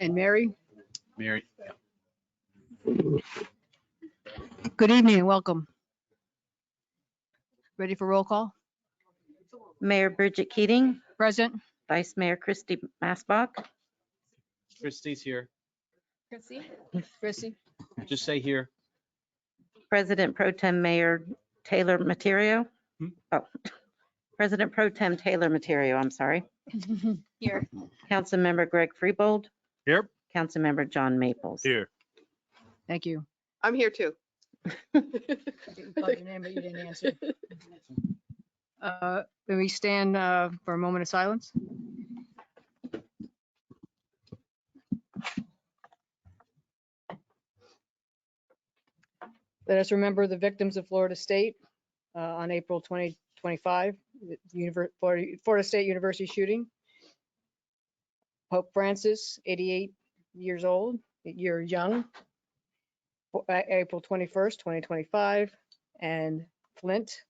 And Mary, Mary. good evening and welcome. Ready for roll call? Mayor Bridget Keating, Present. Vice Mayor Christy Masbach, Christie's here. Chrissy. Just say here. President Pro Tem Mayor Taylor Materio. Oh, President Pro Tem Taylor Materio, I'm sorry. Here. Councilmember Greg Freebold, Here. Councilmember John Maples. Here. Thank you. I'm here too. I didn't call your name, but you didn't answer. May we stand for a moment of silence? Let us remember the victims of Florida State on April 2025, the Florida State University shooting. Pope Francis, 88 years old, you're young. April 21st, 2025. And Flint,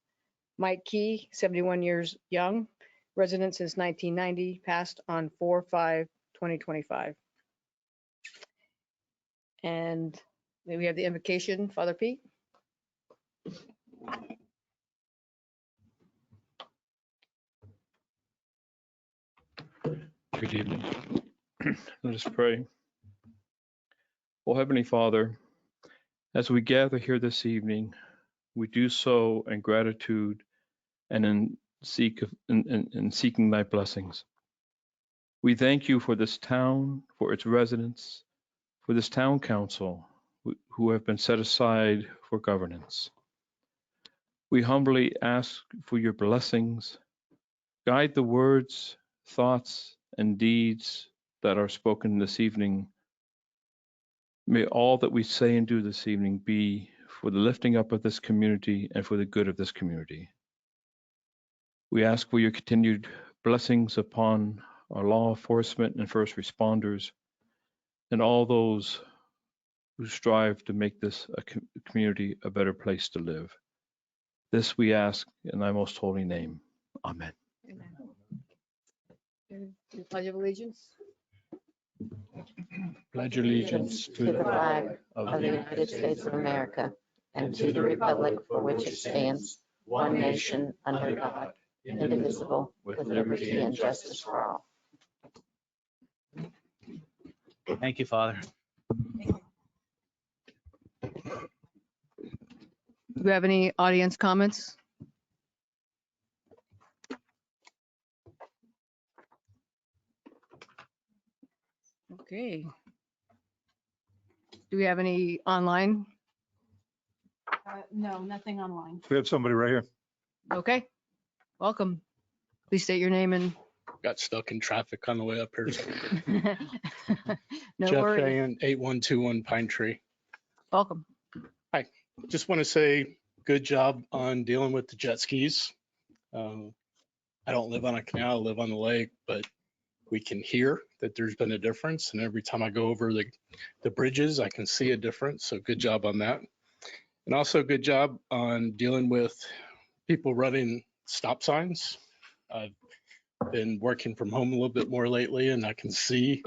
Mike Key, 71 years young, resident since 1990, passed on 4/5/2025. And then we have the invocation, Father Pete. Good evening. Let us pray. Oh, Heavenly Father, as we gather here this evening, we do so in gratitude and in seeking thy blessings. We thank you for this town, for its residents, for this town council who have been set aside for governance. We humbly ask for your blessings. Guide the words, thoughts, and deeds that are spoken this evening. May all that we say and do this evening be for the lifting up of this community and for the good of this community. We ask for your continued blessings upon our law enforcement and first responders and all those who strive to make this a community a better place to live. This we ask in thy most holy name. Amen. The Pledge of Allegiance. Pledge allegiance To the flag of the United States of America and to the republic for which it stands, one nation, under God, indivisible, with liberty and justice for all. Thank you, Father. Do we have any audience comments? Okay. Do we have any online? No, nothing online. We have somebody right here. Okay, welcome. Please state your name and. Got stuck in traffic on the way up here. No Jeff worries. Shayan, 8121 Pine Tree. Welcome. Just want to say good job on dealing with the jet skis. I don't live on a canal, I live on the lake, but we can hear that there's been a difference. And every time I go over the bridges, I can see a difference. So good job on that. And also good job on dealing with people running stop signs. I've been working from home a little bit more lately and I can see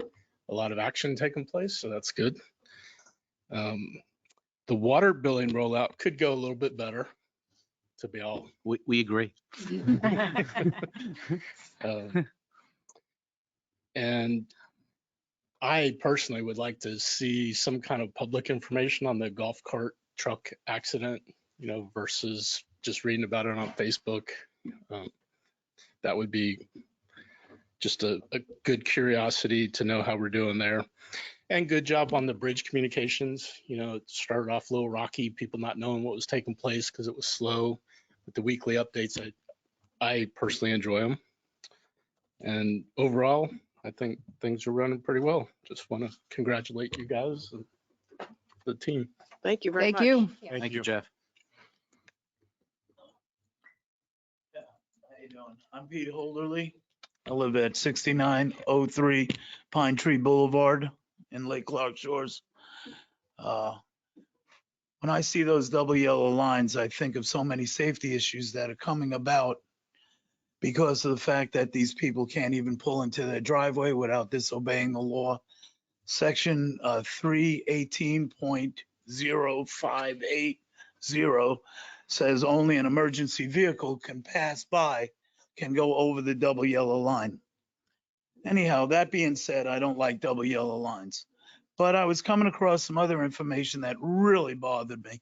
a lot of action taking place. So that's good. The water billing rollout could go a little bit better, to be all. We agree. And I personally would like to see some kind of public information on the golf cart truck accident, versus just reading about it on Facebook. That would be just a good curiosity to know how we're doing there. And good job on the bridge communications. It started off a little rocky, people not knowing what was taking place because it was slow. With the weekly updates, I personally enjoy them. And overall, I think things are running pretty well. Just want to congratulate you guys and the team. Thank you very much. Thank you. Thank you, Jeff. How you doing? I'm Pete Holderly. I live at 6903 Pine Tree Boulevard in Lake Clark Shores. When I see those double yellow lines, I think of so many safety issues that are coming about because of the fact that these people can't even pull into their driveway without disobeying the law. Section 318.0580 says only an emergency vehicle can go over the double yellow line. Anyhow, that being said, I don't like double yellow lines. But I was coming across some other information that really bothered me.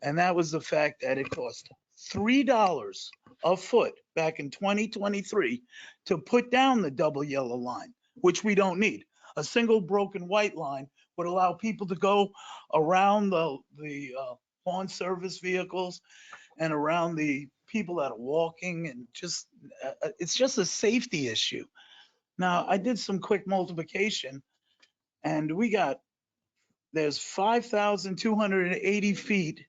And that was the fact that it cost $3 a foot back in 2023 to put down the double yellow line, which we don't need. A single broken white line would allow people to go around the lawn service vehicles and around the people that are walking, and just, it's just a safety issue. Now, I did some quick multiplication, and there's 5,280 feet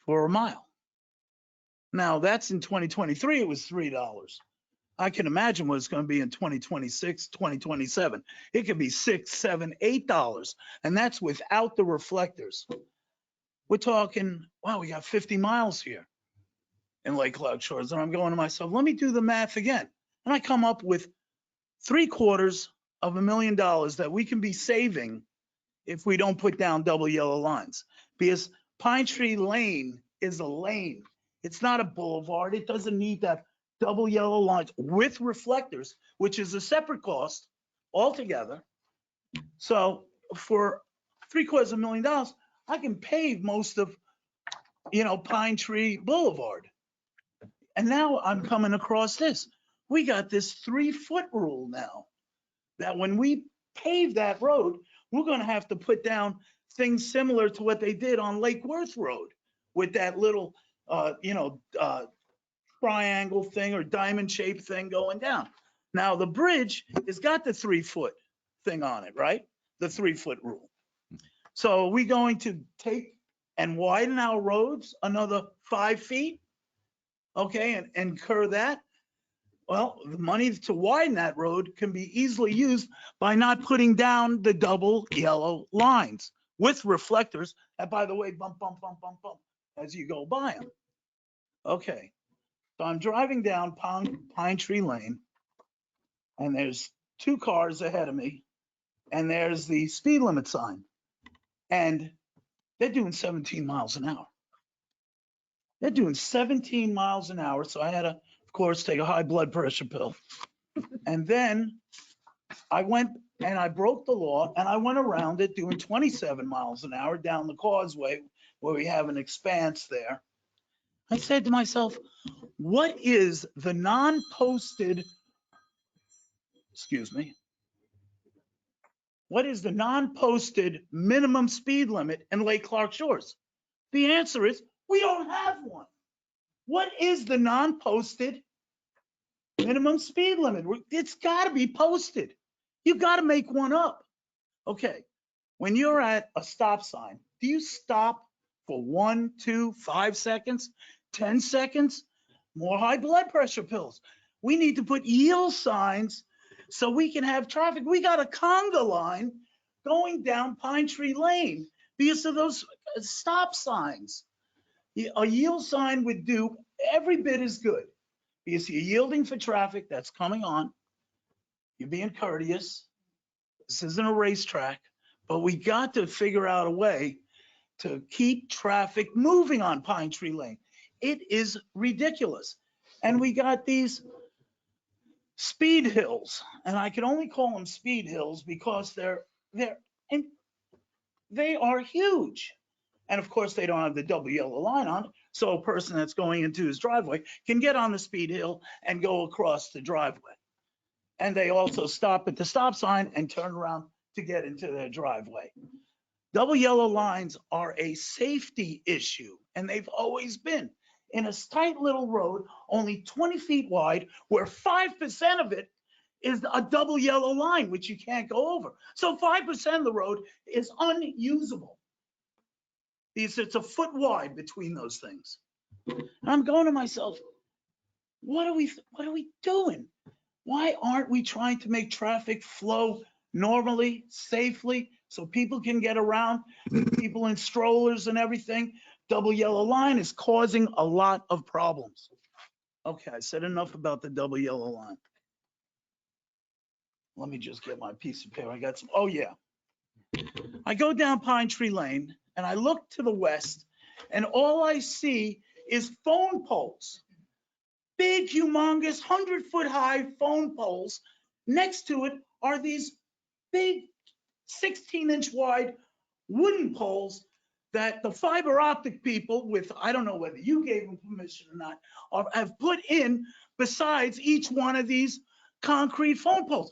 for a mile. Now, that's in 2023, it was $3. I can imagine what it's going to be in 2026, 2027. It could be $6, $7, $8, and that's without the reflectors. We're talking, wow, we got 50 miles here in Lake Cloud Shores, and I'm going to myself, let me do the math again. And I come up with $750,000 that we can be saving if we don't put down double yellow lines. Because Pine Tree Lane is a lane. It's not a boulevard. It doesn't need that double yellow lines with reflectors, which is a separate cost altogether. So for $750,000, I can pave most of, Pine Tree Boulevard. And now I'm coming across this. We got this 3-foot rule now, that when we pave that road, we're going to have to put down things similar to what they did on Lake Worth Road with that little, triangle thing or diamond shaped thing going down. Now the bridge has got the 3-foot thing on it, right? The 3-foot rule. So are we going to take and widen our roads another 5 feet? Okay, and incur that? Well, the money to widen that road can be easily used by not putting down the double yellow lines with reflectors. And by the way, bump, bump, bump, bump, bump, as you go by them. Okay, so I'm driving down Pine Tree Lane, and there's 2 cars ahead of me, and there's the speed limit sign, and they're doing 17 miles an hour. They're doing 17 miles an hour, so I had to, of course, take a high blood pressure pill. And then I went and I broke the law, and I went around it doing 27 miles an hour down the causeway where we have an expanse there. I said to myself, what is the non-posted minimum speed limit in Lake Clark Shores? The answer is we don't have one. What is the non-posted minimum speed limit? It's got to be posted. You got to make one up. Okay, when you're at a stop sign, do you stop for 1, 2, 5 seconds, 10 seconds? More high blood pressure pills. We need to put yield signs so we can have traffic. We got a conga line going down Pine Tree Lane because of those stop signs. A yield sign would do every bit as good because you're yielding for traffic that's coming on. You're being courteous. This isn't a racetrack, but we got to figure out a way to keep traffic moving on Pine Tree Lane. It is ridiculous. And we got these speed hills, and I can only call them speed hills because they are huge. And of course, they don't have the double yellow line on it. So a person that's going into his driveway can get on the speed hill and go across the driveway. And they also stop at the stop sign and turn around to get into their driveway. Double yellow lines are a safety issue, and they've always been. In a tight little road, only 20 feet wide, where 5% of it is a double yellow line, which you can't go over. So 5% of the road is unusable. Because it's a foot wide between those things. And I'm going to myself, what are we doing? Why aren't we trying to make traffic flow normally, safely, so people can get around, people in strollers and everything? Double yellow line is causing a lot of problems. Okay, I said enough about the double yellow line. Let me just get my piece of paper. I got some, oh yeah. I go down Pine Tree Lane and I look to the west and all I see is phone poles. Big, humongous, 100-foot high phone poles. Next to it are these big 16-inch wide wooden poles that the fiber optic people with, I don't know whether you gave them permission or not, have put in besides each one of these concrete phone poles.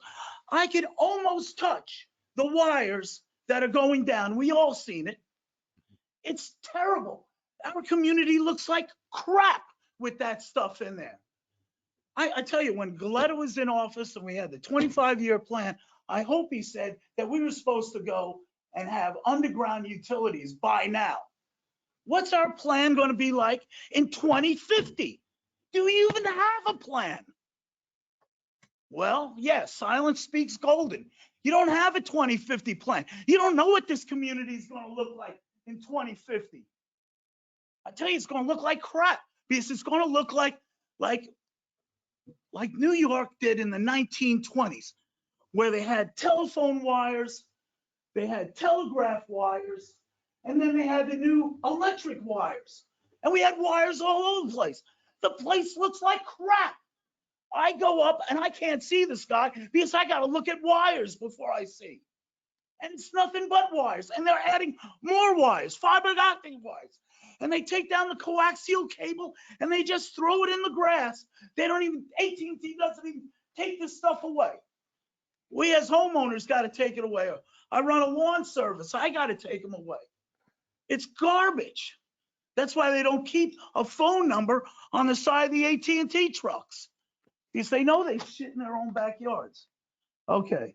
I could almost touch the wires that are going down. We all seen it. It's terrible. Our community looks like crap with that stuff in there. I tell you, when Galetta was in office and we had the 25-year plan, I hope he said that we were supposed to go and have underground utilities by now. What's our plan going to be like in 2050? Do we even have a plan? Well, yes, silence speaks golden. You don't have a 2050 plan. You don't know what this community is going to look like in 2050. I tell you, it's going to look like crap because it's going to look like New York did in the 1920s, where they had telephone wires, they had telegraph wires, and then they had the new electric wires. And we had wires all over the place. The place looks like crap. I go up and I can't see the sky because I got to look at wires before I see. And it's nothing but wires. And they're adding more wires, fiber optic wires. And they take down the coaxial cable and they just throw it in the grass. They don't even, AT&T doesn't even take this stuff away. We as homeowners got to take it away. I run a lawn service. I got to take them away. It's garbage. That's why they don't keep a phone number on the side of the AT&T trucks, because they know they shit in their own backyards. Okay.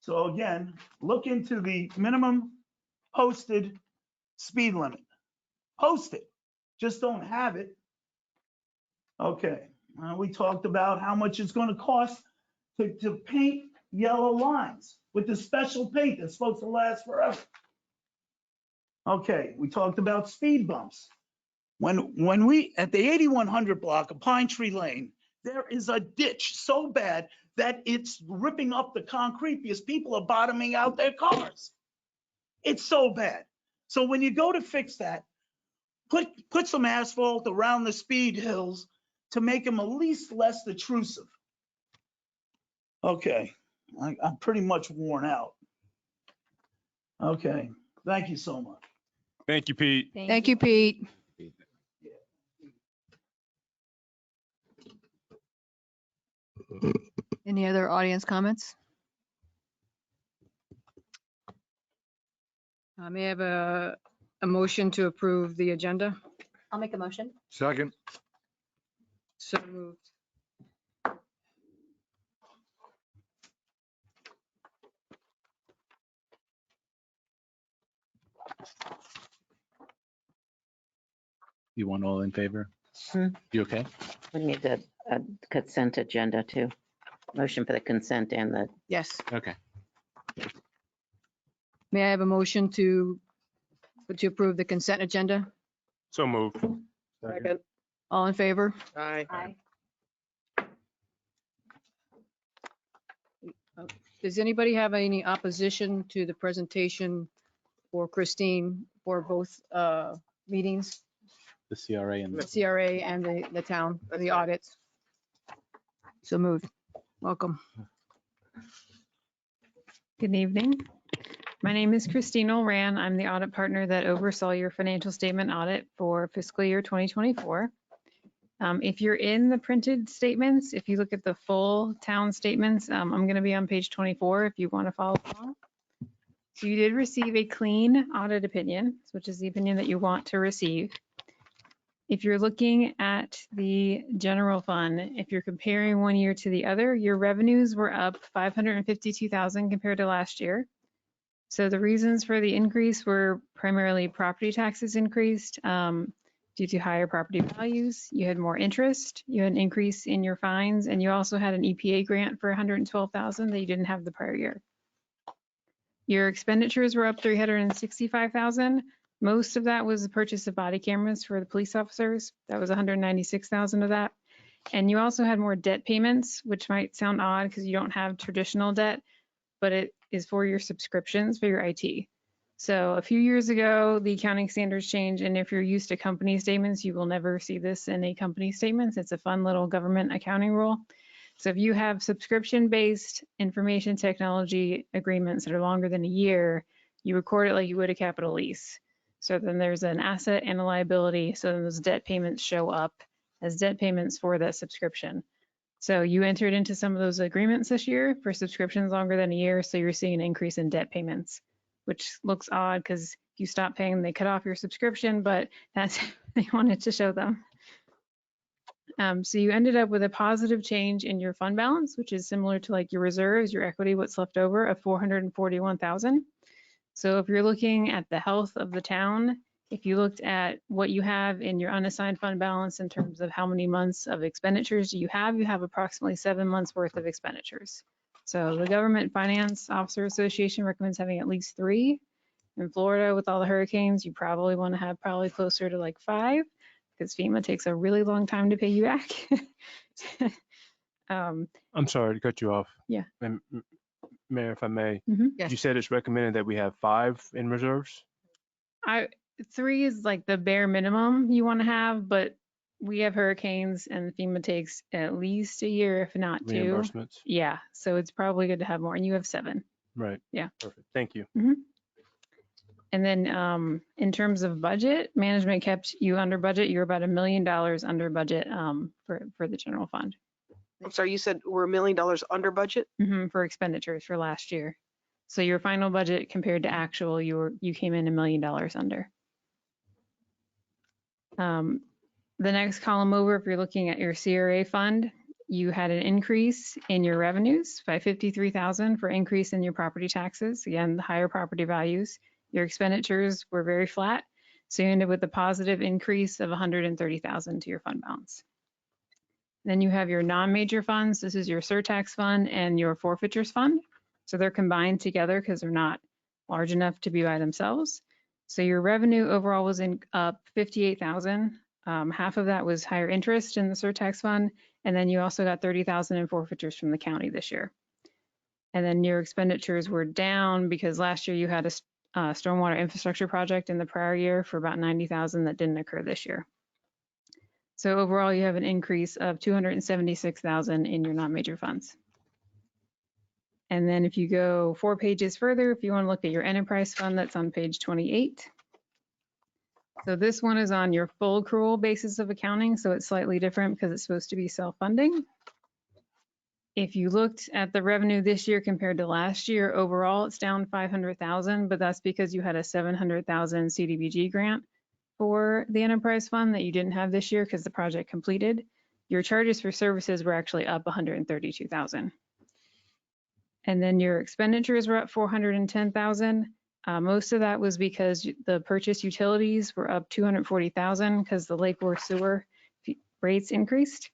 So again, look into the minimum posted speed limit. Post it. Just don't have it. Okay. We talked about how much it's going to cost to paint yellow lines with the special paint that's supposed to last forever. Okay. We talked about speed bumps. When we, at the 8100 block of Pine Tree Lane, there is a ditch so bad that it's ripping up the concrete because people are bottoming out their cars. It's so bad. So when you go to fix that, put some asphalt around the speed hills to make them at least less intrusive. Okay, I'm pretty much worn out. Okay, thank you so much. Thank you, Pete. Thank you, Pete. Any other audience comments? May I have a motion to approve the agenda? I'll make a motion. Second. So moved. You want all in favor? Hmm. You okay? We need a consent agenda too. Motion for the consent and the, Yes. Okay. May I have a motion to approve the consent agenda? So moved. Second. All in favor? Aye. Does anybody have any opposition to the presentation for Christine for both meetings, The CRA and the CRA and the town, the audits? So moved. Welcome. Good evening. My name is Christine Olran. I'm the audit partner that oversaw your financial statement audit for fiscal year 2024. If you're in the printed statements, if you look at the full town statements, I'm going to be on page 24 if you want to follow along. So you did receive a clean audit opinion, which is the opinion that you want to receive. If you're looking at the general fund, if you're comparing one year to the other, your revenues were up 552,000 compared to last year. So the reasons for the increase were primarily property taxes increased due to higher property values. You had more interest, you had an increase in your fines, and you also had an EPA grant for 112,000 that you didn't have the prior year. Your expenditures were up 365,000, Most of that was the purchase of body cameras for the police officers. That was 196,000 of that. And you also had more debt payments, which might sound odd because you don't have traditional debt, but it is for your subscriptions for your IT. So a few years ago, the accounting standards changed, and if you're used to company statements, you will never see this in a company statements. It's a fun little government accounting rule. So if you have subscription-based information technology agreements that are longer than a year, you record it like you would a capital lease. So then there's an asset and a liability. So then those debt payments show up as debt payments for that subscription. So you entered into some of those agreements this year for subscriptions longer than a year. So you're seeing an increase in debt payments, which looks odd because you stop paying, they cut off your subscription, but that's, they wanted to show them. So you ended up with a positive change in your fund balance, which is similar to like your reserves, your equity, what's left over of 441,000. So if you're looking at the health of the town, if you looked at what you have in your unassigned fund balance in terms of how many months of expenditures you have approximately 7 months worth of expenditures. So the Government Finance Officer Association recommends having at least 3. In Florida, with all the hurricanes, you probably want to have probably closer to like 5, because FEMA takes a really long time to pay you back. I'm sorry to cut you off. Yeah. Mayor, if I may, Yes. you said it's recommended that we have 5 in reserves? 3 is like the bare minimum you want to have, but we have hurricanes and FEMA takes at least a year, if not 2. Reimbursements? Yeah, so it's probably good to have more, and you have 7. Right. Yeah. Perfect. Thank you. And then in terms of budget, management kept you under budget. You're about $1 million under budget for the general fund. I'm sorry, you said we're $1 million under budget? For expenditures for last year. So your final budget compared to actual, you came in $1 million under. The next column over, if you're looking at your CRA fund, you had an increase in your revenues by 53,000 for increase in your property taxes. Again, the higher property values. Your expenditures were very flat. So you ended with a positive increase of 130,000 to your fund balance. Then you have your non-major funds. This is your surtax fund and your forfeitures fund. So they're combined together because they're not large enough to be by themselves. So your revenue overall was up 58,000. Half of that was higher interest in the surtax fund. And then you also got 30,000 in forfeitures from the county this year. And then your expenditures were down because last year you had a stormwater infrastructure project in the prior year for about 90,000 that didn't occur this year. So overall, you have an increase of 276,000 in your non-major funds. And then if you go 4 pages further, if you want to look at your enterprise fund, that's on page 28. So this one is on your full accrual basis of accounting. So it's slightly different because it's supposed to be self-funding. If you looked at the revenue this year compared to last year, overall, it's down 500,000, but that's because you had a 700,000 CDBG grant for the enterprise fund that you didn't have this year because the project completed. Your charges for services were actually up 132,000. And then your expenditures were up 410,000. Most of that was because the purchase utilities were up 240,000 because the Lake Worth sewer rates increased.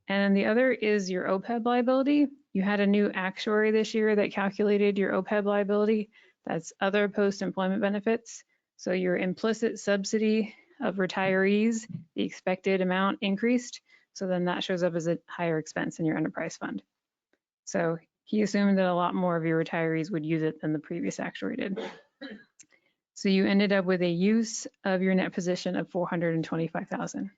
And then the other is your OPEB liability. You had a new actuary this year that calculated your OPEB liability. That's other post-employment benefits. So your implicit subsidy of retirees, the expected amount increased. So then that shows up as a higher expense in your enterprise fund. So he assumed that a lot more of your retirees would use it than the previous actuary did. So you ended up with a use of your net position of 425,000.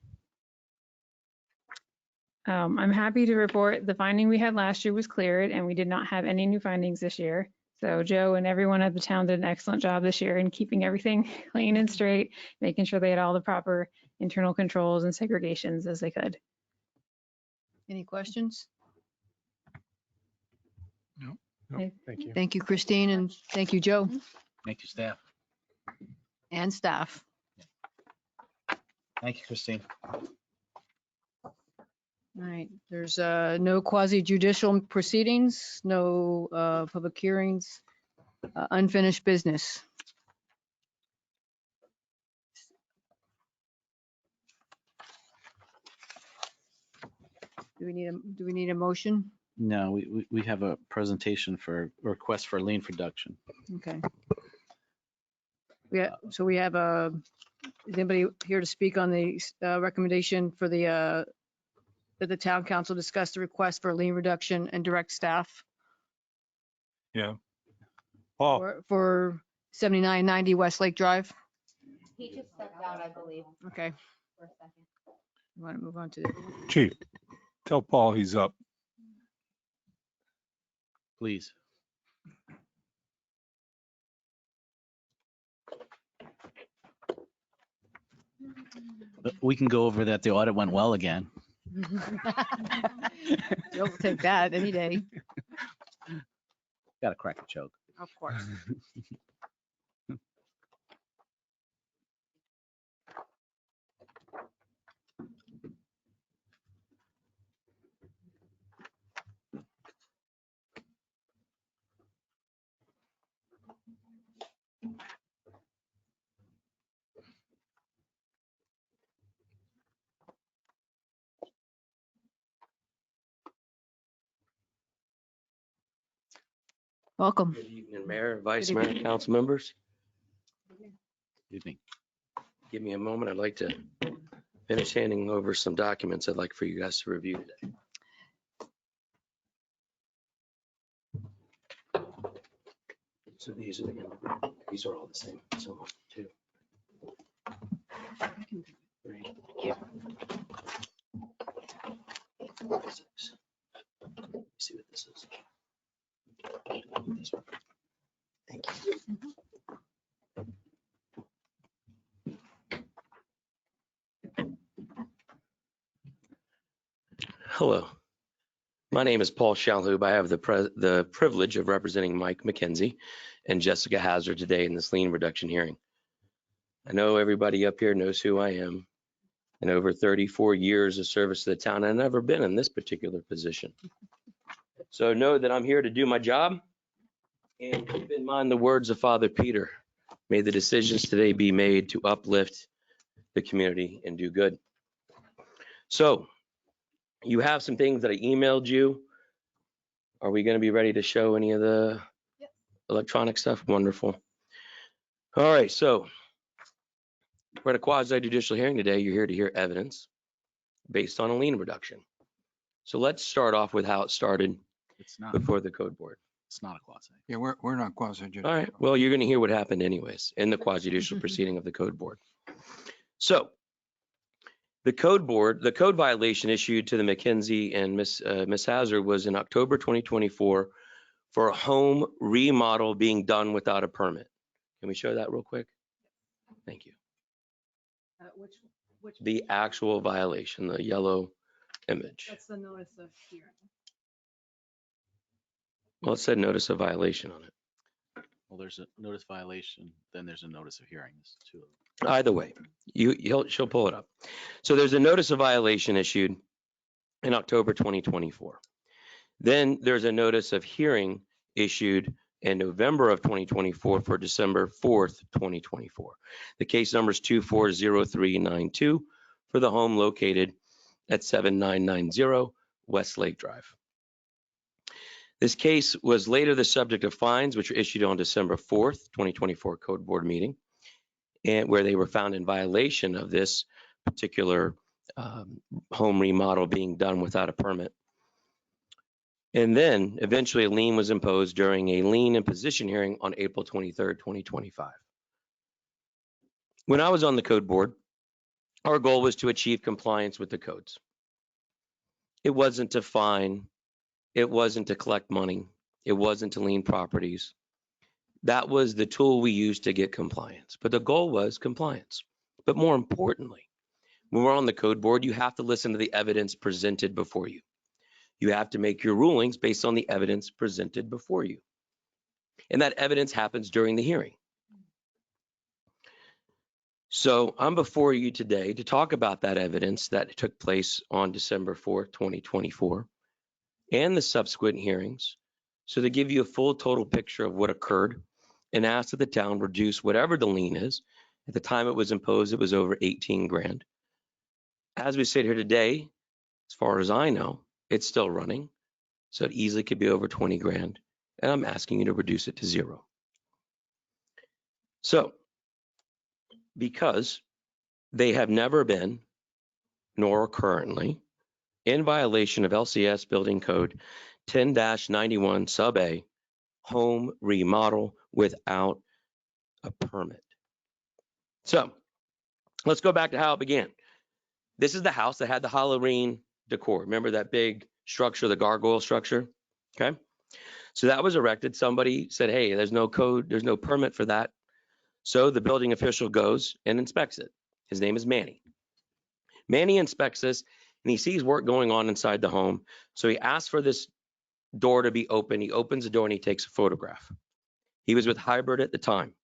I'm happy to report the finding we had last year was cleared and we did not have any new findings this year. So Joe and everyone at the town did an excellent job this year in keeping everything clean and straight, making sure they had all the proper internal controls and segregations as they could. Any questions? No, Okay. thank you. Thank you, Christine, and thank you, Joe, Thank you, staff. and staff. Thank you, Christine. All right, there's no quasi judicial proceedings, no public hearings, unfinished business. Do we need a motion? No, we have a presentation for request for lien reduction. Okay. So we have is anybody here to speak on the recommendation for the that the town council discuss the request for lien reduction and direct staff Yeah. Paul, for 7990 West Lake Drive? He just stepped out, I believe, Okay, for a second. you want to move on to the, Chief, tell Paul he's up. Please. We can go over that the audit went well again. Joe will take that any day. Got to crack a joke. Of course. Welcome. Good evening, Mayor, Vice Good Mayor, council members. Evening. Give me a moment. I'd like to finish handing over some documents I'd like for you guys to review today. So these are all the same. So 1, 2, 3. Thank you. 6. Let me see what this is. This one. Thank you. Hello, my name is Paul Shalhoub. I have the privilege of representing Mike McKenzie and Jessica Hazard today in this lien reduction hearing. I know everybody up here knows who I am, and over 34 years of service to the town. I've never been in this particular position. So know that I'm here to do my job, and keep in mind the words of Father Peter. May the decisions today be made to uplift the community and do good. So you have some things that I emailed you. Are we going to be ready to show any of the electronic stuff? Wonderful. All right, so we're at a quasi judicial hearing today. You're here to hear evidence based on a lien reduction. So let's start off with how it started It's not. before the code board. It's not a quasi. Yeah, we're not quasi judicial. All right, well, you're going to hear what happened anyways in the quasi judicial proceeding of the code board. So the code violation issued to the McKenzie and Miss Hazard was in October 2024 for a home remodel being done without a permit. Can we show that real quick? Thank you. Which The actual violation, the yellow image. that's the notice of hearing. Well, it said notice of violation on it. Well, there's a notice violation, then there's a notice of hearing. There's two of them. Either way, she'll pull it up. So there's a notice of violation issued in October 2024. Then there's a notice of hearing issued in November of 2024 for December 4th, 2024. The case number is 240392 for the home located at 7990 West Lake Drive. This case was later the subject of fines, which were issued on December 4th, 2024 Code Board meeting, and where they were found in violation of this particular home remodel being done without a permit. And then eventually a lien was imposed during a lien imposition hearing on April 23rd, 2025. When I was on the Code Board, our goal was to achieve compliance with the codes. It wasn't to fine, it wasn't to collect money, it wasn't to lien properties. That was the tool we used to get compliance, but the goal was compliance. But more importantly, when we're on the Code Board, you have to listen to the evidence presented before you. You have to make your rulings based on the evidence presented before you. And that evidence happens during the hearing. So I'm before you today to talk about that evidence that took place on December 4th, 2024, and the subsequent hearings. So to give you a full total picture of what occurred and ask that the town reduce whatever the lien is. At the time it was imposed, it was over 18 grand. As we sit here today, as far as I know, it's still running. So it easily could be over 20 grand. And I'm asking you to reduce it to 0. So because they have never been, nor currently, in violation of LCS Building Code 10-91 sub A, home remodel without a permit. So let's go back to how it began. This is the house that had the Halloween decor. Remember that big structure, the gargoyle structure? Okay. So that was erected. Somebody said, hey, there's no code, there's no permit for that. So the building official goes and inspects it. His name is Manny. Manny inspects this and he sees work going on inside the home. So he asks for this door to be open. He opens the door and he takes a photograph. He was with Hybrid at the time.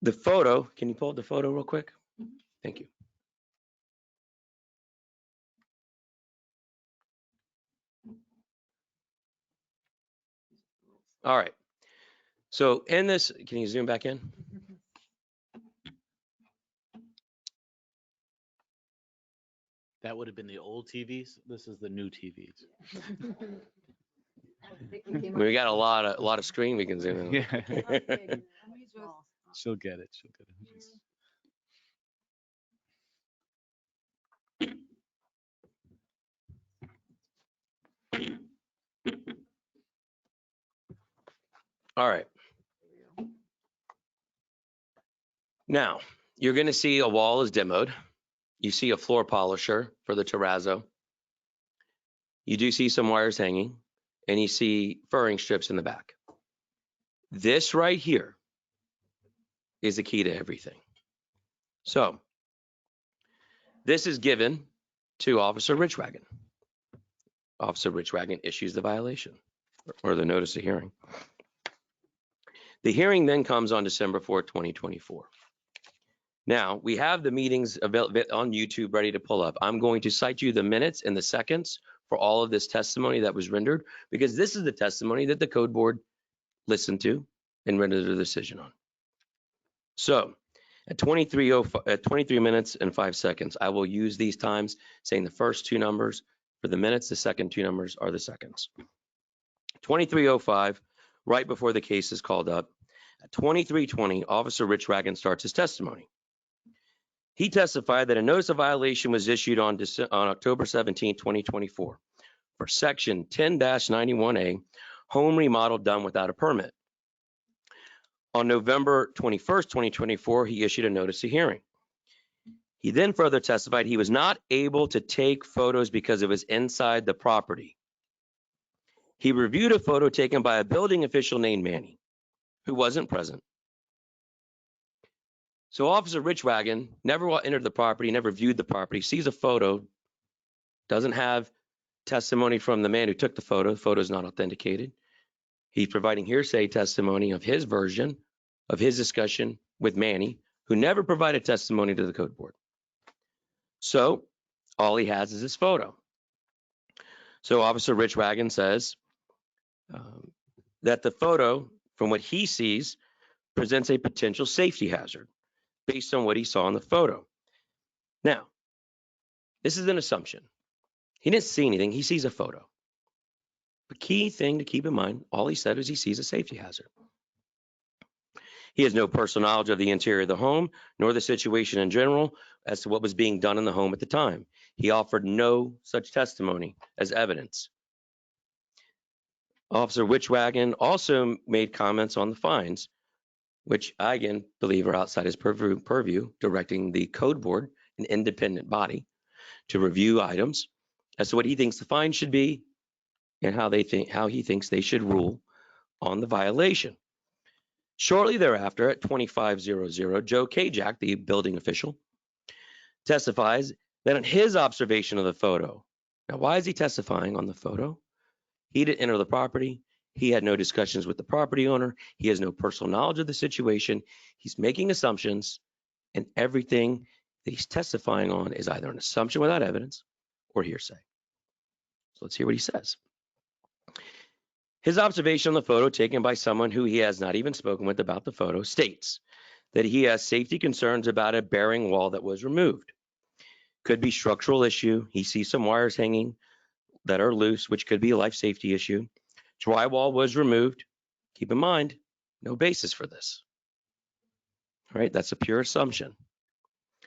The photo, can you pull up the photo real quick? Thank you. All right. So in this, can you zoom back in? That would have been the old TVs. This is the new TVs. We got a lot of screen we can zoom in. Yeah. She'll get it. She'll get it. All right. Now, you're going to see a wall is demoed. You see a floor polisher for the terrazzo. You do see some wires hanging, and you see furring strips in the back. This right here is the key to everything. So this is given to Officer Richwagon. Officer Richwagon issues the violation or the notice of hearing. The hearing then comes on December 4th, 2024. Now, we have the meetings available on YouTube ready to pull up. I'm going to cite you the minutes and the seconds for all of this testimony that was rendered, because this is the testimony that the code board listened to and rendered a decision on. So at 23 minutes and 5 seconds, I will use these times saying the first two numbers for the minutes, the second two numbers are the seconds. 23:05, right before the case is called up. At 23:20, Officer Rich Ragan starts his testimony. He testified that a notice of violation was issued on October 17, 2024 for section 10-91A, home remodel done without a permit. On November 21st, 2024, he issued a notice of hearing. He then further testified he was not able to take photos because it was inside the property. He reviewed a photo taken by a building official named Manny, who wasn't present. So Officer Richwagon never entered the property, never viewed the property, sees a photo, doesn't have testimony from the man who took the photo. The photo is not authenticated. He's providing hearsay testimony of his version of his discussion with Manny, who never provided testimony to the code board. So all he has is his photo. So Officer Richwagon says that the photo, from what he sees, presents a potential safety hazard based on what he saw in the photo. Now, this is an assumption. He didn't see anything. He sees a photo. The key thing to keep in mind, all he said is he sees a safety hazard. He has no personal knowledge of the interior of the home, nor the situation in general as to what was being done in the home at the time. He offered no such testimony as evidence. Officer Witchwagon also made comments on the fines, which I again believe are outside his purview, directing the code board, an independent body, to review items as to what he thinks the fine should be and how he thinks they should rule on the violation. Shortly thereafter, at 25:00, Joe Kajak, the building official, testifies that in his observation of the photo, now why is he testifying on the photo? He didn't enter the property. He had no discussions with the property owner. He has no personal knowledge of the situation. He's making assumptions, and everything that he's testifying on is either an assumption without evidence or hearsay. So let's hear what he says. His observation on the photo, taken by someone who he has not even spoken with about the photo, states that he has safety concerns about a bearing wall that was removed. Could be structural issue. He sees some wires hanging that are loose, which could be a life safety issue. Drywall was removed. Keep in mind, no basis for this. right? That's a pure assumption.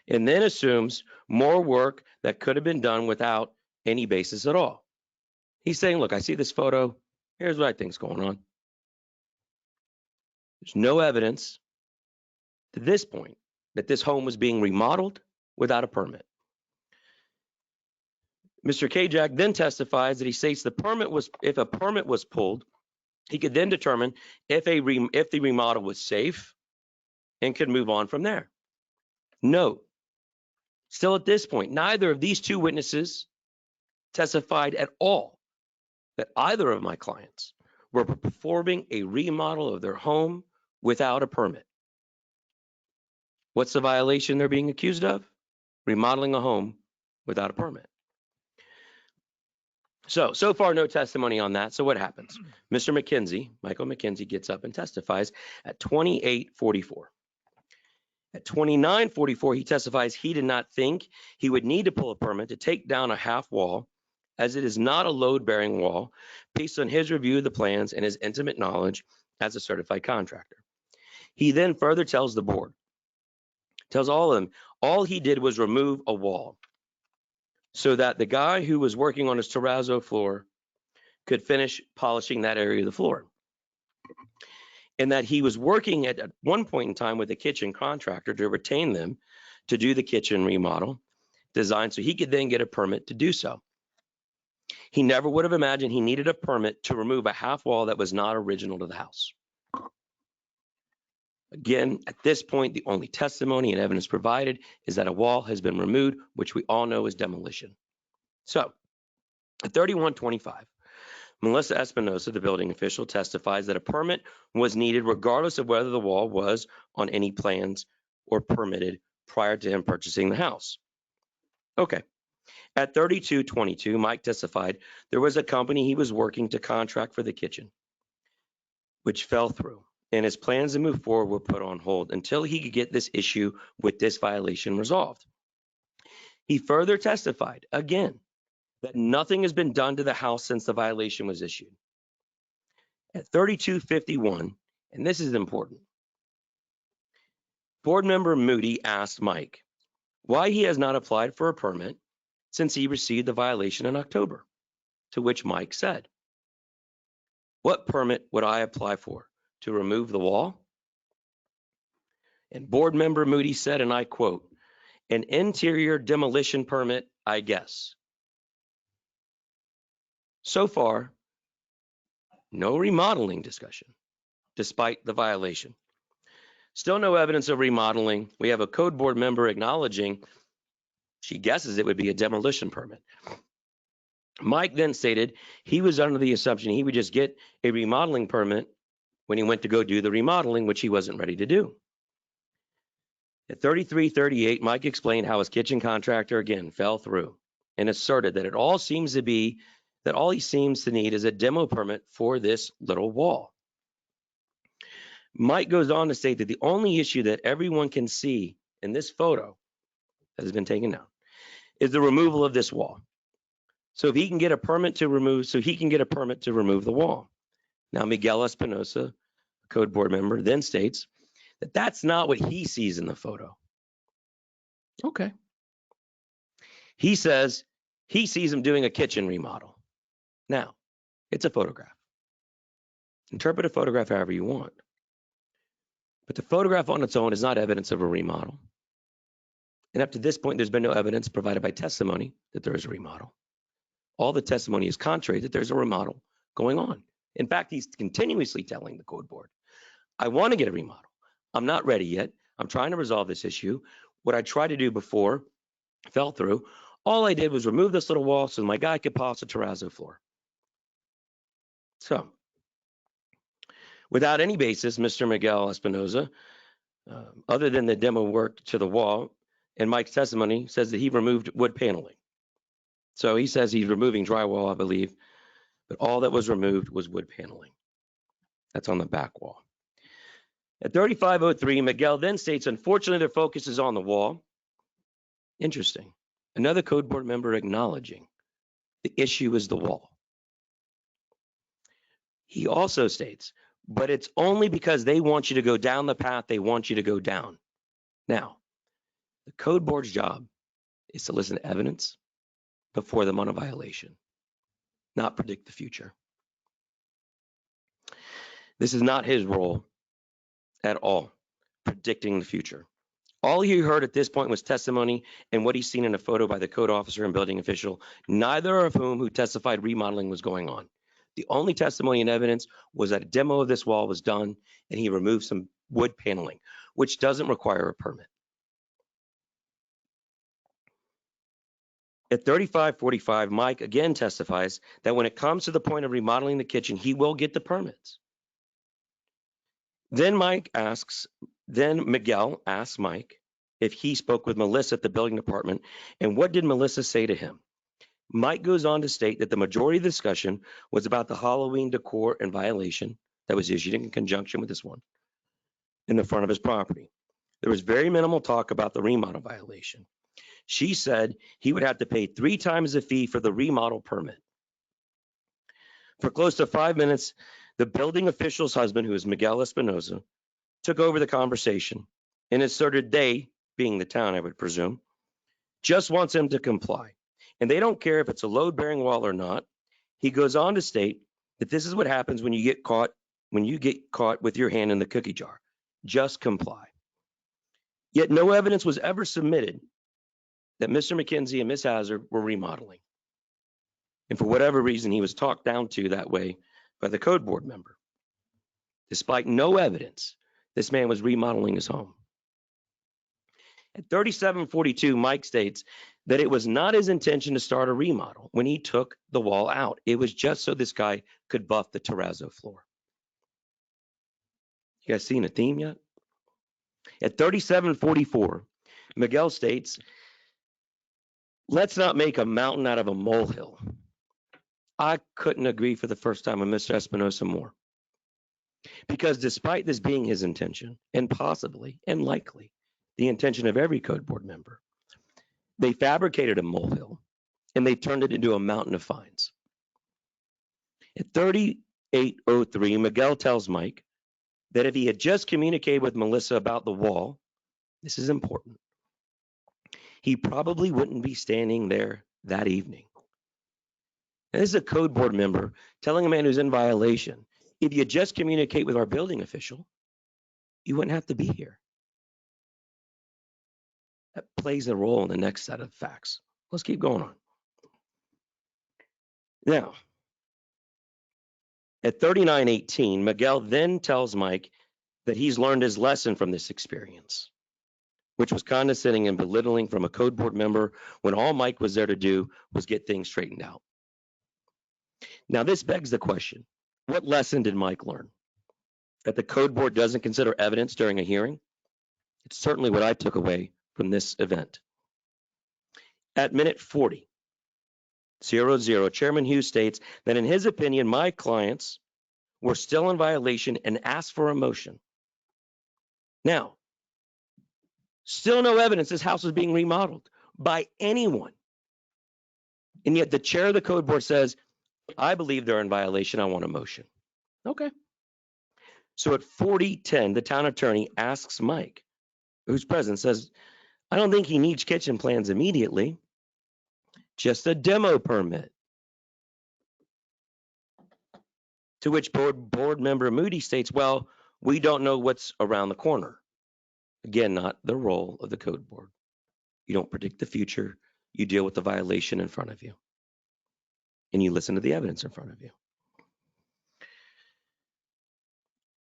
And then assumes more work that could have been done without any basis at all. He's saying, look, I see this photo. Here's what I think's going on. There's no evidence to this point that this home was being remodeled without a permit. Mr. Kajak then testifies that he states if a permit was pulled, he could then determine if the remodel was safe and could move on from there. No. Still at this point, neither of these two witnesses testified at all that either of my clients were performing a remodel of their home without a permit. What's the violation they're being accused of? Remodeling a home without a permit. So far, no testimony on that. So what happens? Mr. McKenzie, Michael McKenzie, gets up and testifies at 28:44. At 29:44, he testifies he did not think he would need to pull a permit to take down a half wall, as it is not a load-bearing wall, based on his review of the plans and his intimate knowledge as a certified contractor. He then further tells the board, tells all of them, all he did was remove a wall so that the guy who was working on his terrazzo floor could finish polishing that area of the floor. And that he was working at one point in time with a kitchen contractor to retain them to do the kitchen remodel design so he could then get a permit to do so. He never would have imagined he needed a permit to remove a half wall that was not original to the house. Again, at this point, the only testimony and evidence provided is that a wall has been removed, which we all know is demolition. So, at 31:25, Melissa Espinosa, the building official, testifies that a permit was needed regardless of whether the wall was on any plans or permitted prior to him purchasing the house. Okay. At 32:22, Mike testified there was a company he was working to contract for the kitchen, which fell through, and his plans to move forward were put on hold until he could get this issue with this violation resolved. He further testified, again, that nothing has been done to the house since the violation was issued. At 32:51, and this is important, board member Moody asked Mike why he has not applied for a permit since he received the violation in October, to which Mike said, "What permit would I apply for? To remove the wall?" And board member Moody said, and I quote, "An interior demolition permit, I guess." So far, no remodeling discussion, despite the violation. Still no evidence of remodeling. We have a code board member acknowledging she guesses it would be a demolition permit. Mike then stated he was under the assumption he would just get a remodeling permit when he went to go do the remodeling, which he wasn't ready to do. At 33:38, Mike explained how his kitchen contractor again fell through and asserted that all he seems to need is a demo permit for this little wall. Mike goes on to state that the only issue that everyone can see in this photo that has been taken down is the removal of this wall. So if he can get a permit to remove, the wall. Now, Miguel Espinosa, code board member, then states that that's not what he sees in the photo. Okay. He says he sees him doing a kitchen remodel. Now, it's a photograph. Interpret a photograph however you want. But the photograph on its own is not evidence of a remodel. And up to this point, there's been no evidence provided by testimony that there is a remodel. All the testimony is contrary that there's a remodel going on. In fact, he's continuously telling the code board, I want to get a remodel. I'm not ready yet. I'm trying to resolve this issue. What I tried to do before fell through. All I did was remove this little wall so my guy could polish the terrazzo floor. So, without any basis, Mr. Miguel Espinosa, other than the demo work to the wall, and Mike's testimony says that he removed wood paneling. So he says he's removing drywall, I believe, but all that was removed was wood paneling. That's on the back wall. At 35:03, Miguel then states, unfortunately, their focus is on the wall. Interesting. Another code board member acknowledging the issue is the wall. He also states, but it's only because they want you to go down the path they want you to go down. Now, the code board's job is to listen to evidence before them on a violation, not predict the future. This is not his role at all, predicting the future. All he heard at this point was testimony and what he's seen in a photo by the code officer and building official, neither of whom who testified remodeling was going on. The only testimony and evidence was that a demo of this wall was done and he removed some wood paneling, which doesn't require a permit. At 3545, Mike again testifies that when it comes to the point of remodeling the kitchen, he will get the permits. Then Miguel asks Mike if he spoke with Melissa at the building department, and what did Melissa say to him? Mike goes on to state that the majority of the discussion was about the Halloween decor and violation that was issued in conjunction with this one in the front of his property. There was very minimal talk about the remodel violation. She said he would have to pay 3 times the fee for the remodel permit. For close to 5 minutes, the building official's husband, who is Miguel Espinosa, took over the conversation and asserted they, being the town, I would presume, just wants him to comply. And they don't care if it's a load-bearing wall or not. He goes on to state that this is what happens when you get caught with your hand in the cookie jar. Just comply. Yet no evidence was ever submitted that Mr. McKenzie and Ms. Hazard were remodeling. And for whatever reason, he was talked down to that way by the code board member. Despite no evidence, this man was remodeling his home. At 3742, Mike states that it was not his intention to start a remodel when he took the wall out. It was just so this guy could buff the terrazzo floor. You guys seen a theme yet? At 3744, Miguel states, let's not make a mountain out of a molehill. I couldn't agree for the first time with Mr. Espinosa more. Because despite this being his intention, and possibly and likely the intention of every code board member, they fabricated a molehill and they turned it into a mountain of fines. At 3803, Miguel tells Mike that if he had just communicated with Melissa about the wall, this is important, he probably wouldn't be standing there that evening. And this is a code board member telling a man who's in violation, if you just communicate with our building official, you wouldn't have to be here. That plays a role in the next set of facts. Let's keep going on. Now, at 3918, Miguel then tells Mike that he's learned his lesson from this experience, which was condescending and belittling from a code board member when all Mike was there to do was get things straightened out. Now, this begs the question, what lesson did Mike learn? That the code board doesn't consider evidence during a hearing? It's certainly what I took away from this event. At minute 40:00, Chairman Hughes states that in his opinion, my clients were still in violation and asked for a motion. Now, still no evidence this house was being remodeled by anyone. And yet the chair of the code board says, I believe they're in violation. I want a motion. Okay. So at 40:10, the town attorney asks Mike, who's present, says, I don't think he needs kitchen plans immediately, just a demo permit. To which board member Moody states, well, we don't know what's around the corner. Again, not the role of the code board. You don't predict the future. You deal with the violation in front of you. And you listen to the evidence in front of you.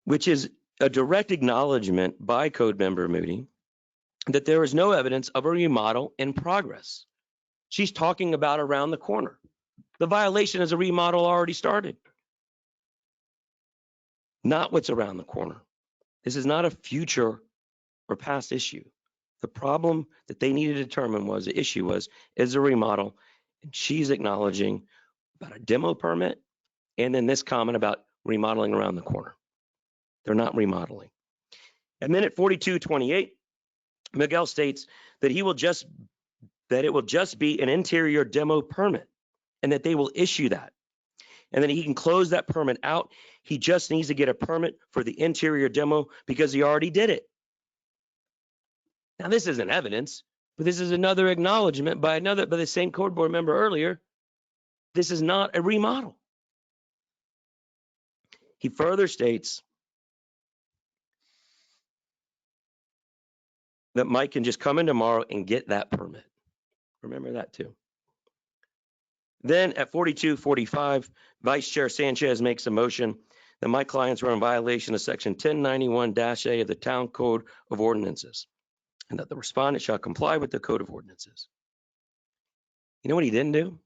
Which is a direct acknowledgement by code member Moody that there is no evidence of a remodel in progress. She's talking about around the corner. The violation is a remodel already started. Not what's around the corner. This is not a future or past issue. The problem that they needed to determine was, the issue was, is a remodel, and she's acknowledging about a demo permit, and then this comment about remodeling around the corner. They're not remodeling. And then at 42:28, Miguel states that it will just be an interior demo permit, and that they will issue that. And then he can close that permit out. He just needs to get a permit for the interior demo because he already did it. Now, this isn't evidence, but this is another acknowledgement by the same code board member earlier. This is not a remodel. He further states that Mike can just come in tomorrow and get that permit. Remember that too. Then at 42:45, Vice Chair Sanchez makes a motion that my clients were in violation of section 1091-A of the Town Code of Ordinances, and that the respondent shall comply with the Code of Ordinances. You know what he didn't do?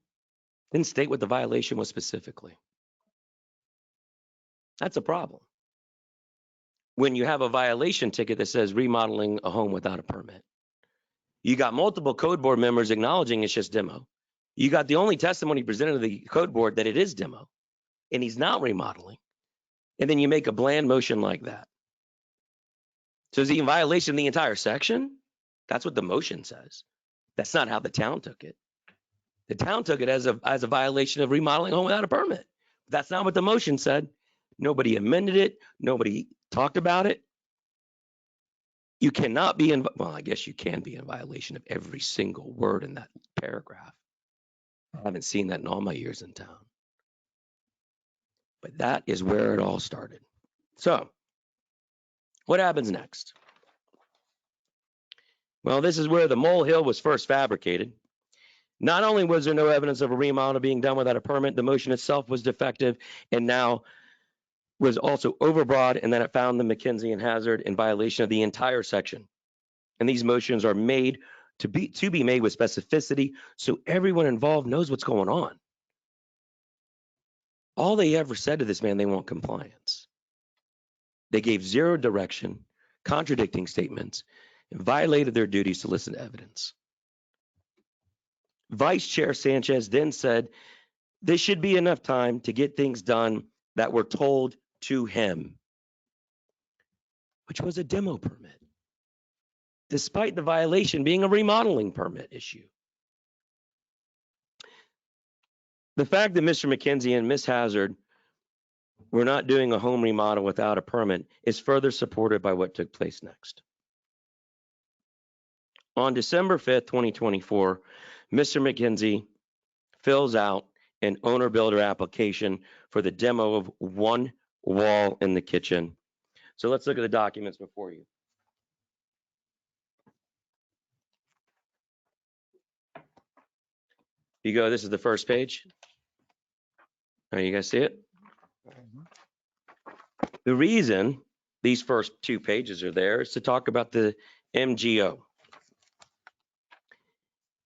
Didn't state what the violation was specifically. That's a problem. When you have a violation ticket that says remodeling a home without a permit, you got multiple code board members acknowledging it's just demo. You got the only testimony presented to the code board that it is demo and he's not remodeling. And then you make a bland motion like that. So is he in violation of the entire section? That's what the motion says. That's not how the town took it. The town took it as a violation of remodeling a home without a permit. That's not what the motion said. Nobody amended it. Nobody talked about it. You cannot be in, well, I guess you can be in violation of every single word in that paragraph. I haven't seen that in all my years in town. But that is where it all started. So, what happens next? Well, this is where the molehill was first fabricated. Not only was there no evidence of a remodel being done without a permit, the motion itself was defective and now was also overbroad, and then it found the McKenzie and Hazard in violation of the entire section. And these motions are made to be made with specificity so everyone involved knows what's going on. All they ever said to this man, they want compliance. They gave zero direction, contradicting statements, and violated their duties to listen to evidence. Vice Chair Sanchez then said, this should be enough time to get things done that were told to him, which was a demo permit, despite the violation being a remodeling permit issue. The fact that Mr. McKenzie and Ms. Hazard were not doing a home remodel without a permit is further supported by what took place next. On December 5th, 2024, Mr. McKenzie fills out an owner-builder application for the demo of one wall in the kitchen. So let's look at the documents before you. You go, this is the first page. All right, you guys see it? The reason these first two pages are there is to talk about the MGO.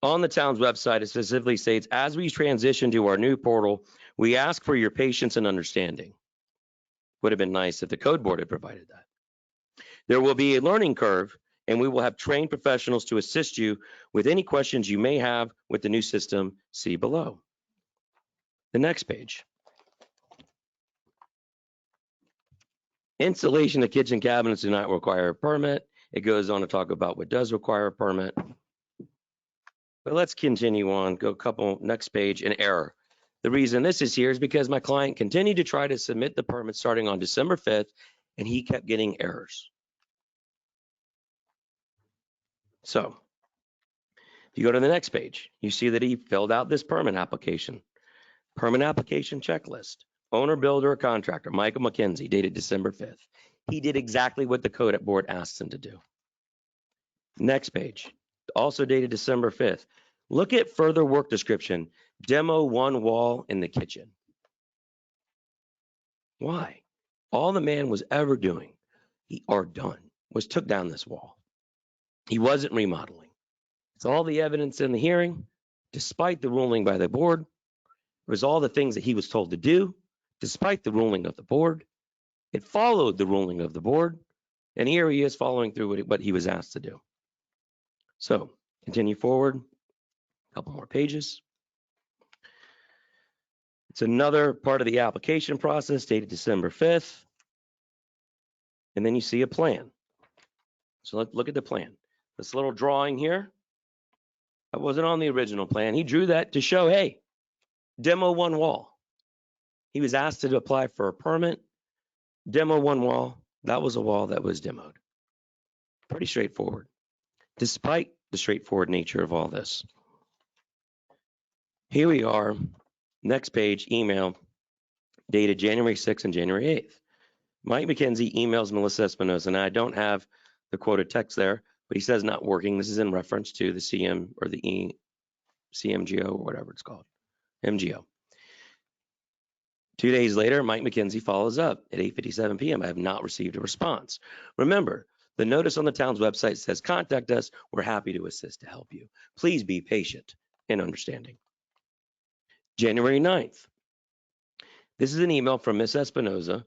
On the town's website, it specifically states, as we transition to our new portal, we ask for your patience and understanding. Would have been nice if the code board had provided that. There will be a learning curve, and we will have trained professionals to assist you with any questions you may have with the new system. See below. The next page. Installation of kitchen cabinets do not require a permit. It goes on to talk about what does require a permit. But let's continue on, go next page, an error. The reason this is here is because my client continued to try to submit the permit starting on December 5th, and he kept getting errors. So, if you go to the next page, you see that he filled out this permit application checklist. Owner, builder, or contractor, Michael McKenzie, dated December 5th. He did exactly what the code board asked him to do. Next page, also dated December 5th. Look at further work description, demo one wall in the kitchen. Why? All the man was ever doing, was took down this wall. He wasn't remodeling. It's all the evidence in the hearing, despite the ruling by the board. It was all the things that he was told to do, despite the ruling of the board. It followed the ruling of the board, and here he is following through what he was asked to do. So, continue forward, a couple more pages. It's another part of the application process dated December 5th. And then you see a plan. So let's look at the plan. This little drawing here, that wasn't on the original plan. He drew that to show, hey, demo one wall. He was asked to apply for a permit, demo one wall. That was a wall that was demoed. Pretty straightforward. despite the straightforward nature of all this. Here we are, next page, email dated January 6th and January 8th. Mike McKenzie emails Melissa Espinosa, and I don't have the quoted text there, but he says not working. This is in reference to the CM or the CMGO or whatever it's called, MGO. 2 days later, Mike McKenzie follows up at 8:57 p.m. I have not received a response. Remember, the notice on the town's website says, contact us. We're happy to assist to help you. Please be patient and understanding. January 9th. This is an email from Ms. Espinoza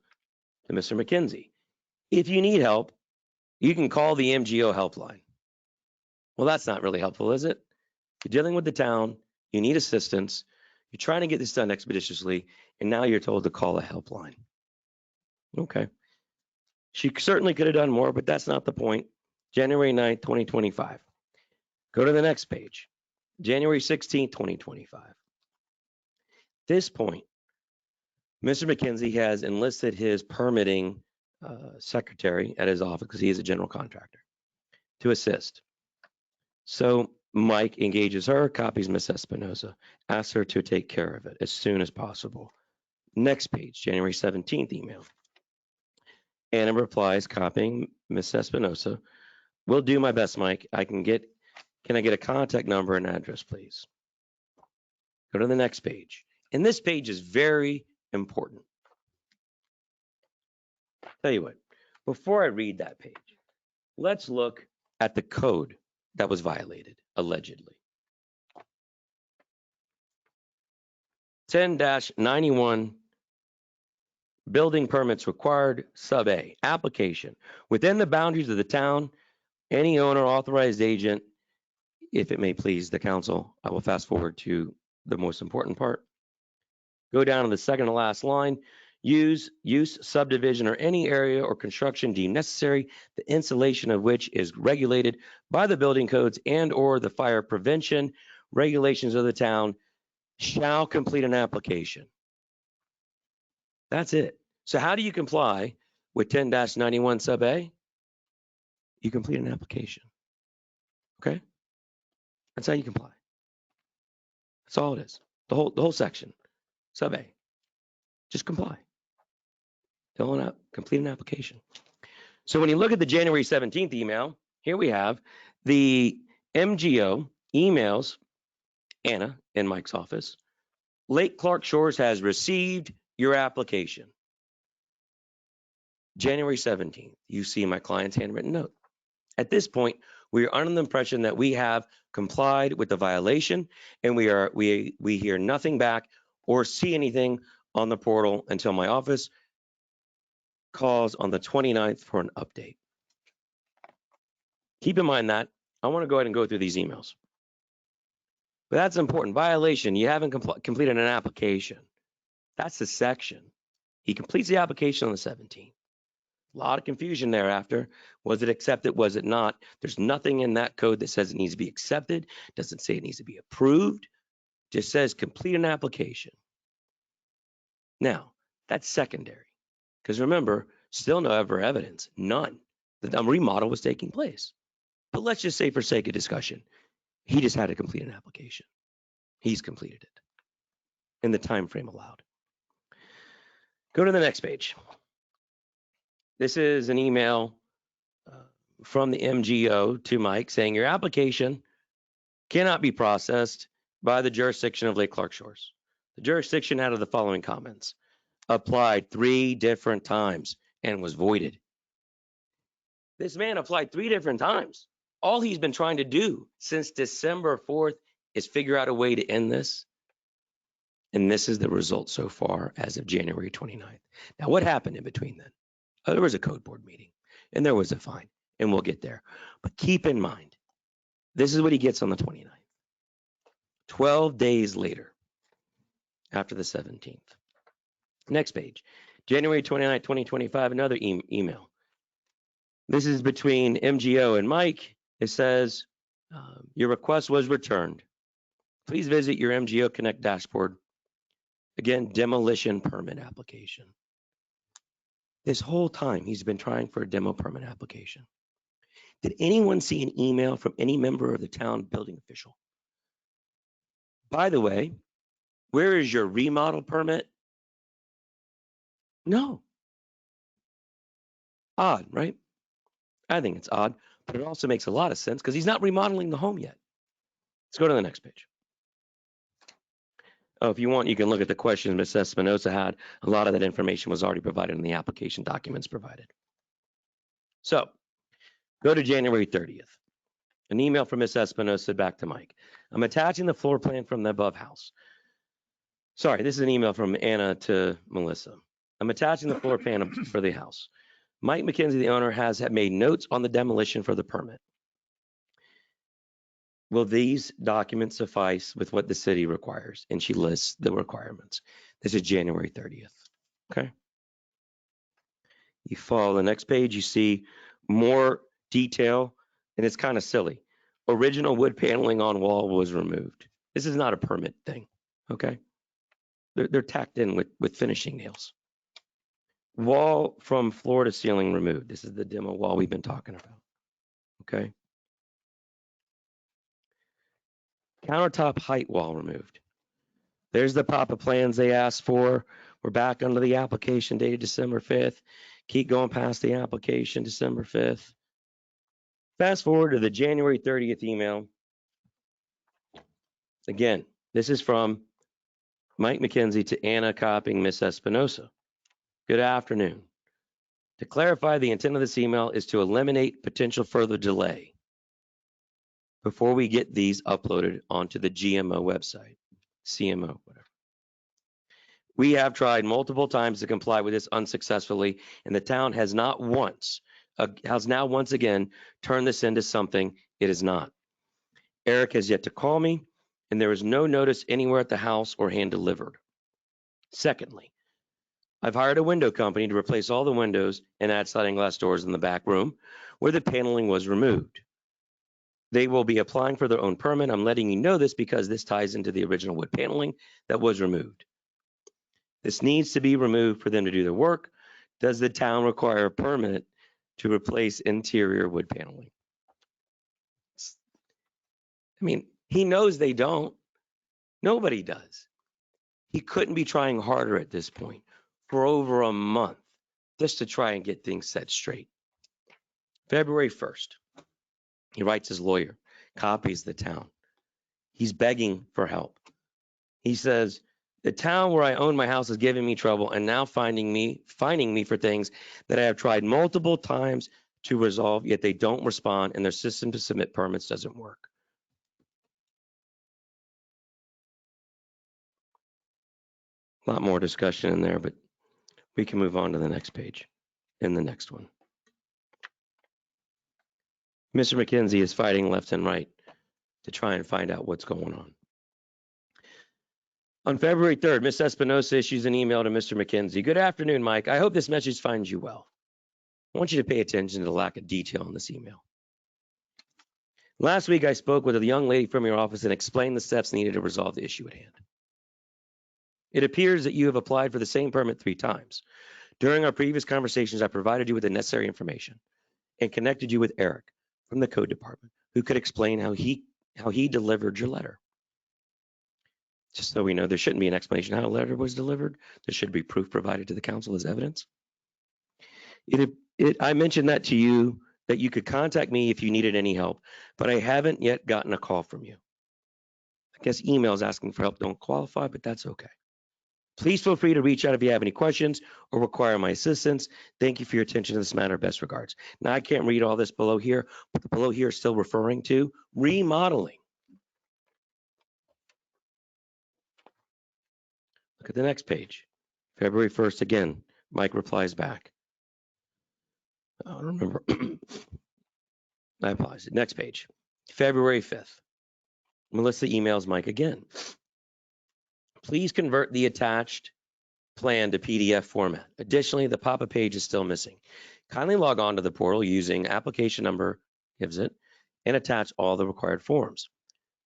to Mr. McKenzie. If you need help, you can call the MGO helpline. Well, that's not really helpful, is it? You're dealing with the town, you need assistance, you're trying to get this done expeditiously, and now you're told to call a helpline. Okay. She certainly could have done more, but that's not the point. January 9th, 2025. Go to the next page. January 16th, 2025. This point, Mr. McKenzie has enlisted his permitting secretary at his office, because he is a general contractor, to assist. So Mike engages her, copies Ms. Espinosa, asks her to take care of it as soon as possible. Next page, January 17th email. Anna replies, copying Ms. Espinosa. Will do my best, Mike. Can I get a contact number and address, please? Go to the next page. And this page is very important. Tell you what, before I read that page, let's look at the code that was violated, allegedly. 10-91, building permits required, sub A, application. Within the boundaries of the town, any owner, authorized agent, if it may please the council, I will fast forward to the most important part. Go down to the second to last line. Use, subdivision, or any area or construction deemed necessary, the installation of which is regulated by the building codes and or the fire prevention regulations of the town, shall complete an application. That's it. So how do you comply with 10-91 sub A? You complete an application. Okay? That's how you comply. That's all it is. The whole section. Sub A. Just comply. Fill it out, complete an application. So when you look at the January 17th email, here we have the MGO emails Anna in Mike's office. Lake Clark Shores has received your application. January 17th, you see my client's handwritten note. At this point, we are under the impression that we have complied with the violation, and we hear nothing back or see anything on the portal until my office calls on the 29th for an update. Keep in mind that I want to go ahead and go through these emails. But that's important. Violation, you haven't completed an application. That's the section. He completes the application on the 17th. A lot of confusion thereafter. Was it accepted? Was it not? There's nothing in that code that says it needs to be accepted. Doesn't say it needs to be approved. Just says complete an application. Now, that's secondary. Because remember, still no ever evidence, none, that the remodel was taking place. But let's just say for sake of discussion, he just had to complete an application. He's completed it in the time frame allowed. Go to the next page. This is an email from the MGO to Mike saying your application cannot be processed by the jurisdiction of Lake Clark Shores. The jurisdiction out of the following comments. Applied 3 different times and was voided. This man applied 3 different times. All he's been trying to do since December 4th is figure out a way to end this. And this is the result so far as of January 29th. Now, what happened in between then? There was a code board meeting and there was a fine, and we'll get there. But keep in mind, this is what he gets on the 29th. 12 days later, after the 17th. Next page, January 29th, 2025, another email. This is between MGO and Mike. It says, your request was returned. Please visit your MGO Connect dashboard. Again, demolition permit application. This whole time, he's been trying for a demo permit application. Did anyone see an email from any member of the town building official? By the way, where is your remodel permit? No. Odd, right? I think it's odd, but it also makes a lot of sense because he's not remodeling the home yet. Let's go to the next page. Oh, if you want, you can look at the questions Ms. Espinosa had. A lot of that information was already provided in the application documents provided. So go to January 30th. An email from Ms. Espinosa back to Mike. I'm attaching the floor plan from the above house. Sorry, this is an email from Anna to Melissa. I'm attaching the floor plan for the house. Mike McKenzie, the owner, has made notes on the demolition for the permit. Will these documents suffice with what the city requires? And she lists the requirements. This is January 30th. Okay. You follow the next page, you see more detail, and it's kind of silly. Original wood paneling on wall was removed. This is not a permit thing. Okay. They're tacked in with finishing nails. Wall from floor to ceiling removed. This is the demo wall we've been talking about. Okay. Countertop height wall removed. There's the PAPA plans they asked for. We're back under the application dated December 5th. Keep going past the application, December 5th. Fast forward to the January 30th email. Again, this is from Mike McKenzie to Anna copying Miss Espinosa. Good afternoon. To clarify, the intent of this email is to eliminate potential further delay before we get these uploaded onto the GMO website, CMO, whatever. We have tried multiple times to comply with this unsuccessfully, and the town has now once again turned this into something it is not. Eric has yet to call me, and there is no notice anywhere at the house or hand delivered. Secondly, I've hired a window company to replace all the windows and add sliding glass doors in the back room where the paneling was removed. They will be applying for their own permit. I'm letting you know this because this ties into the original wood paneling that was removed. This needs to be removed for them to do their work. Does the town require a permit to replace interior wood paneling? I mean, he knows they don't. Nobody does. He couldn't be trying harder at this point for over a month just to try and get things set straight. February 1st, he writes his lawyer, copies the town. He's begging for help. He says, the town where I own my house is giving me trouble and now finding me for things that I have tried multiple times to resolve, yet they don't respond and their system to submit permits doesn't work. A lot more discussion in there, but we can move on to the next page and the next one. Mr. McKenzie is fighting left and right to try and find out what's going on. On February 3rd, Ms. Espinosa issues an email to Mr. McKenzie. Good afternoon, Mike. I hope this message finds you well. I want you to pay attention to the lack of detail in this email. Last week, I spoke with a young lady from your office and explained the steps needed to resolve the issue at hand. It appears that you have applied for the same permit 3 times. During our previous conversations, I provided you with the necessary information and connected you with Eric from the code department, who could explain how he delivered your letter. Just so we know, there shouldn't be an explanation how a letter was delivered. There should be proof provided to the council as evidence. I mentioned that to you, that you could contact me if you needed any help, but I haven't yet gotten a call from you. I guess emails asking for help don't qualify, but that's okay. Please feel free to reach out if you have any questions or require my assistance. Thank you for your attention to this matter. Best regards. Now, I can't read all this below here, but the below here is still referring to remodeling. Look at the next page. February 1st, again, Mike replies back. I don't remember. I apologize. Next page. February 5th. Melissa emails Mike again. Please convert the attached plan to PDF format. Additionally, the PAPA page is still missing. Kindly log on to the portal using application number, gives it, and attach all the required forms.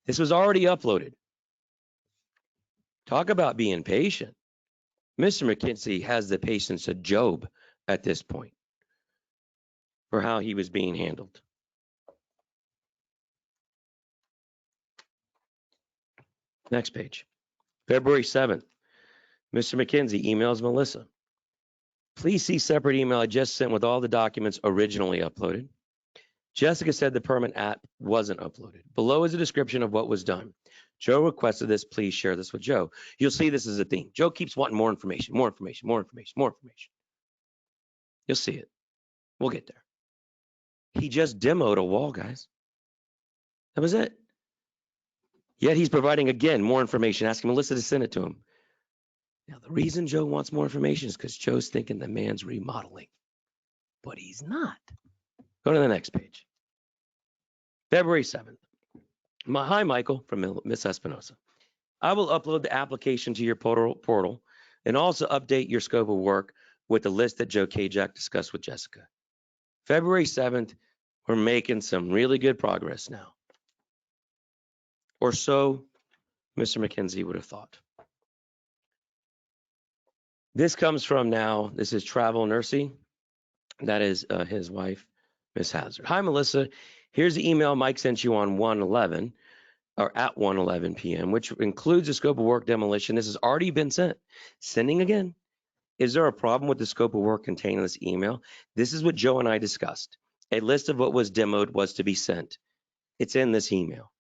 This was already uploaded. Talk about being patient. Mr. McKenzie has the patience of Job at this point for how he was being handled. Next page. February 7th, Mr. McKenzie emails Melissa. Please see separate email I just sent with all the documents originally uploaded. Jessica said the permit app wasn't uploaded. Below is a description of what was done. Joe requested this. Please share this with Joe. You'll see this is a theme. Joe keeps wanting more information, more information, more information, more information. You'll see it. We'll get there. He just demoed a wall, guys. That was it. Yet he's providing, again, more information, asking Melissa to send it to him. Now, the reason Joe wants more information is because Joe's thinking the man's remodeling, but he's not. Go to the next page. February 7th. Hi, Michael, from Miss Espinosa. I will upload the application to your portal and also update your scope of work with the list that Joe Kajak discussed with Jessica. February 7th, we're making some really good progress now. Or so Mr. McKenzie would have thought. This comes from now, this is Travel Nursey. That is his wife, Miss Hazard. Hi, Melissa. Here's the email Mike sent you on 1/11 or at 1:11 p.m., which includes the scope of work demolition. This has already been sent. Sending again. Is there a problem with the scope of work contained in this email? This is what Joe and I discussed. A list of what was demoed was to be sent. It's in this email.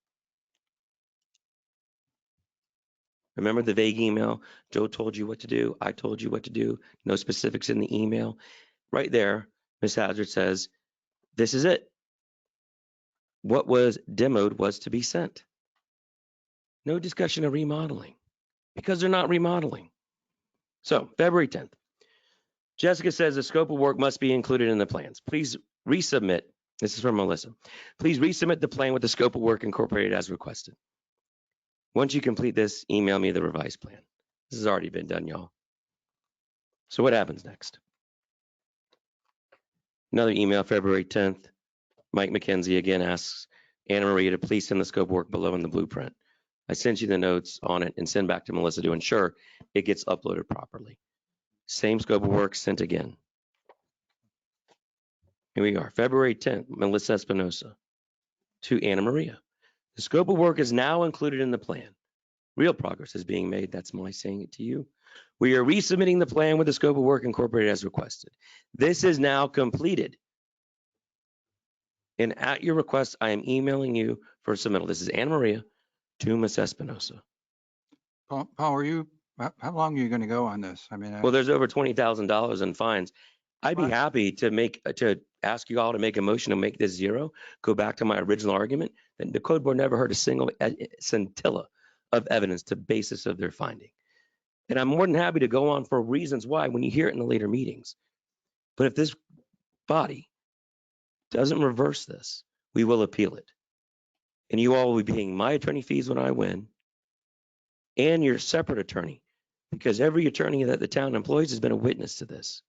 Remember the vague email? Joe told you what to do. I told you what to do. No specifics in the email. Right there, Ms. Hazard says, this is it. What was demoed was to be sent. No discussion of remodeling because they're not remodeling. So February 10th, Jessica says the scope of work must be included in the plans. Please resubmit. This is from Melissa. Please resubmit the plan with the scope of work incorporated as requested. Once you complete this, email me the revised plan. This has already been done, y'all. So what happens next? Another email, February 10th. Mike McKenzie again asks Anna Maria to please send the scope of work below in the blueprint. I sent you the notes on it and send back to Melissa to ensure it gets uploaded properly. Same scope of work sent again. Here we are, February 10th, Melissa Espinosa to Anna Maria. The scope of work is now included in the plan. Real progress is being made. That's my saying it to you. We are resubmitting the plan with the scope of work incorporated as requested. This is now completed. And at your request, I am emailing you for submittal. This is Anna Maria to Ms. Espinosa. Paul, how long are you going to go on this? I mean, Well, there's over $20,000 in fines. I'd be What? happy to ask you all to make a motion to make this zero. Go back to my original argument that the code board never heard a single scintilla of evidence to basis of their finding. And I'm more than happy to go on for reasons why when you hear it in the later meetings. But if this body doesn't reverse this, we will appeal it. And you all will be paying my attorney fees when I win and your separate attorney, because every attorney that the town employs has been a witness to this.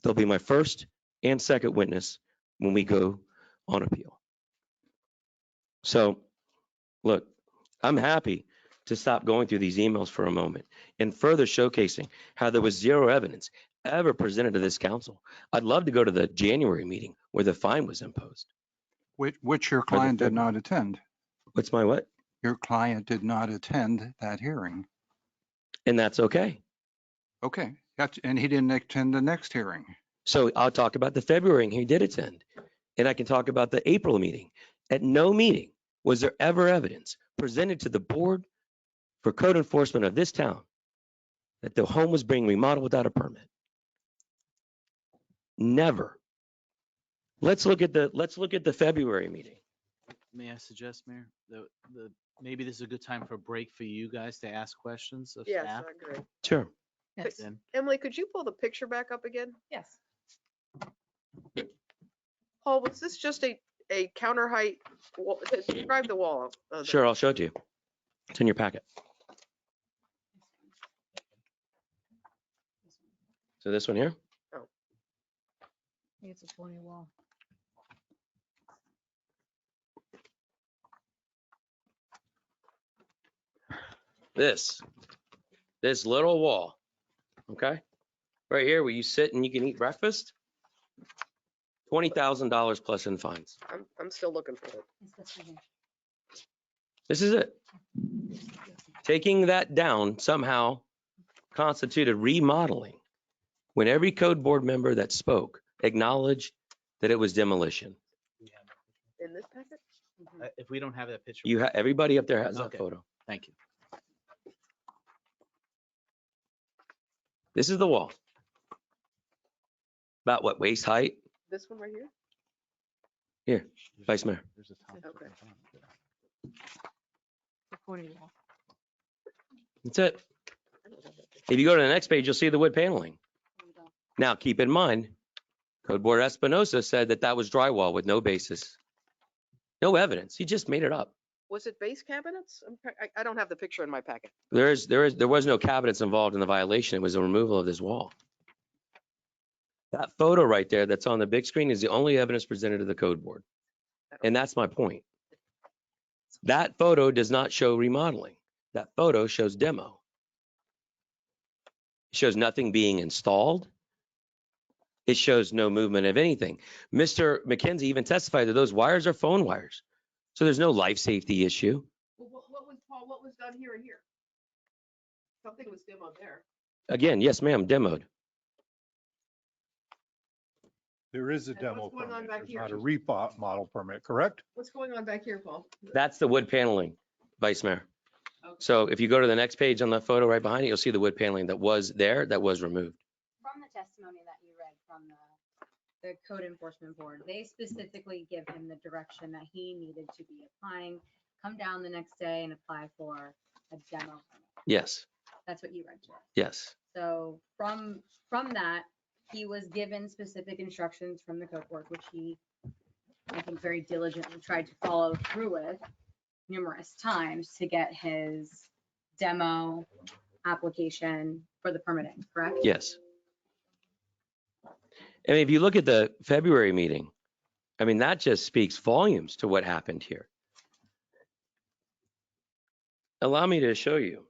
They'll be my first and second witness when we go on appeal. So, look, I'm happy to stop going through these emails for a moment and further showcasing how there was zero evidence ever presented to this council. I'd love to go to the January meeting where the fine was imposed. which your client did not attend. What's my what? Your client did not attend that hearing. And that's okay. Okay, and he didn't attend the next hearing. So I'll talk about the February he did attend, and I can talk about the April meeting. At no meeting was there ever evidence presented to the board for code enforcement of this town that the home was being remodeled without a permit. Never. Let's look at the February meeting. May I suggest, Mayor, maybe this is a good time for a break for you guys to ask questions of Yes, staff? I agree. Sure. Yes. Then Emily, could you pull the picture back up again? Yes. Paul, was this just a counter height? Describe the wall. Sure, I'll show it to you. It's in your packet. So this one here? I think it's a 20 wall. This little wall, okay? Right here where you sit and you can eat breakfast, $20,000 plus in fines. I'm still looking for it. This is it. taking that down somehow constituted remodeling when every code board member that spoke acknowledged that it was demolition. In this packet? If we don't have that picture. Everybody up there has that Okay. photo. Thank you. This is the wall. About what, waist height? This one right here? Here, Vice Mayor. There's a top Okay. That's it. If you go to the next page, you'll see the wood paneling. Now, keep in mind, Code Board Espinosa said that that was drywall with no basis. No evidence. He just made it up. Was it base cabinets? I don't have the picture in my packet. There was no cabinets involved in the violation. It was a removal of this wall. That photo right there that's on the big screen is the only evidence presented to the code board. And that's my point. That photo does not show remodeling. That photo shows demo. It shows nothing being installed. It shows no movement of anything. Mr. McKenzie even testified that those wires are phone wires. So there's no life safety issue. Well, what was done here and here? Something was demoed there. Again, yes, ma'am, demoed. There is a And demo what's going on permit. back There's here? not a remodel permit, correct? What's going on back here, Paul? That's the wood paneling, Vice Mayor. Okay. So if you go to the next page on the photo right behind it, you'll see the wood paneling that was there, that was removed. From the testimony that you read from the code enforcement board, they specifically give him the direction that he needed to be applying, come down the next day and apply for a demo permit. Yes, That's what you read to us. yes. So from that, he was given specific instructions from the code board, which he, I think, very diligently tried to follow through with numerous times to get his demo application for the permitting, correct? Yes. I mean, if you look at the February meeting, I mean, that just speaks volumes to what happened here. Allow me to show you.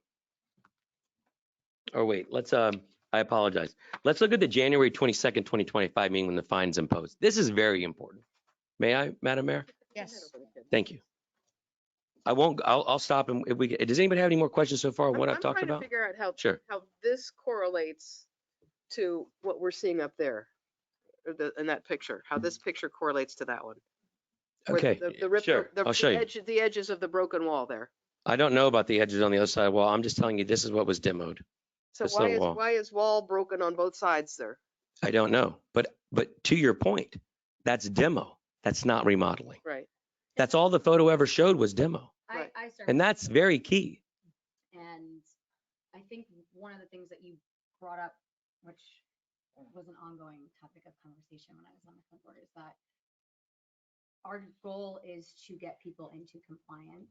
Or wait, I apologize. Let's look at the January 22nd, 2025 meeting when the fines imposed. This is very important. May I, Madam Mayor? Yes. Thank you. I'll stop and if does anybody have any more questions so far on what I've talked I'm trying about? to figure out Sure. how this correlates to what we're seeing up there, or in that picture, how this picture correlates to that one. Where Okay, the rip- sure. the I'll show you. The edges of the broken wall there. I don't know about the edges on the other side of the wall. I'm just telling you, this is what was demoed. So The stone wall. why is wall broken on both sides there? I don't know. But to your point, that's demo. That's not remodeling. Right. That's all the photo ever showed was demo. Right. I certainly. And that's very key. And I think one of the things that you brought up, which was an ongoing topic of conversation when I was on the code board, is that our goal is to get people into compliance.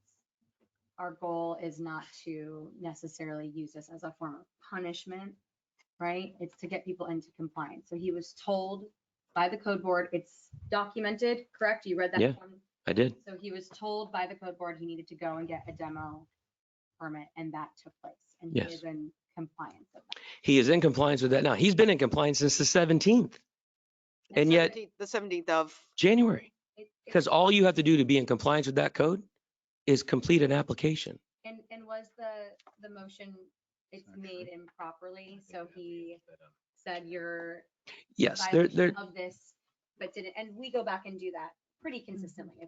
Our goal is not to necessarily use this as a form of punishment, right? It's to get people into compliance. So he was told by the code board, it's documented, correct? You read that? Yeah. One? I did. So he was told by the code board he needed to go and get a demo permit, and that took place. And he Yes. is in compliance with that. He is in compliance with that now. He's been in compliance since the 17th, and yet The 17th of, January. It- Because all you have to do to be in compliance with that code is complete an application. And was the motion, it's made improperly, so he said you're Yes, violation of this, but didn't, and we go back and do that pretty consistently.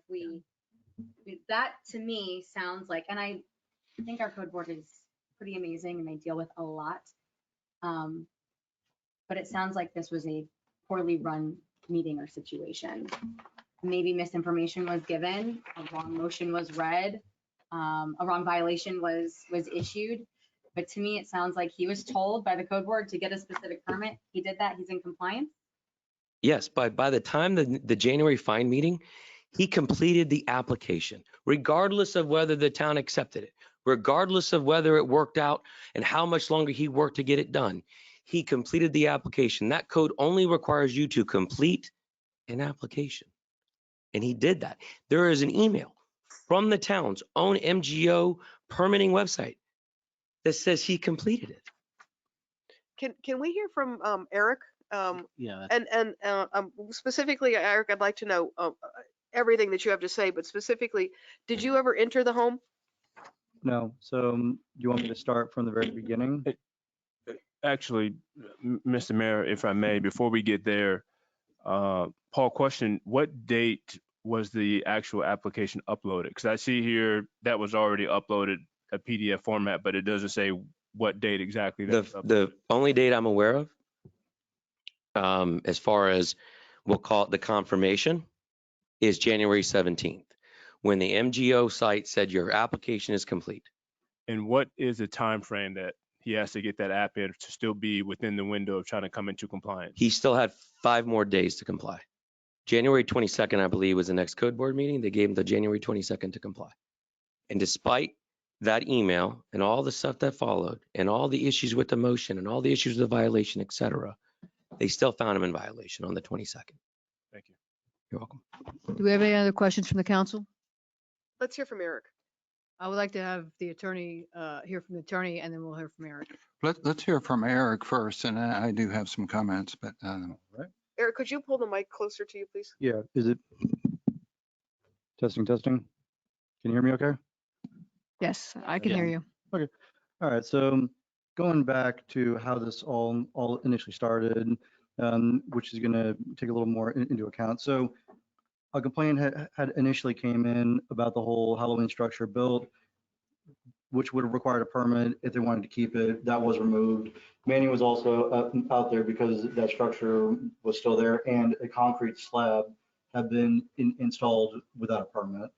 If that to me sounds like, and I think our code board is pretty amazing and they deal with a lot. But it sounds like this was a poorly run meeting or situation. Maybe misinformation was given, a wrong motion was read, a wrong violation was issued. But to me, it sounds like he was told by the code board to get a specific permit. He did that, he's in compliance. Yes, but by the time the January fine meeting, he completed the application, regardless of whether the town accepted it, regardless of whether it worked out and how much longer he worked to get it done. He completed the application. That code only requires you to complete an application. And he did that. There is an email from the town's own MGO permitting website that says he completed it. can we hear from Eric? Yeah. And specifically, Eric, I'd like to know everything that you have to say, but specifically, did you ever enter the home? No. So you want me to start from the very beginning? Actually, Mr. Mayor, if I may, before we get there, Paul, question, what date was the actual application uploaded? Because I see here that was already uploaded a PDF format, but it doesn't say what date exactly that was uploaded. The only date I'm aware of, as far as we'll call it the confirmation, is January 17th, when the MGO site said your application is complete. And what is the time frame that he has to get that app in to still be within the window of trying to come into compliance? He still had 5 more days to comply. January 22nd, I believe, was the next code board meeting. They gave him the January 22nd to comply. And despite that email and all the stuff that followed and all the issues with the motion and all the issues with the violation, et cetera, they still found him in violation on the 22nd. Thank you. You're welcome. Do we have any other questions from the council? Let's hear from Eric. I would like to have the attorney, hear from the attorney, and then we'll hear from Eric. Let's hear from Eric first, and I do have some comments, but Right. Eric, could you pull the mic closer to you, please? Yeah. Is it testing? Can you hear me okay? Yes, I can Yeah. hear you. All right. So going back to how this all initially started, which is going to take a little more into account. So a complaint had initially came in about the whole Halloween structure built, which would have required a permit if they wanted to keep it. That was removed. Manning was also out there because that structure was still there, and a concrete slab had been installed without a permit.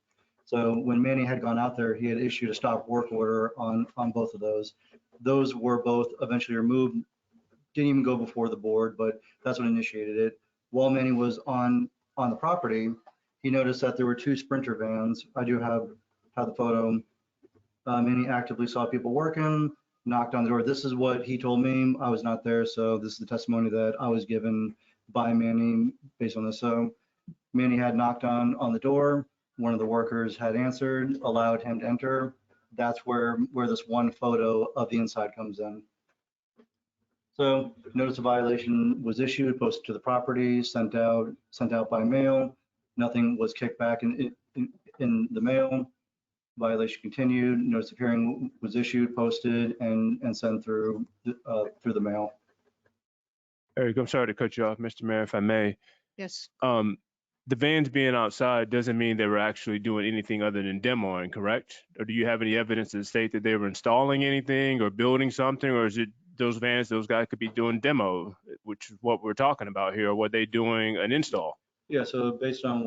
So when Manning had gone out there, he had issued a stop work order on both of those. Those were both eventually removed. Didn't even go before the board, but that's what initiated it. While Manning was on the property, he noticed that there were 2 Sprinter vans. I do have the photo. Manning actively saw people working, knocked on the door. This is what he told me. I was not there, so this is the testimony that I was given by Manning based on this. So Manning had knocked on the door. One of the workers had answered, allowed him to enter. That's where this one photo of the inside comes in. So notice of violation was issued, posted to the property, sent out by mail. Nothing was kicked back in the mail. Violation continued. Notice of hearing was issued, posted, and sent through the mail. Eric, I'm sorry to cut you off, Mr. Mayor, if I may. Yes. The vans being outside doesn't mean they were actually doing anything other than demoing, correct? Or do you have any evidence to state that they were installing anything or building something, or is it those vans, those guys could be doing demo, which is what we're talking about here? Or were they doing an install? Yeah, so based on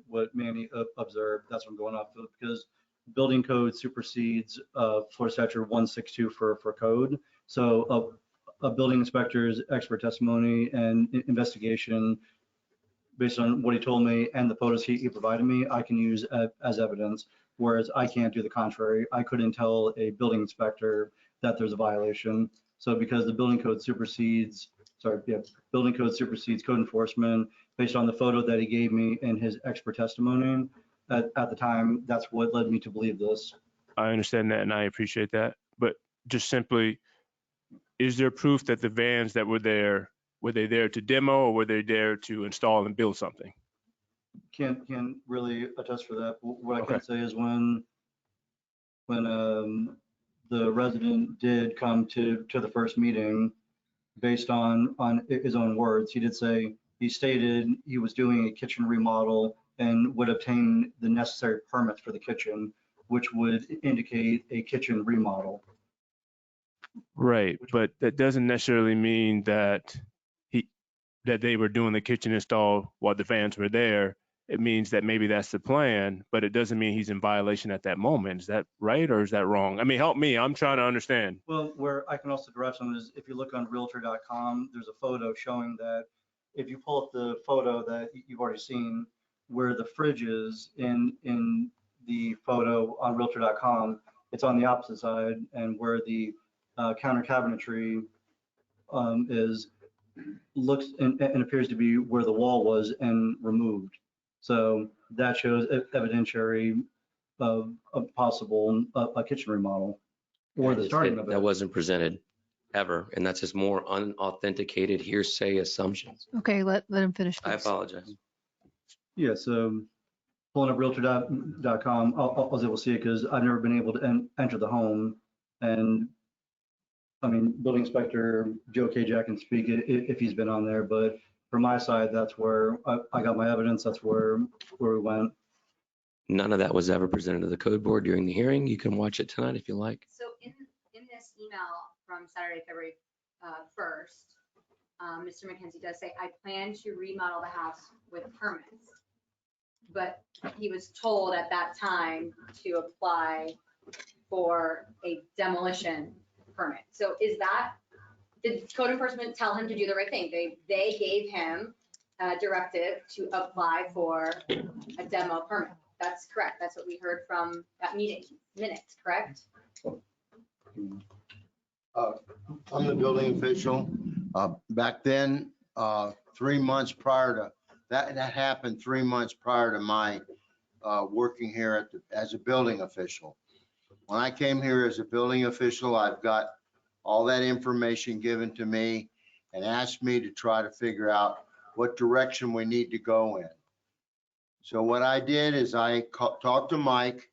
what Manny observed, that's what I'm going off of, because building code supersedes floor statute 162 for code. So a building inspector's expert testimony and investigation based on what he told me and the photos he provided me, I can use as evidence, whereas I can't do the contrary. I couldn't tell a building inspector that there's a violation. So because the building code supersedes code enforcement based on the photo that he gave me in his expert testimony at the time, that's what led me to believe this. I understand that and I appreciate that. But just simply, is there proof that the vans that were there, were they there to demo or were they there to install and build something? Can't really attest for that. What I Okay. can say is when the resident did come to the first meeting, based on his own words, he stated he was doing a kitchen remodel and would obtain the necessary permits for the kitchen, which would indicate a kitchen remodel. Right, but that doesn't necessarily mean that they were doing the kitchen install while the vans were there. It means that maybe that's the plan, but it doesn't mean he's in violation at that moment. Is that right or is that wrong? I mean, help me. I'm trying to understand. Well, where I can also derive some is if you look on realtor.com, there's a photo showing that if you pull up the photo that you've already seen, where the fridge is in the photo on realtor.com, it's on the opposite side, and where the counter cabinetry looks and appears to be where the wall was and removed. So that shows evidentiary of a possible a kitchen remodel or the starting of it. That wasn't presented ever, and that's just more unauthenticated hearsay assumptions. Okay, let him finish. I Please. apologize. Yeah, so pulling up realtor.com, I was able to see it because I've never been able to enter the home. And I mean, building inspector Joe Kajak can speak if he's been on there, but from my side, that's where I got my evidence. That's where we went. None of that was ever presented to the code board during the hearing. You can watch it tonight if you like. So in this email from Saturday, February 1st, Mr. McKenzie does say, I plan to remodel the house with permits. But he was told at that time to apply for a demolition permit. So did code enforcement tell him to do the right thing? They gave him a directive to apply for a demo permit. That's correct. That's what we heard from that meeting minutes, correct? I'm the building official. Back then, 3 months prior to that happened 3 months prior to my working here as a building official. When I came here as a building official, I've got all that information given to me and asked me to try to figure out what direction we need to go in. So what I did is I talked to Mike.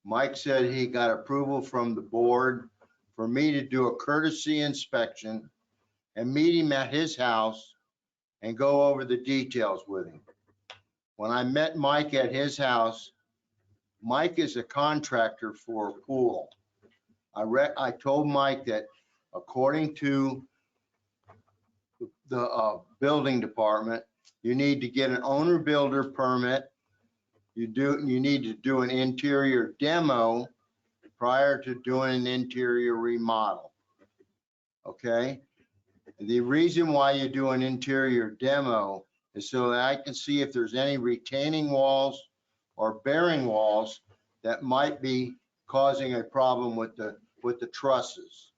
Mike said he got approval from the board for me to do a courtesy inspection and meet him at his house and go over the details with him. When I met Mike at his house, Mike is a contractor for a pool. I told Mike that according to the building department, you need to get an owner builder permit. You need to do an interior demo prior to doing an interior remodel. Okay? The reason why you do an interior demo is so that I can see if there's any retaining walls or bearing walls that might be causing a problem with the trusses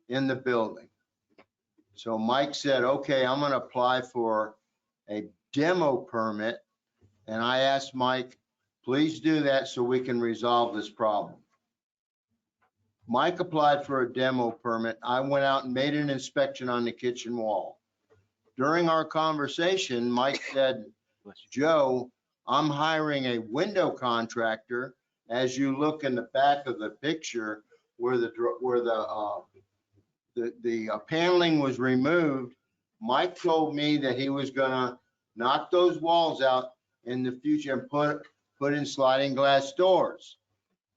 in the building. So Mike said, okay, I'm going to apply for a demo permit. And I asked Mike, please do that so we can resolve this problem. Mike applied for a demo permit. I went out and made an inspection on the kitchen wall. During our conversation, Mike said, Joe, I'm hiring a window contractor. As you look in the back of the picture where the paneling was removed, Mike told me that he was gonna knock those walls out in the future and put in sliding glass doors.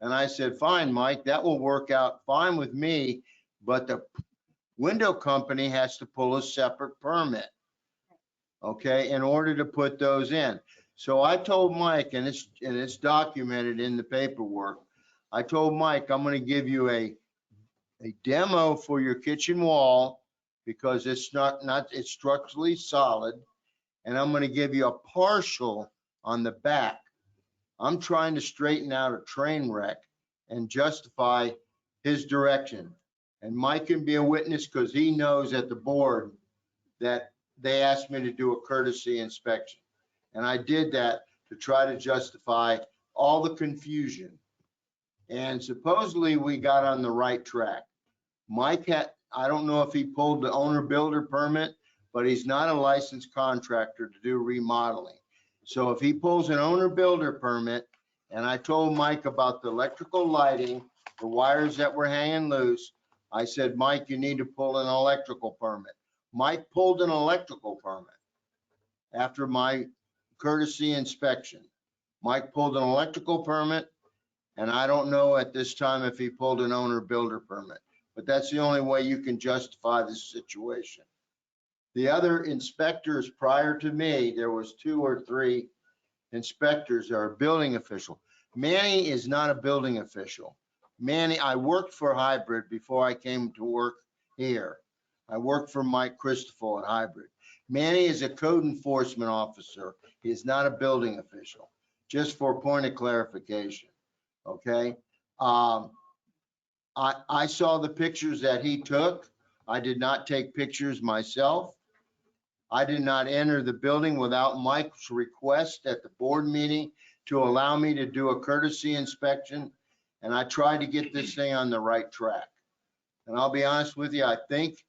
And I said, fine, Mike, that will work out fine with me, but the window company has to pull a separate permit, okay, in order to put those in. So I told Mike, and it's documented in the paperwork, I told Mike, I'm going to give you a demo for your kitchen wall because it's it's structurally solid, and I'm going to give you a partial on the back. I'm trying to straighten out a train wreck and justify his direction. And Mike can be a witness because he knows at the board that they asked me to do a courtesy inspection. And I did that to try to justify all the confusion. And supposedly we got on the right track. Mike I don't know if he pulled the owner builder permit, but he's not a licensed contractor to do remodeling. So if he pulls an owner builder permit, and I told Mike about the electrical lighting, the wires that were hanging loose, I said, Mike, you need to pull an electrical permit. Mike pulled an electrical permit after my courtesy inspection. Mike pulled an electrical permit, and I don't know at this time if he pulled an owner builder permit, but that's the only way you can justify this situation. The other inspectors prior to me, there was 2 or 3 inspectors that are building official. Manny is not a building official. Manny, I worked for Hybrid before I came to work here. I worked for Mike Christoffel at Hybrid. Manny is a code enforcement officer. He is not a building official, just for point of clarification, okay? I saw the pictures that he took. I did not take pictures myself. I did not enter the building without Mike's request at the board meeting to allow me to do a courtesy inspection. And I tried to get this thing on the right track. And I'll be honest with you, I think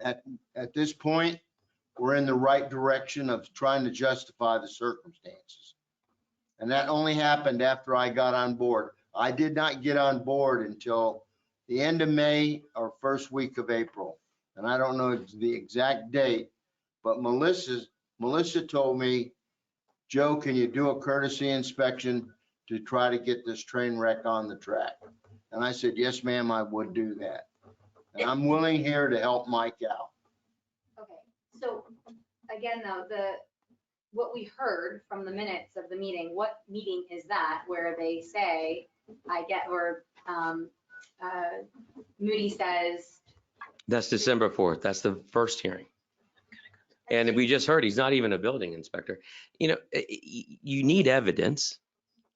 at this point, we're in the right direction of trying to justify the circumstances. And that only happened after I got on board. I did not get on board until the end of May or first week of April. And I don't know the exact date, but Melissa told me, Joe, can you do a courtesy inspection to try to get this train wreck on the track? And I said, yes, ma'am, I would do that. And I'm willing here to help Mike out. Okay, so again, though, what we heard from the minutes of the meeting, what meeting is that where they say, Moody says, That's December 4th. That's the first hearing. And we just heard he's not even a building inspector. You know, you need evidence,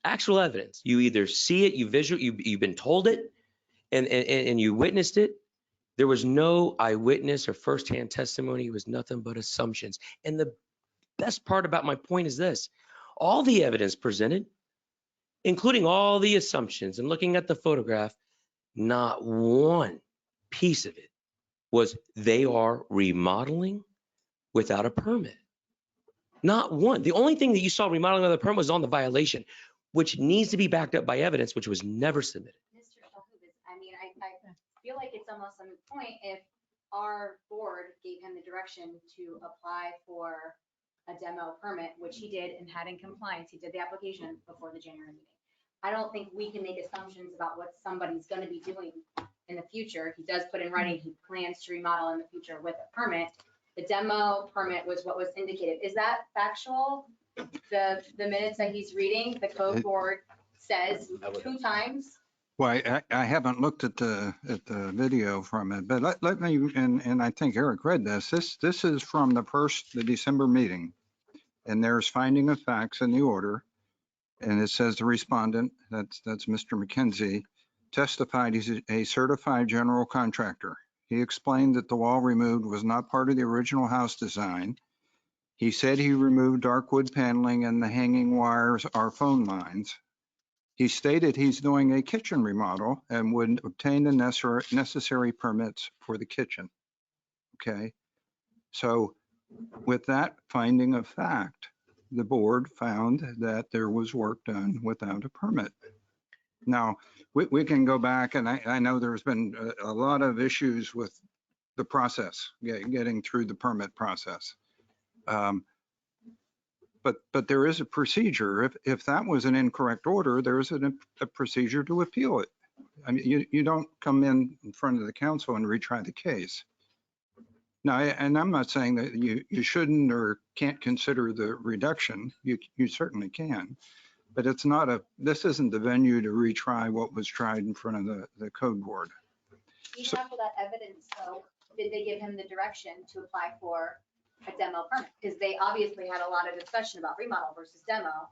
actual evidence. You either see it, you've been told it, and you witnessed it. There was no eyewitness or firsthand testimony. It was nothing but assumptions. And the best part about my point is this: all the evidence presented, including all the assumptions and looking at the photograph, not one piece of it was they are remodeling without a permit. Not one. The only thing that you saw remodeling without a permit was on the violation, which needs to be backed up by evidence, which was never submitted. Mr. Shahubis, I mean, I feel like it's almost a moot point if our board gave him the direction to apply for a demo permit, which he did and had in compliance. He did the application before the January meeting. I don't think we can make assumptions about what somebody's going to be doing in the future. He does put in writing he plans to remodel in the future with a permit. The demo permit was what was indicated. Is that factual? The minutes that he's reading, the code board says 2 times. Well, I haven't looked at the video from it, but let me, and I think Eric read this. This is from the December meeting, and there's finding of facts in the order. And it says the respondent, that's Mr. McKenzie, testified he's a certified general contractor. He explained that the wall removed was not part of the original house design. He said he removed dark wood paneling and the hanging wires are phone lines. He stated he's doing a kitchen remodel and would obtain the necessary permits for the kitchen. Okay, so with that finding of fact, the board found that there was work done without a permit. Now, we can go back, and I know there's been a lot of issues with the process, getting through the permit process. But there is a procedure. If that was an incorrect order, there's a procedure to appeal it. I mean, you don't come in front of the council and retry the case. Now, and I'm not saying that you shouldn't or can't consider the reduction. You certainly can, but it's not this isn't the venue to retry what was tried in front of the code board. Even after that evidence, though, did they give him the direction to apply for a demo permit? Because they obviously had a lot of discussion about remodel versus demo.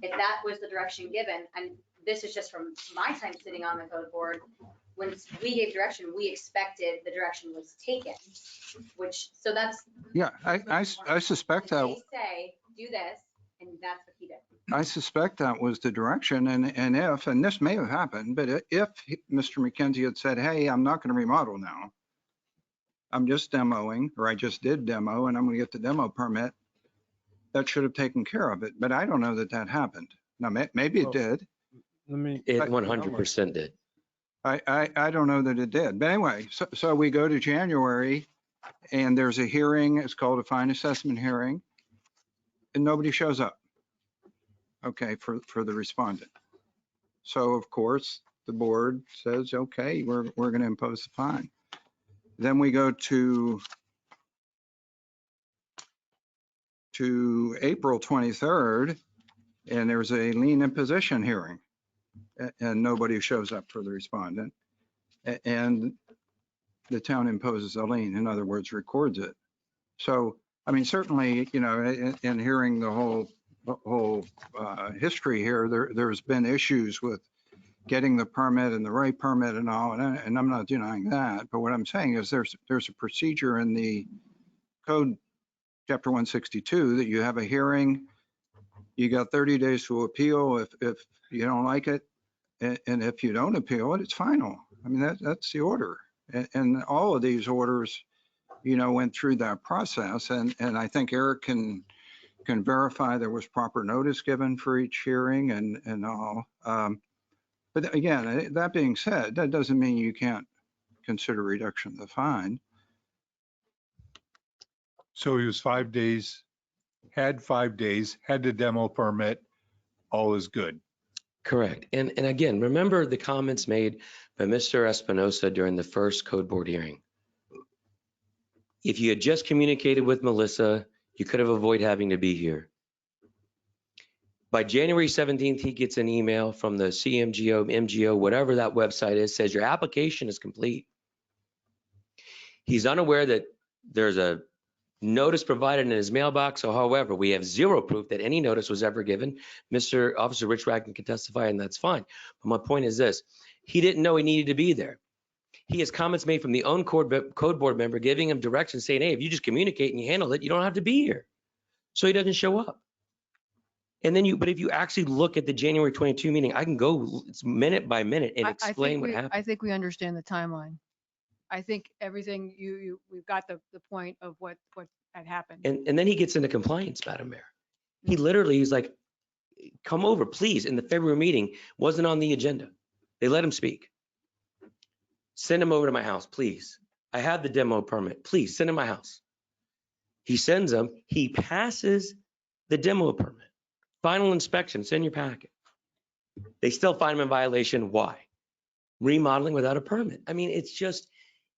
If that was the direction given, and this is just from my time sitting on the code board, when we gave direction, we expected the direction was taken, so that's. Yeah, I suspect that. They say, do this, and that's what he did. I suspect that was the direction, and this may have happened, but if Mr. McKenzie had said, hey, I'm not going to remodel now, I'm just demoing, or I just did demo and I'm going to get the demo permit, that should have taken care of it. But I don't know that happened. Now, maybe it did. It 100% did. I don't know that it did. But anyway, so we go to January and there's a hearing. It's called a fine assessment hearing, and nobody shows up. Okay, for the respondent. So of course the board says, okay, we're going to impose the fine. Then we go to April 23rd, and there's a lien imposition hearing, and nobody shows up for the respondent, and the town imposes a lien, in other words, records it. So, I mean, certainly, you know, in hearing the whole history here, there's been issues with getting the permit and the right permit and all, and I'm not denying that. But what I'm saying is there's a procedure in the code, chapter 162, that you have a hearing, you got 30 days to appeal if you don't like it, and if you don't appeal it, it's final. I mean, that's the order. And all of these orders, you know, went through that process, and I think Eric can can verify there was proper notice given for each hearing and all. But again, that being said, that doesn't mean you can't consider reduction of the fine. So he was 5 days, had 5 days, had the demo permit, all is good. Correct. And again, remember the comments made by Mr. Espinosa during the first code board hearing. If you had just communicated with Melissa, you could have avoided having to be here. By January 17th, he gets an email from the CMGO, MGO, whatever that website is, says your application is complete. He's unaware that there's a notice provided in his mailbox. So however, we have zero proof that any notice was ever given. Mr. Officer Rich Ragland can testify, and that's fine. But my point is this, he didn't know he needed to be there. He has comments made from the own code board member giving him directions saying, hey, if you just communicate and you handle it, you don't have to be here. So he doesn't show up. And then but if you actually look at the January 22 meeting, I can go minute by minute and explain what happened. I think we understand the timeline. I think everything we've got the point of what had happened. And then he gets into compliance, Madam Mayor. He literally, he's like, come over, please. In the February meeting, wasn't on the agenda. They let him speak. Send him over to my house, please. I have the demo permit. Please send him to my house. He sends him. He passes the demo permit. Final inspection, it's in your packet. They still find him in violation. Why? Remodeling without a permit. I mean,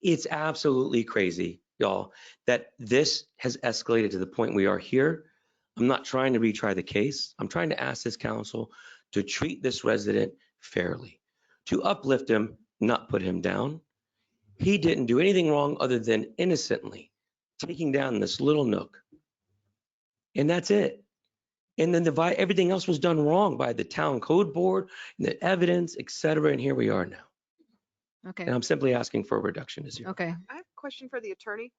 it's absolutely crazy, y'all, that this has escalated to the point we are here. I'm not trying to retry the case. I'm trying to ask this council to treat this resident fairly, to uplift him, not put him down. He didn't do anything wrong other than innocently taking down this little nook. And that's it. And then everything else was done wrong by the town code board, and the evidence, et cetera. And here we are now. Okay. And I'm simply asking for a reduction to zero. Okay. I have a question for the attorney.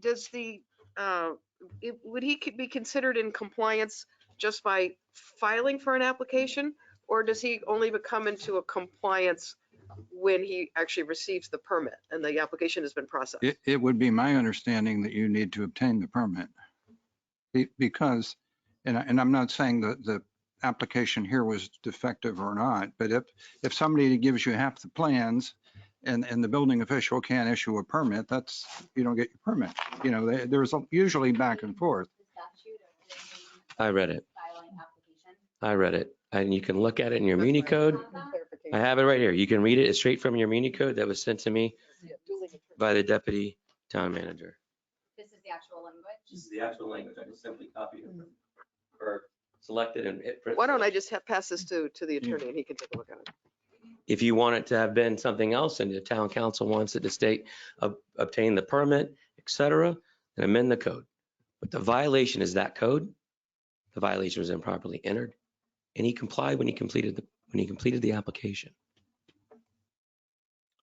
Does would he be considered in compliance just by filing for an application? Or does he only become into a compliance when he actually receives the permit and the application has been processed? It would be my understanding that you need to obtain the permit. Because, and I'm not saying that the application here was defective or not, but if somebody gives you half the plans and the building official can't issue a permit, you don't get your permit. You know, there's usually back and forth. I read it. I read it. And you can look at it in your Muni code. I have it right here. You can read it. It's straight from your Muni code that was sent to me by the deputy town manager. This is the actual language. This is the actual language. I just simply copied it or selected and it. Why don't I just pass this to the attorney and he can take a look at it? If you want it to have been something else and the town council wants it to state, obtain the permit, et cetera, then amend the code. But the violation is that code. The violation was improperly entered and he complied when he completed the application.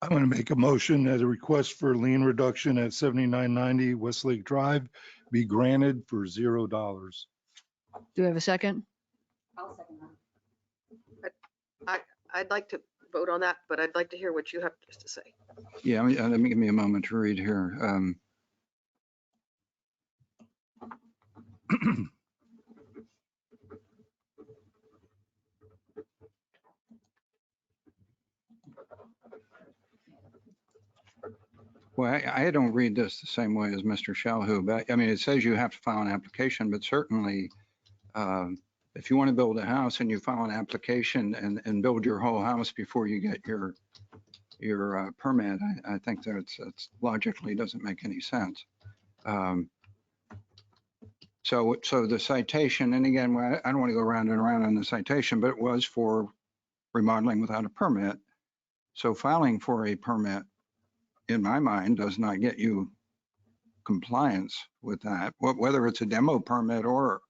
I'm going to make a motion that a request for lien reduction at 7990 Westlake Drive be granted for $0. Do we have a second? I'll second that. I'd like to vote on that, but I'd like to hear what you have to say. Yeah, let me give me a moment to read here. Well, I don't read this the same way as Mr. Shalhoub, but I mean, it says you have to file an application, but certainly if you want to build a house and you file an application and build your whole house before you get your permit, I think that's logically doesn't make any sense. So the citation, and again, I don't want to go around and around on the citation, but it was for remodeling without a permit. So filing for a permit, in my mind, does not get you compliance with that, whether it's a demo permit or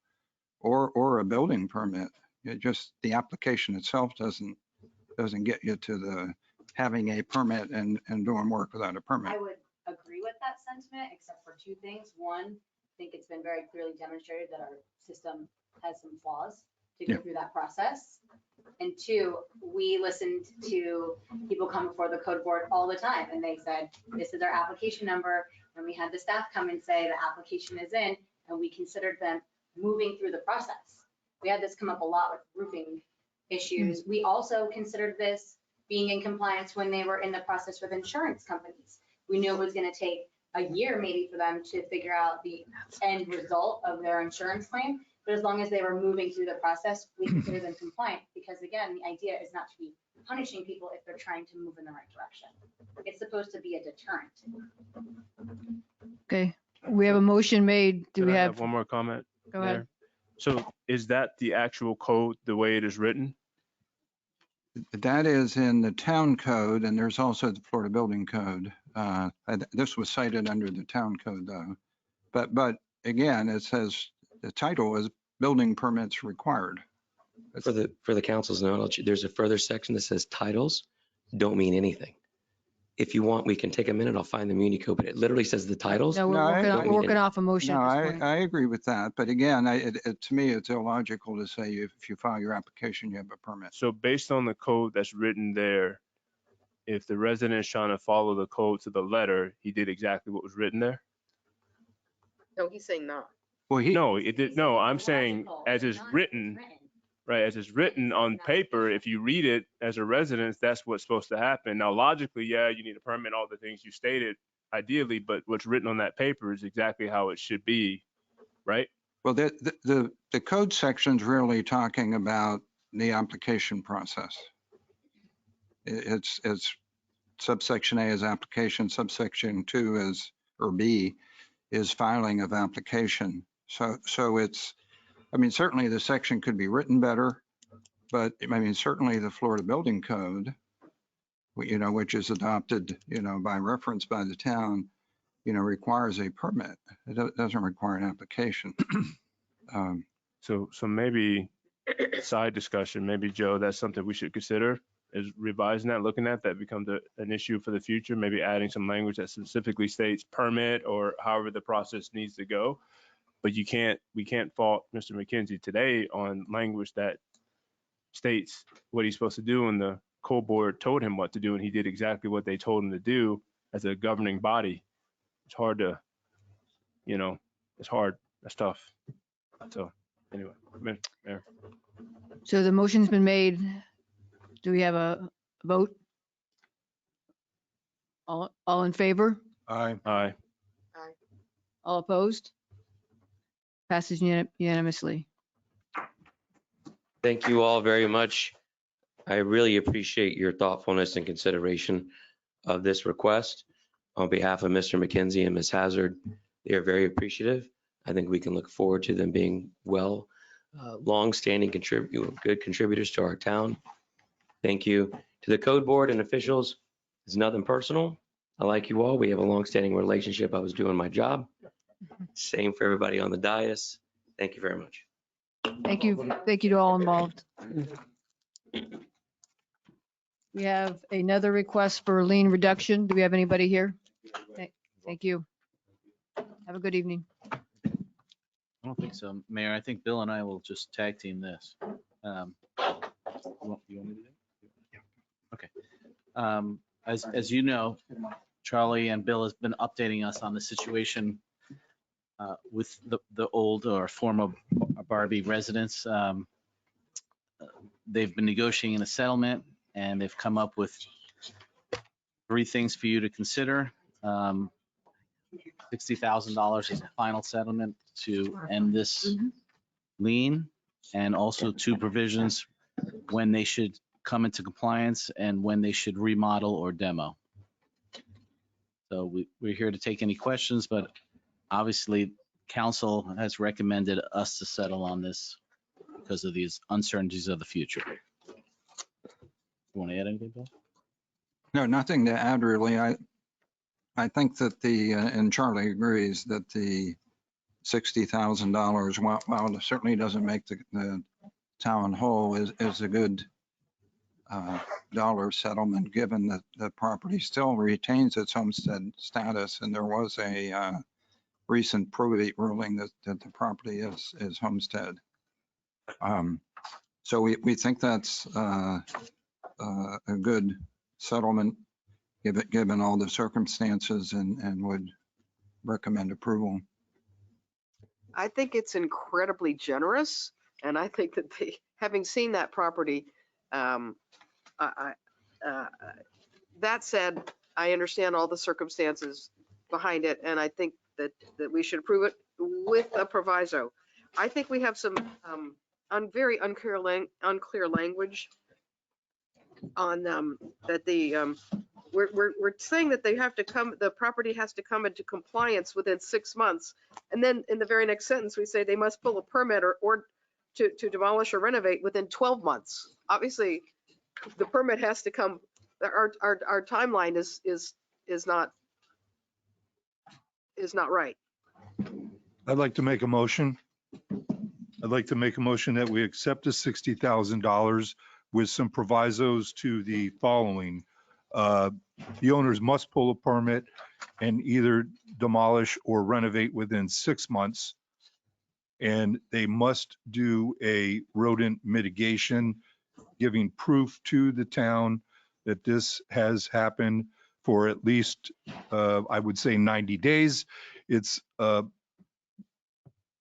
a building permit. It just, the application itself doesn't get you to the having a permit and doing work without a permit. I would agree with that sentiment, except for two things. One, I think it's been very clearly demonstrated that our system has some flaws to go through that process. And two, we listened to people come before the code board all the time and they said, this is our application number. And we had the staff come and say the application is in, and we considered them moving through the process. We had this come up a lot with roofing issues. We also considered this being in compliance when they were in the process with insurance companies. We knew it was going to take a year maybe for them to figure out the end result of their insurance claim. But as long as they were moving through the process, we consider them compliant, because again, the idea is not to be punishing people if they're trying to move in the right direction. It's supposed to be a deterrent. Okay, we have a motion made. Do Could we I have? one more comment? Go ahead. Mayor? So is that the actual code, the way it is written? That is in the town code, and there's also the Florida Building Code. This was cited under the town code though. But again, it says, the title is building permits required. For the council's note, there's a further section that says titles don't mean anything. If you want, we can take a minute. I'll find the Muni code, but it literally says the titles. No, No, we're working off a motion No, at this point. I agree with that. But again, to me, it's illogical to say if you file your application, you have a permit. So based on the code that's written there, if the resident is trying to follow the code to the letter, he did exactly what was written there? No, he's saying not. Well, No, it did. No, I'm saying as is written, right? As it's written on paper, if you read it as a resident, that's what's supposed to happen. Now, logically, yeah, you need a permit, all the things you stated, ideally, but what's written on that paper is exactly how it should be, right? Well, the code section's really talking about the application process. It's subsection A is application, subsection 2 is, or B, is filing of application. So it's, I mean, certainly the section could be written better, but I mean, certainly the Florida Building Code, which is adopted, by reference by the town, requires a permit. It doesn't require an application. So maybe side discussion, maybe Joe, that's something we should consider, is revising that, looking at that becomes an issue for the future, maybe adding some language that specifically states permit or however the process needs to go. But we can't fault Mr. McKenzie today on language that states what he's supposed to do, and the code board told him what to do, and he did exactly what they told him to do as a governing body. It's hard to, it's hard, that's tough. So anyway, Mayor. So the motion's been made. Do we have a vote? All in favor? Aye. All opposed? Passes unanimously. Thank you all very much. I really appreciate your thoughtfulness and consideration of this request. On behalf of Mr. McKenzie and Ms. Hazard, they are very appreciative. I think we can look forward to them being long-standing good contributors to our town. Thank you to the code board and officials. It's nothing personal. I like you all. We have a long-standing relationship. I was doing my job. Same for everybody on the dais. Thank you very much. Thank you. Thank you to all involved. We have another request for lien reduction. Do we have anybody here? Thank you. Have a good evening. I don't think so, Mayor. I think Bill and I will just tag team this. You want me to do that? Okay. As you know, Charlie and Bill has been updating us on the situation with the old or former Barbie residents. They've been negotiating a settlement, and they've come up with 3 things for you to consider. $60,000 is the final settlement to end this lien, and also 2 provisions when they should come into compliance and when they should remodel or demo. So we're here to take any questions, but obviously council has recommended us to settle on this because of these uncertainties of the future. You want to add anything, Bill? No, nothing to add really. I think that and Charlie agrees that the $60,000, while it certainly doesn't make the town whole, is a good dollar settlement, given that the property still retains its homestead status, and there was a recent probate ruling that the property is homestead. So we think that's a good settlement, given all the circumstances, and would recommend approval. I think it's incredibly generous, and I think that having seen that property, I, that said, I understand all the circumstances behind it, and I think that we should approve it with a proviso. I think we have some very unclear language on that we're saying that they have to come, the property has to come into compliance within 6 months. And then in the very next sentence, we say they must pull a permit or to demolish or renovate within 12 months. Obviously, the permit has to come, our timeline is not right. I'd like to make a motion. I'd like to make a motion that we accept the $60,000 with some provisos to the following. The owners must pull a permit and either demolish or renovate within 6 months. And they must do a rodent mitigation, giving proof to the town that this has happened for at least, I would say 90 days. It's a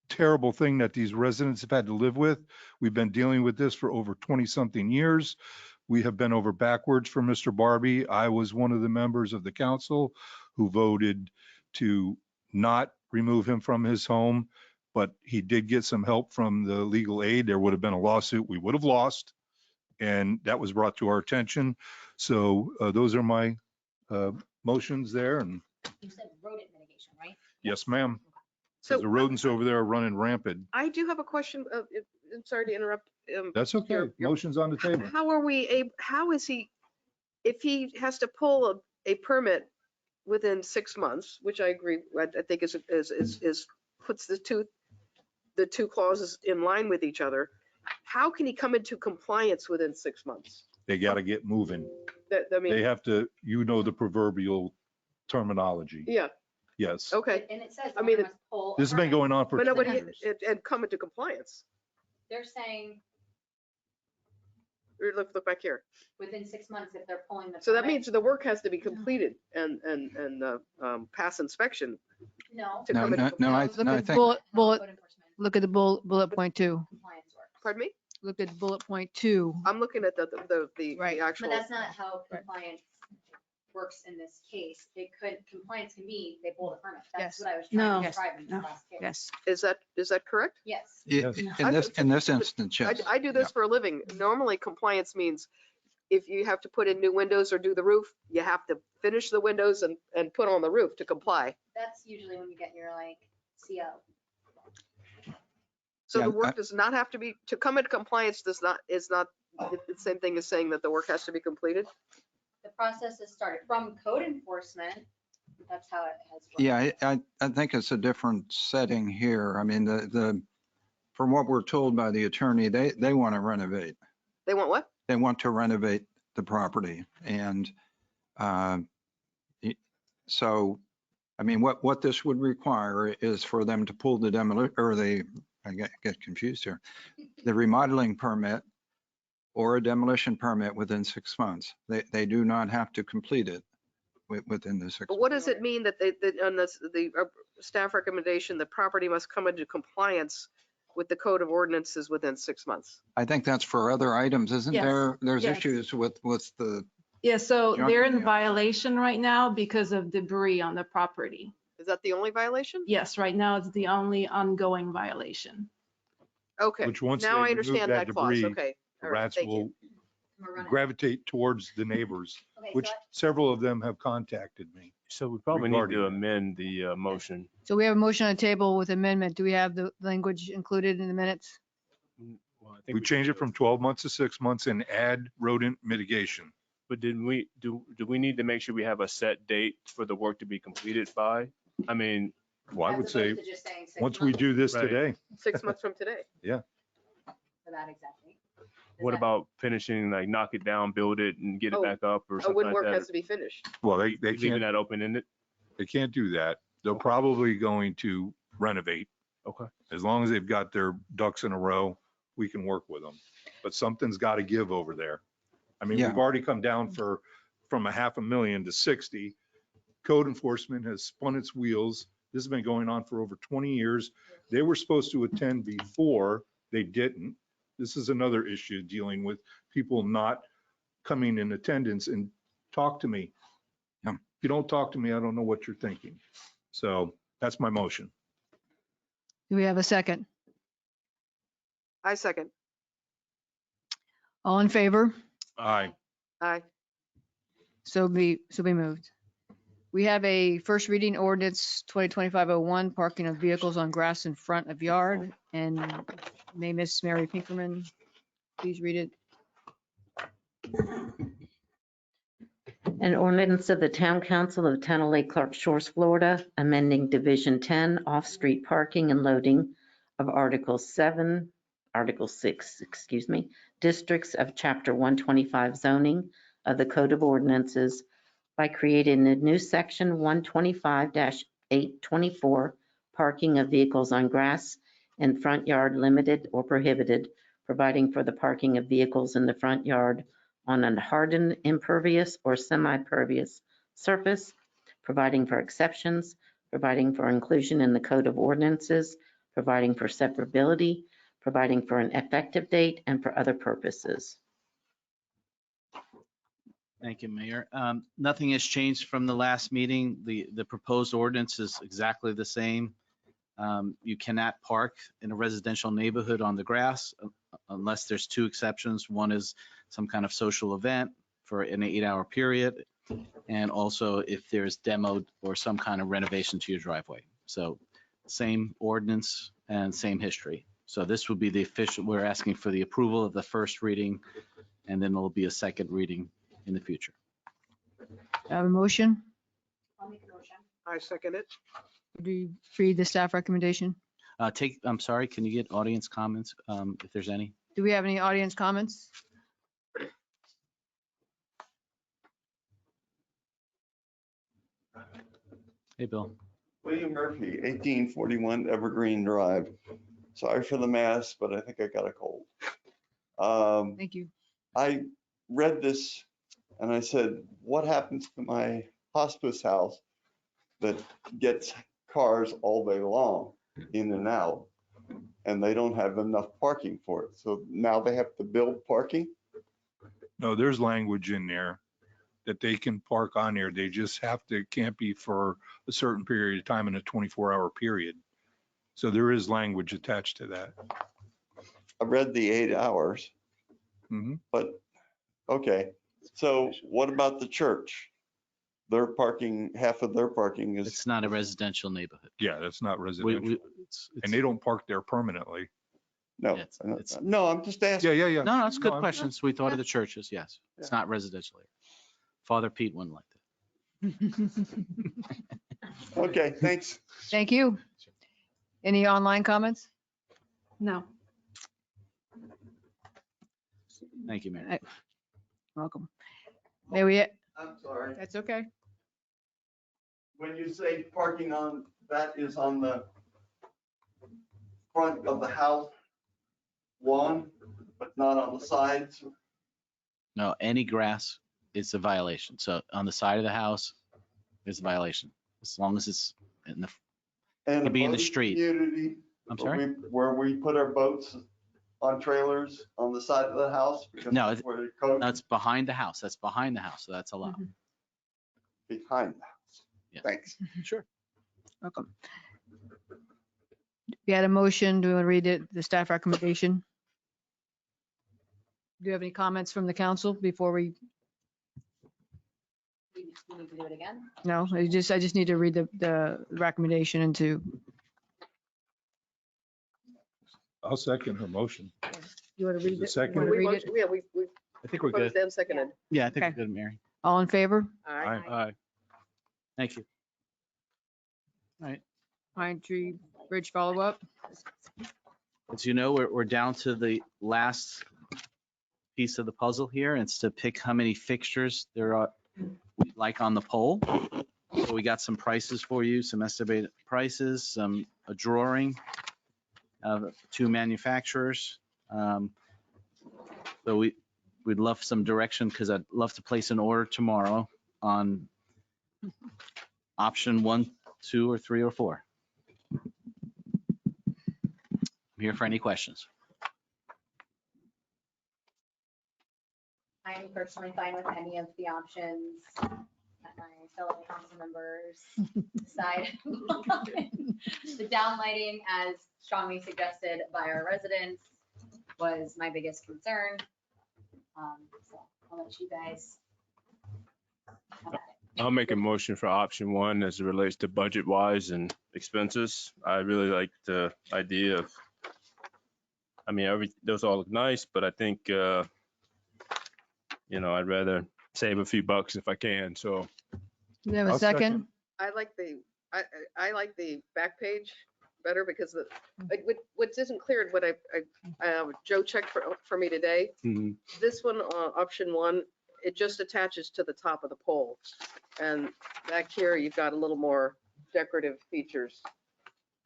terrible thing that these residents have had to live with. We've been dealing with this for over 20-something years. We have been over backwards for Mr. Barbie. I was one of the members of the council who voted to not remove him from his home, but he did get some help from the legal aid. There would have been a lawsuit we would have lost, and that was brought to our attention. So those are my motions there. And You said rodent mitigation, right? yes, ma'am. So The rodents over there are running rampant. I do have a question. I'm sorry to interrupt. That's okay. Motion's on the table. How are we able, how is he, if he has to pull a permit within 6 months, which I agree, I think is puts the two clauses in line with each other, how can he come into compliance within 6 months? They got to get moving. I mean, They have to, the proverbial terminology. yeah, Yes. okay. And it says. I mean, owner must pull a This has been permit. going on for But 20 nobody, years. and come into compliance. They're saying Look back here. within 6 months if they're pulling the. So that permit. means the work has to be completed and pass inspection No. to No, come into no, compliance. no, I Look at think, bullet, Code enforcement look at the bullet point 2. compliance work. Pardon me? Look at bullet point 2. I'm looking at the Right. actual. But that's not how Right. compliance works in this case. Compliance can be, they pull the permit. Yes. That's what I was No. trying to Yes. describe in the No. last case. Yes. Is that correct? Yes. Yes. in this instance, yes. I do this for a living. Normally compliance means if you have to put in new windows or do the roof, you have to finish the windows and put on the roof to comply. That's usually when you get your like CO. So Yeah, the work does not have to be, to come into compliance is not the same thing as saying that the work has to be completed. The process is started from code enforcement. That's how it has worked. Yeah, I think it's a different setting here. I mean, from what we're told by the attorney, they want to renovate. They want what? They want to renovate the property. And so, I mean, what this would require is for them to pull the I get confused here, the remodeling permit or a demolition permit within 6 months. They do not have to complete it within the 6 But what does it mean that on the staff recommendation, the property must come into compliance with the code of ordinances within 6 months? I think that's for other items, isn't Yes, there? There's yes. issues with the, Yeah, so Junk they're in removal. violation right now because of debris on the property. Is that the only violation? Yes, right now it's the only ongoing violation. Okay, Which once now they I remove understand that that clause. debris, Okay, The all right, rats thank will you. We're running. gravitate towards the neighbors, Okay, which so several of them have contacted me. So we probably need Regarding to that. amend the motion. So we have a motion on the table with amendment. Do we have the language included in the minutes? Well, I think We change it from 12 months to 6 months and add rodent mitigation. But do we need to make sure we have a set date for the work to be completed by? I mean, Well, I as would say, opposed to just saying 6 once we months do this Right. today, 6 months from today. For that exactly. Is what that- about finishing, like knock it down, build it and get it Oh, back up or Oh, something when like work that? has to be finished. well, they Leaving can't, that open-ended? they can't do that. They're probably going to renovate. Okay. As long as they've got their ducks in a row, we can work with them. But something's got to give over there. I mean, Yeah. we've already come down from a $500,000 to 60. Code enforcement has spun its wheels This has been going on for over 20 years. They were supposed to attend before, they didn't. This is another issue dealing with people not coming in attendance and talk to me. Yeah. If you don't talk to me, I don't know what you're thinking. So that's my motion. Do we have a second? I second. All in favor? Aye. Aye. So be moved. We have a first reading ordinance 2025-01, parking of vehicles on grass in front of yard. And may Miss Mary Pinkerman please read it? An ordinance of the Town Council of the Town of Lake Clark Shores, Florida, amending Division 10 off-street parking and loading of Article 6, districts of Chapter 125 zoning of the Code of Ordinances by creating a new section 125-824, parking of vehicles on grass in front yard limited or prohibited, providing for the parking of vehicles in the front yard on a hardened, impervious, or semi-pervious surface, providing for exceptions, providing for inclusion in the Code of Ordinances, providing for severability, providing for an effective date, and for other purposes. Thank you, Mayor. Nothing has changed from the last meeting. The proposed ordinance is exactly the same. You cannot park in a residential neighborhood on the grass unless there's two exceptions. One is some kind of social event for an 8-hour period, and also if there's demo or some kind of renovation to your driveway. So same ordinance and same history. So this would be the official, we're asking for the approval of the first reading, and then there'll be a second reading in the future. Have a motion? I'll make a motion. I second it. Do you read the staff recommendation? I'm sorry, can you get audience comments if there's any? Do we have any audience comments? Hey, Bill. William Murphy, 1841 Evergreen Drive. Sorry for the mess, but I think I got a cold. Thank you. I read this and I said, what happens to my hospice house that gets cars all day long in and out, and they don't have enough parking for it? So now they have to build parking? No, there's language in there that they can park on there. They just have to, can't be for a certain period of time in a 24-hour period. So there is language attached to that. I read the 8 hours, but okay. So what about the church? Their parking, half of their parking is. It's not a residential neighborhood. Yeah, that's not residential. It's- And they don't park there permanently. No, Yeah, it's- no, I'm just asking. Yeah. No, that's good I'm- questions. We thought of the churches, yes. It's not residential area. Father Pete wouldn't like that. Okay, thanks. Thank you. Any online comments? No. Thank you, Mayor. Welcome. May we, I'm sorry. that's okay. When you say parking on, that is on the front of the house lawn, but not on the sides? No, any grass is a violation. So on the side of the house, it's a violation. As long as it's in the, And could be in the boat street. Community. I'm sorry? Where we put our boats on trailers on the side of the house? Because No, that's where the code That's behind the house. That's behind the house. So that's allowed. behind the house. Yeah. Thanks. Sure. Welcome. You had a motion. Do you want to read it, the staff recommendation? Do you have any comments from the council before we? We need to do it again? No, I just need to read the recommendation into, I'll second her motion. you want to read The it? second. You wanna We read it? Yeah, we I think we're proposed good. and seconded. Yeah, I think Okay. we're good, Mary. All in favor? Aye. Aye. Thank you. All right. Pine Tree Bridge follow-up? As you know, we're down to the last piece of the puzzle here. And it's to pick how many fixtures there are like on the pole. So we got some prices for you, some estimated prices, a drawing of 2 manufacturers. So we'd love some direction because I'd love to place an order tomorrow on option 1 2 or 3 or 4. I'm here for any questions. I'm personally fine with any of the options that my fellow council members decide. The downlighting, as strongly suggested by our residents, was my biggest concern. So I'll let you guys have at it. I'll make a motion for option 1 as it relates to budget wise and expenses. I really like the idea of, I mean, those all look nice, but I think, I'd rather save a few bucks if I can. So Do we have a I'll second? I like I like the back page better because like what isn't clear, what Joe checked for me today, mhm. this one, option 1, it just attaches to the top of the pole. And back here, you've got a little more decorative features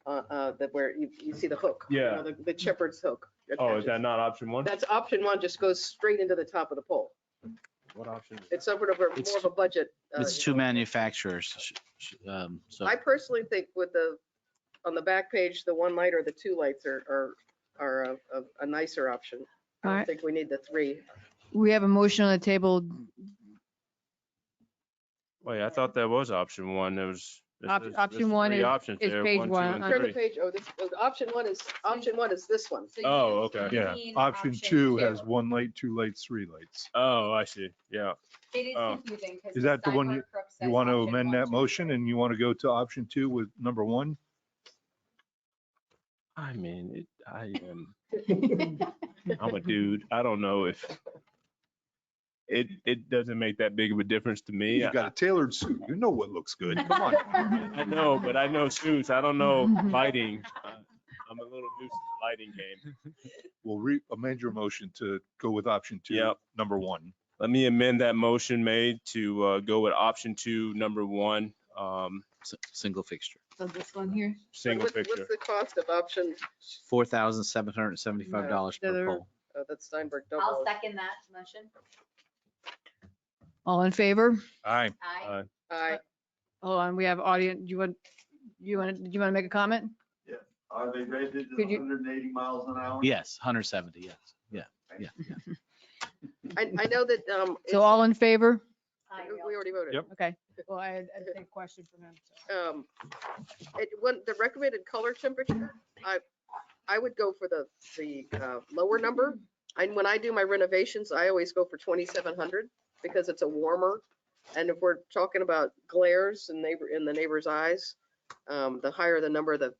that where you see the hook. you Yeah. know, the shepherd's hook. Oh, is attaches. that not option 1? That's option 1, just goes straight into the top of the pole. What option? It's sort of more of a budget. It's you 2 know. manufacturers. So I personally think with on the back page, the 1 light or the 2 lights are a nicer option. I All don't right. think we need the 3. We have a motion on the table. Wait, I thought that was option 1. There was. Option 1 three is options there, page 1, 2, 1. and Turn the 3. page. Oh, option one is this one. So you Oh, need- okay. you Yeah, need option 2 two. has 1 light, 2 lights, 3 lights. Oh, I see. Yeah. It is Oh. confusing. 'cause Is that the one Steinberg Crook You says want to option amend 1, that 2, motion 3. and you want to go to option 2 with number 1? I mean, I'm a dude. I don't know if it doesn't make that big of a difference to me. You got a tailored suit. You know what looks good. Come on. I know, but I know suits. I don't know lighting. I'm a little new to the lighting game. We'll amend your motion to go with option 2, Yep. number 1. Let me amend that motion made to go with option 2, number 1, single fixture, So this one here? single picture. What's the cost of option? $4,775 per pole. Oh, that's Steinberg I'll double. second that motion. All in favor? Aye. Aye. Aye. Hold on, we have audience. Do you want to make a comment? Are they rated Could you- 180 miles an hour? Yes, 170, yes. Yeah. I know that, So all in favor? Aye, we already voted. Yep. Okay. Well, I had a question from him. so. The recommended color temperature, I would go for the lower number. And when I do my renovations, I always go for 2,700 because it's a warmer. And if we're talking about glares in the neighbor's eyes, the higher the number, the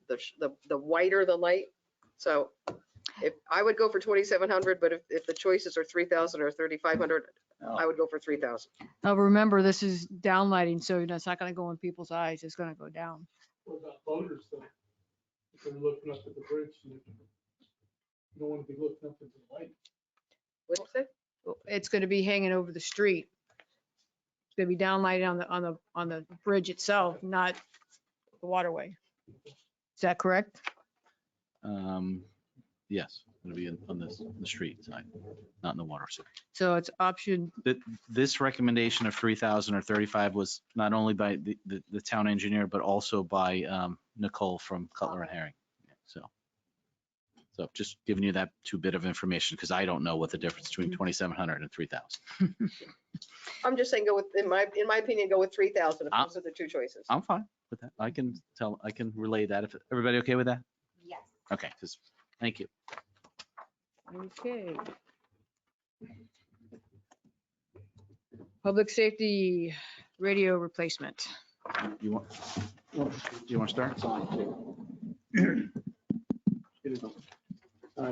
whiter the light. So if I would go for 2,700, but if the choices are 3,000 or 3,500, I would go for 3,000. Now, remember, this is downlighting, so it's not going to go in people's eyes. It's going to go down. What about voters though? If they're looking up at the bridge, you don't want to be looking up into the light. What'd you say? It's going to be hanging over the street. It's going to be downlighted on the bridge itself, not the waterway. Is that correct? Yes, it'll be on the street side, not in the water side. So it's option, This recommendation of 3,000 or 35 was not only by the town engineer, but also by Nicole from Cutler and Herring. So just giving you that 2 bit of information because I don't know what the difference between 2,700 and 3,000. I'm just saying, in my opinion, go with 3,000 if those are the 2 choices. I'm fine with that. I can relay that. If everybody okay with that? Yes. Okay, thank you. okay. Public safety radio replacement. Do you want to start?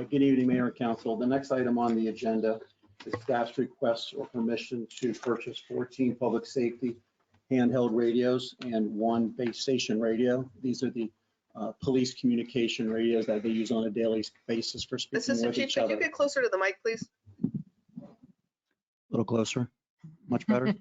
Good evening, Mayor and Council. The next item on the agenda is staff's request or permission to purchase 14 public safety handheld radios and 1 base station radio. These are the police communication radios that they use on a daily basis for speaking Assistant with Chief, each could other. you get closer to the mic, please? A little closer, much better.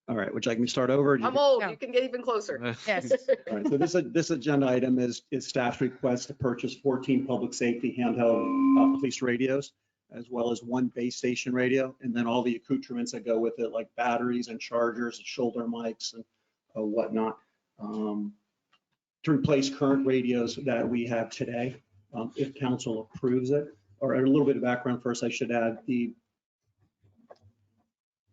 All right, would you like me to start over? I'm old, you can get even closer. Yes. All right, so this agenda item is staff's request to purchase 14 public safety handheld police radios, as well as 1 base station radio, and then all the accoutrements that go with it, like batteries and chargers, and shoulder mics and whatnot. to replace current radios that we have today, if council approves it. Or a little bit of background first, I should add, the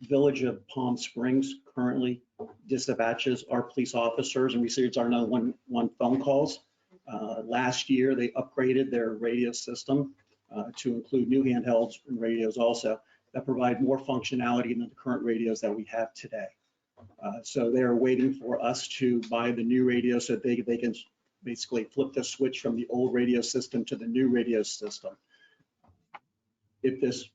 Village of Palm Springs currently dispatches our police officers and receives our 911 phone calls. Last year, they upgraded their radio system to include new handhelds and radios also that provide more functionality than the current radios that we have today. So they're waiting for us to buy the new radio so that they can basically flip the switch from the old radio system to the new radio system. If this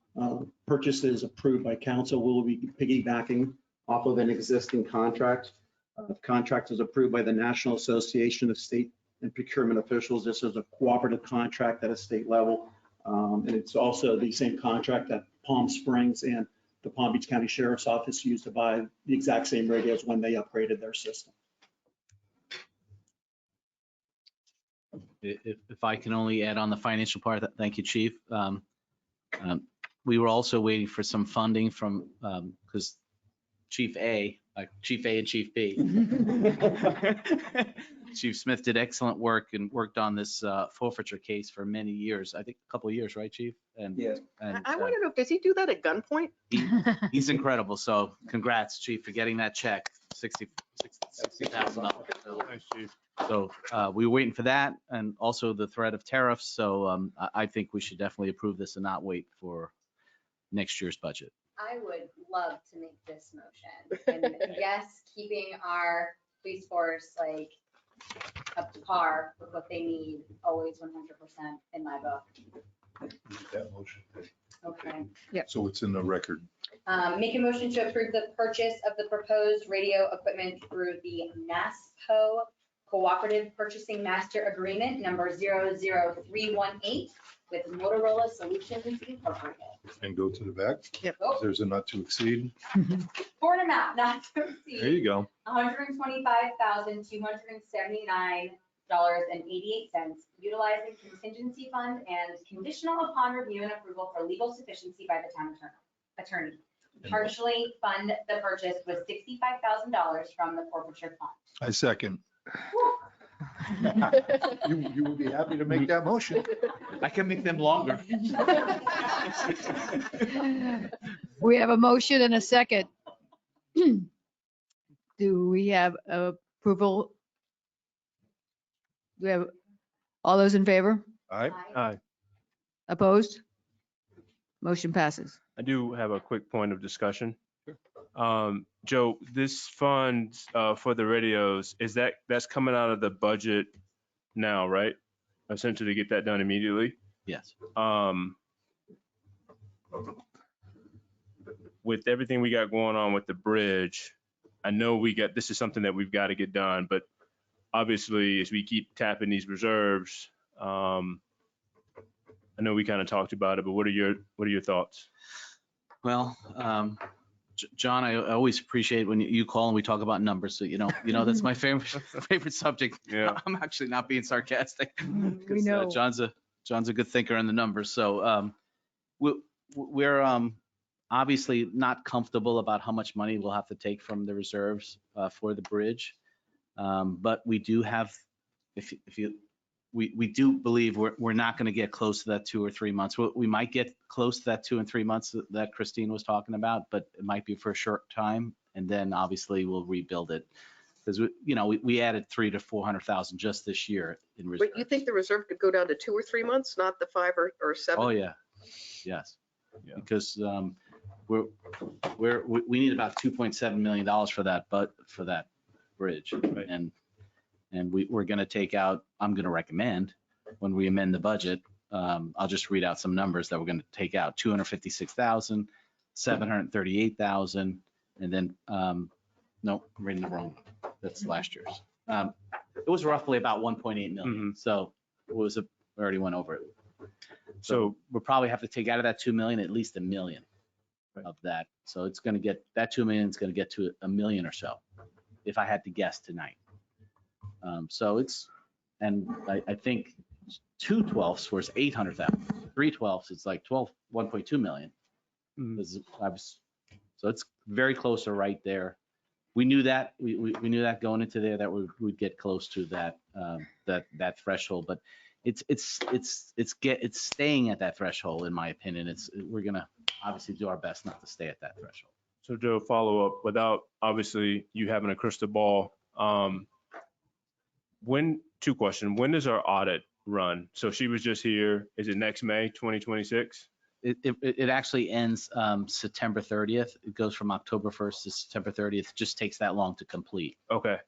purchase is approved by council, we'll be piggybacking off of an existing contract. The contract is approved by the National Association of State and Procurement Officials. This is a cooperative contract at a state level. And it's also the same contract that Palm Springs and the Palm Beach County Sheriff's Office used to buy the exact same radios when they upgraded their system. If I can only add on the financial part, thank you, Chief. We were also waiting for some funding from, because Chief A and Chief B. Chief Smith did excellent work and worked on this forfeiture case for many years. I think a couple of years, right, Chief? And yeah. And I want to know, does he do that at gunpoint? he's incredible. So congrats, Chief, for getting that check, $60,000. Thanks, Chief. So we were waiting for that, and also the threat of tariffs. So I think we should definitely approve this and not wait for next year's budget. I would love to make this motion. And yes, keeping our police force like up to par with what they need, always 100% in my book. That motion. Okay. So it's in the record. Make a motion to approve the purchase of the proposed radio equipment through the NASPO Cooperative Purchasing Master Agreement number 00318 with Motorola Solutions Incorporated. And go to the back. Yep. There's a not to exceed. For an amount not to There exceed you go. $125,279.88, utilizing contingency fund and conditional upon review and approval for legal sufficiency by the town attorney. Partially fund the purchase with $65,000 from the forfeiture fund. I second. You would be happy to make that motion. I can make them longer. We have a motion and a second. Do we have approval? Do we have all those in favor? All right. Aye. Opposed? Motion passes. I do have a quick point of discussion. Joe, this fund for the radios, that's coming out of the budget now, right? Essentially to get that done immediately. Yes. With everything we got going on with the bridge, I know this is something that we've got to get done, but obviously as we keep tapping these reserves, I know we kind of talked about it, but what are your thoughts? Well, John, I always appreciate when you call and we talk about numbers. So, that's my favorite subject. Yeah. I'm actually not being sarcastic. We know. John's a good thinker on the numbers. So we're obviously not comfortable about how much money we'll have to take from the reserves for the bridge. But we do have, we do believe we're not going to get close to that 2 or 3 months. We might get close to that 2 and 3 months that Christine was talking about, but it might be for a short time. And then obviously we'll rebuild it because we added 300,000 to 400,000 just this year in reserve. But you think the reserve could go down to 2 or 3 months, not the 5 or 7? Oh yeah, yes, Yeah. because we need about $2.7 million for that, but for that bridge, Right. and we're going to take out, I'm going to recommend when we amend the budget, I'll just read out some numbers that we're going to take out: 256,000, 738,000, and then, no, I'm reading the wrong. That's last year's. It was roughly about 1.8 million. So it was, we already went over it. So we'll probably have to take out of that 2 million, at least $1 million of that. So it's going to get, that 2 million is going to get to $1 million or so, if I had to guess tonight. So it's, and I think 2/12 was 800,000. 3/12 it's like 1.2 million. So it's very close or right there. we knew that, we knew that going into there, that we'd get close to that, that threshold, but it's staying at that threshold, in my opinion. We're gonna obviously do our best not to stay at that threshold. So Joe, follow up, without obviously you having a crystal ball, two questions. When does our audit run? So she was just here. Is it next May, 2026? It actually ends September 30th. It goes from October 1st to September 30th. It just takes that long to complete. Okay.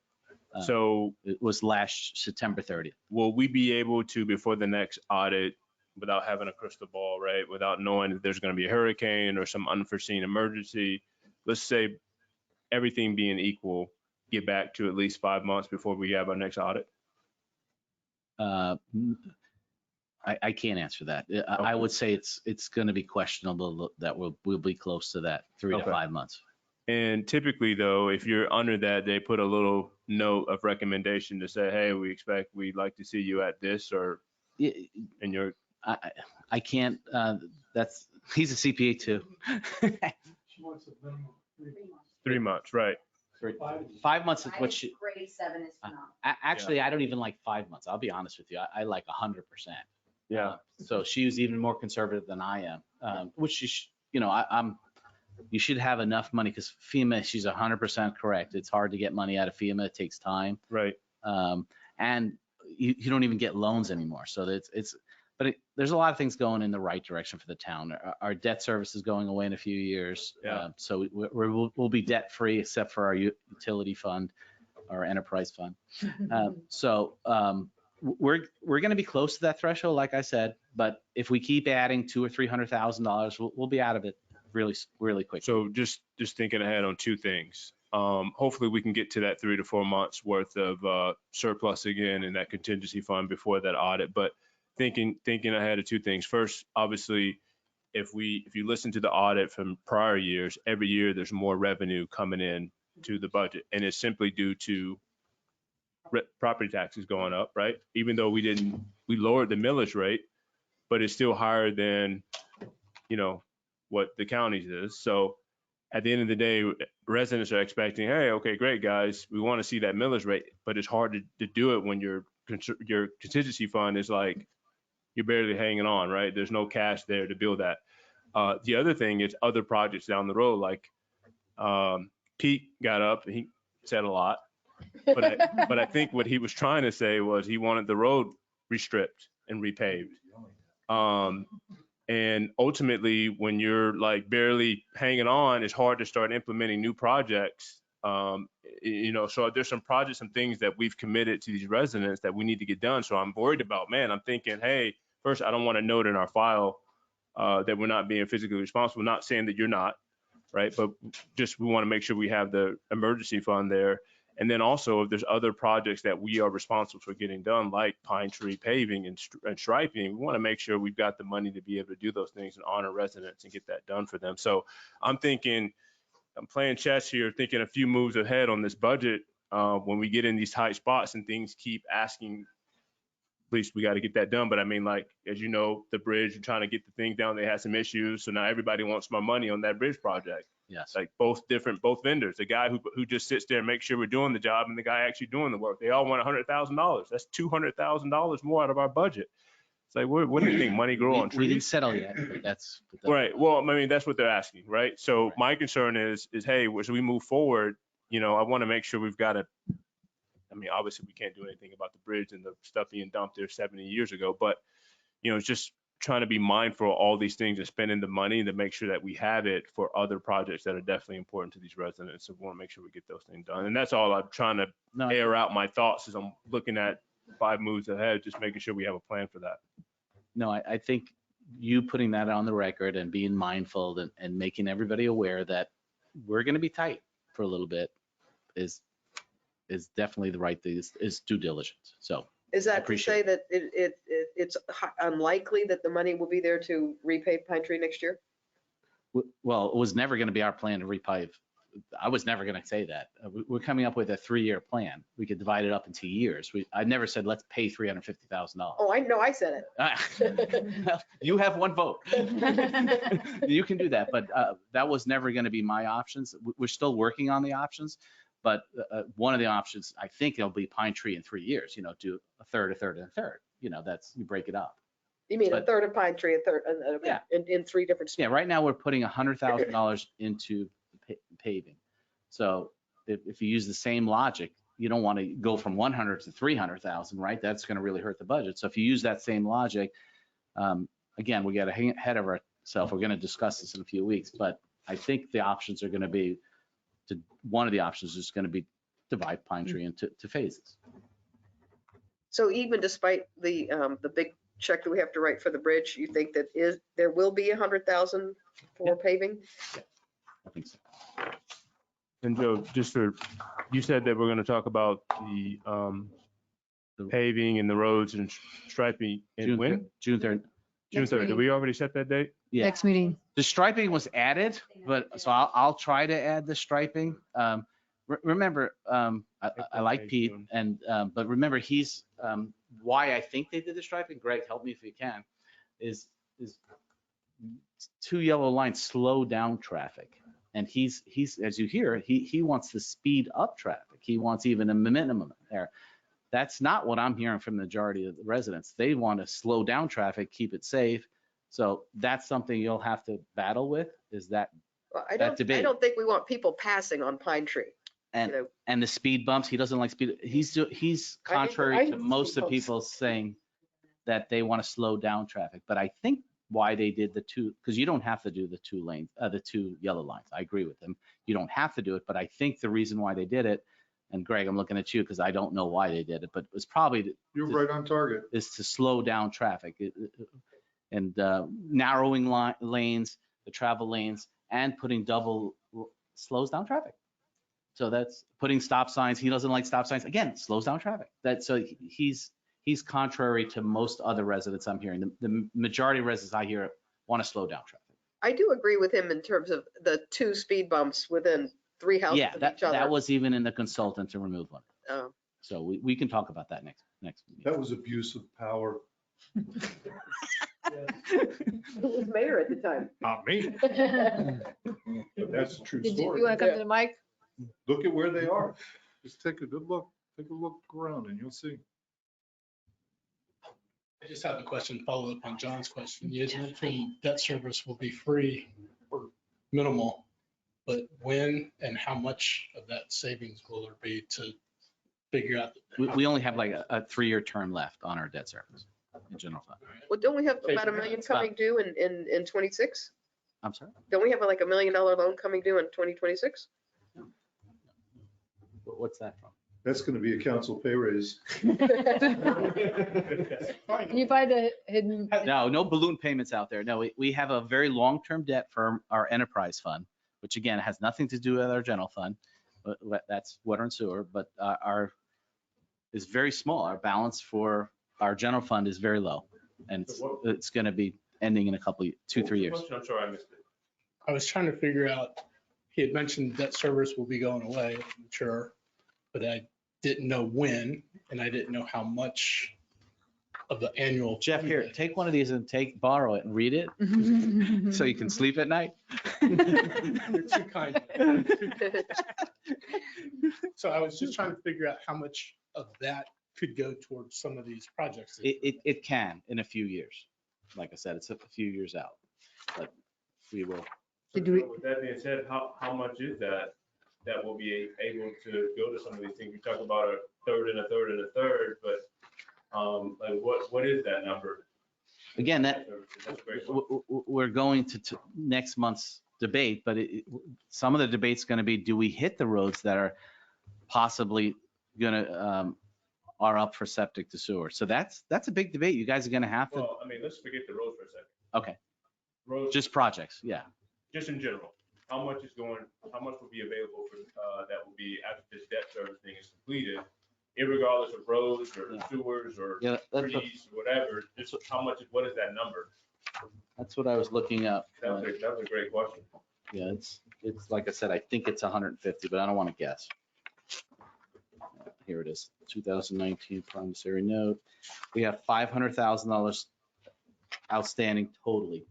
So it was last September 30th. Will we be able to, before the next audit, without having a crystal ball, right? Without knowing if there's going to be a hurricane or some unforeseen emergency, let's say everything being equal, get back to at least 5 months before we have our next audit? I can't answer that. I would say it's going to be questionable that we'll be close to that 3 to 5 months. And typically, though, if you're under that, they put a little note of recommendation to say, hey, we'd like to see you at this, or in your. I can't. He's a CPA too. She wants a minimum of 3 months. 3 months, right? 5 months is what she. Grade 7 is phenomenal. Actually, I don't even like 5 months. I'll be honest with you. I like 100%. Yeah. So she was even more conservative than I am, which you should have enough money, because FEMA, she's 100% correct. It's hard to get money out of FEMA. It takes time. Right. And you don't even get loans anymore. So there's a lot of things going in the right direction for the town. Our debt service is going away in a few years. Yeah. So we'll be debt free except for our utility fund, our enterprise fund. We're going to be close to that threshold, like I said, but if we keep adding $200,000 or $300,000, we'll be out of it really quick. So just thinking ahead on two things. Hopefully we can get to that 3 to 4 months worth of surplus again in that contingency fund before that audit. But thinking ahead of two things. First, obviously, if you listen to the audit from prior years, every year there's more revenue coming in to the budget, and it's simply due to property taxes going up, right? Even though we lowered the millage rate, but it's still higher than, what the county's is. So at the end of the day, residents are expecting, hey, okay, great, guys, we want to see that millage rate, but it's hard to do it when your contingency fund is like, you're barely hanging on, right? There's no cash there to build that. The other thing is other projects down the road, like Pete got up, he said a lot, but I think what he was trying to say was he wanted the road restripped and repaved. And ultimately, when you're like barely hanging on, it's hard to start implementing new projects. So there's some projects and things that we've committed to these residents that we need to get done. So I'm worried about, I'm thinking, hey, first, I don't want to note in our file that we're not being physically responsible, not saying that you're not, right? But just we want to make sure we have the emergency fund there. And then also, if there's other projects that we are responsible for getting done, like Pine Tree paving and striping, we want to make sure we've got the money to be able to do those things and honor residents and get that done for them. So I'm playing chess here, thinking a few moves ahead on this budget. When we get in these tight spots and things keep asking, please, we got to get that done. But I mean, like, as you know, the bridge, you're trying to get the thing down. They had some issues. So now everybody wants more money on that bridge project. Yes. Like both vendors, the guy who just sits there and makes sure we're doing the job and the guy actually doing the work. They all want $100,000. That's $200,000 more out of our budget. It's like, what do you think? Money grow on trees? We didn't settle yet, but that's right. Well, I mean, that's what they're asking, right? So my concern is, hey, as we move forward, I want to make sure we've got obviously we can't do anything about the bridge and the stuff being dumped there 70 years ago, but, it's just trying to be mindful of all these things and spending the money to make sure that we have it for other projects that are definitely important to these residents. So we want to make sure we get those things done. And that's all I'm trying to air out my thoughts as I'm looking at 5 moves ahead, just making sure we have a plan for that. No, I think you putting that on the record and being mindful and making everybody aware that we're going to be tight for a little bit is definitely the right thing, is due diligence. So is that to say that it's unlikely that the money will be there to repave Pine Tree next year? Well, it was never going to be our plan to repave. I was never going to say that. We're coming up with a 3-year plan. We could divide it up in 2 years. I never said, let's pay $350,000. Oh, I know, I said it. Well, you have one vote. You can do that, but that was never going to be my options. We're still working on the options, But one of the options, I think it'll be Pine Tree in 3 years, do a third, a third, and a third. You break it up. You mean a But- third of Pine Tree, a third, okay, Yeah. in 3 different. Yeah, right now we're putting $100,000 into paving. So if you use the same logic, you don't want to go from 100 to 300,000, right? That's going to really hurt the budget. So if you use that same logic, again, we got ahead of ourselves. We're going to discuss this in a few weeks, but I think the options are going to be one of the options is going to be divide Pine Tree into phases. So even despite the big check that we have to write for the bridge, you think that there will be 100,000 for paving? I think so. And Joe, you said that we're going to talk about the paving and the roads and striping and when? June 3rd. June 3rd. Did we already set that date? Yeah. Next meeting. The striping was added, but so I'll try to add the striping. Remember, I like Pete, and but remember why I think they did the striping. Greg, help me if you can. Is 2 yellow lines slow down traffic, and he's as you hear, he wants to speed up traffic. He wants even a minimum there. That's not what I'm hearing from the majority of the residents. They want to slow down traffic, keep it safe. So that's something you'll have to battle with. Is that Well, that debate? I don't think we want people passing on Pine Tree. And the speed bumps, he doesn't like speed. He's contrary to most of people saying that they want to slow down traffic. But I think why they did the two, because you don't have to do the 2 lanes, the 2 yellow lines. I agree with them. You don't have to do it. But I think the reason why they did it, and Greg, I'm looking at you because I don't know why they did it, but it was probably You're right on target. is to slow down traffic and narrowing lanes, the travel lanes, and putting slows down traffic. So that's putting stop signs. He doesn't like stop signs. Again, slows down traffic. So he's contrary to most other residents I'm hearing. The majority of residents I hear want to slow down traffic. I do agree with him in terms of the 2 speed bumps within 3 houses Yeah, of each other. that was even in the consultant to remove one. Oh. So we can talk about that next meeting. That was abuse of power. Who was mayor at the time? Not me. But that's a true You story. want to come to the mic? Look at where they are. Just take a good look. Take a look around and you'll see. I just have a question, follow up on John's question. You had mentioned debt service will be free or minimal, but when and how much of that savings will there be to figure out? We only have like a 3-year term left on our debt service in general fund. Well, don't we have about $1 million coming due in 26? I'm sorry? Don't we have like $1 million loan coming due in 2026? What's that from? That's going to be a council pay raise. Can you find a hidden? No balloon payments out there. No, we have a very long-term debt for our enterprise fund, which again has nothing to do with our general fund. But that's water and sewer, but our is very small. Our balance for our general fund is very low, and it's going to be ending in a couple, 2-3 years. I'm sorry, I missed it. I was trying to figure out, he had mentioned debt service will be going away, I'm sure, but I didn't know when, and I didn't know how much of the annual. Jeff, here, take one of these and borrow it and read it so you can sleep at night. You're too kind. So I was just trying to figure out how much of that could go towards some of these projects. It can in a few years. Like I said, it's a few years out, but we will. So with that being said, how much is that will be able to go to some of these things? You talk about a third and a third and a third, but like what is that number? Again, we're going to next month's debate, but some of the debate's going to be, do we hit the roads that are possibly going to are up for septic to sewer? So that's a big debate. You guys are going to have to. Well, I mean, let's forget the roads for a second. Okay. Roads. Just projects, yeah. Just in general, how much will be available for, that will be after this debt service thing is completed, irregardless of roads or sewers or trees, whatever, just what is that number? That's what I was looking up. That was a great question. Yeah, it's like I said, I think it's 150, but I don't want to guess. Here it is, 2019 promissory note. We have $500,000 outstanding totally.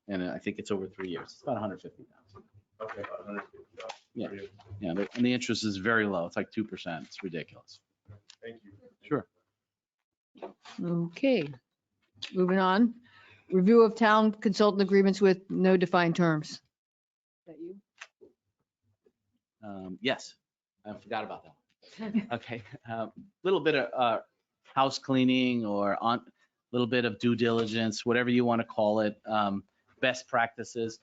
And I think it's over 3 years. It's about 150,000. Okay, about 150,000. Yeah. Yeah, and the interest is very low. It's like 2%. It's ridiculous. Thank you. Sure. Okay, moving on. Review of town consultant agreements with no defined terms. Is that you? Yes, I forgot about that. Okay, little bit of house cleaning or on, little bit of due diligence, whatever you want to call it, best practices.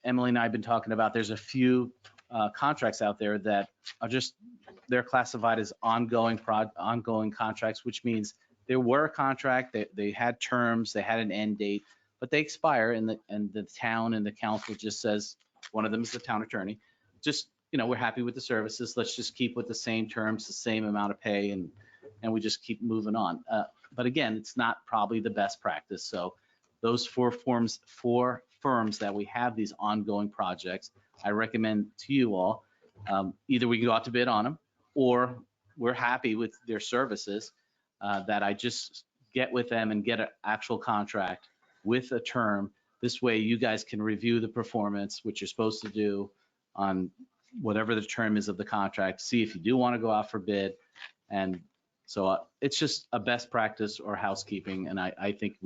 Emily and I have been talking about, there's a few contracts out there that are just, they're classified as ongoing contracts, which means there were a contract, they had terms, they had an end date, but they expire, and the town and the council just says, one of them is the town attorney, just, we're happy with the services, let's just keep with the same terms, the same amount of pay, and we just keep moving on. But again, it's not probably the best practice. So those four firms that we have these ongoing projects, I recommend to you all, either we can go out to bid on them, or we're happy with their services, that I just get with them and get an actual contract with a term. This way you guys can review the performance, which you're supposed to do on whatever the term is of the contract, see if you do want to go out for bid. And so it's just a best practice or housekeeping. And I think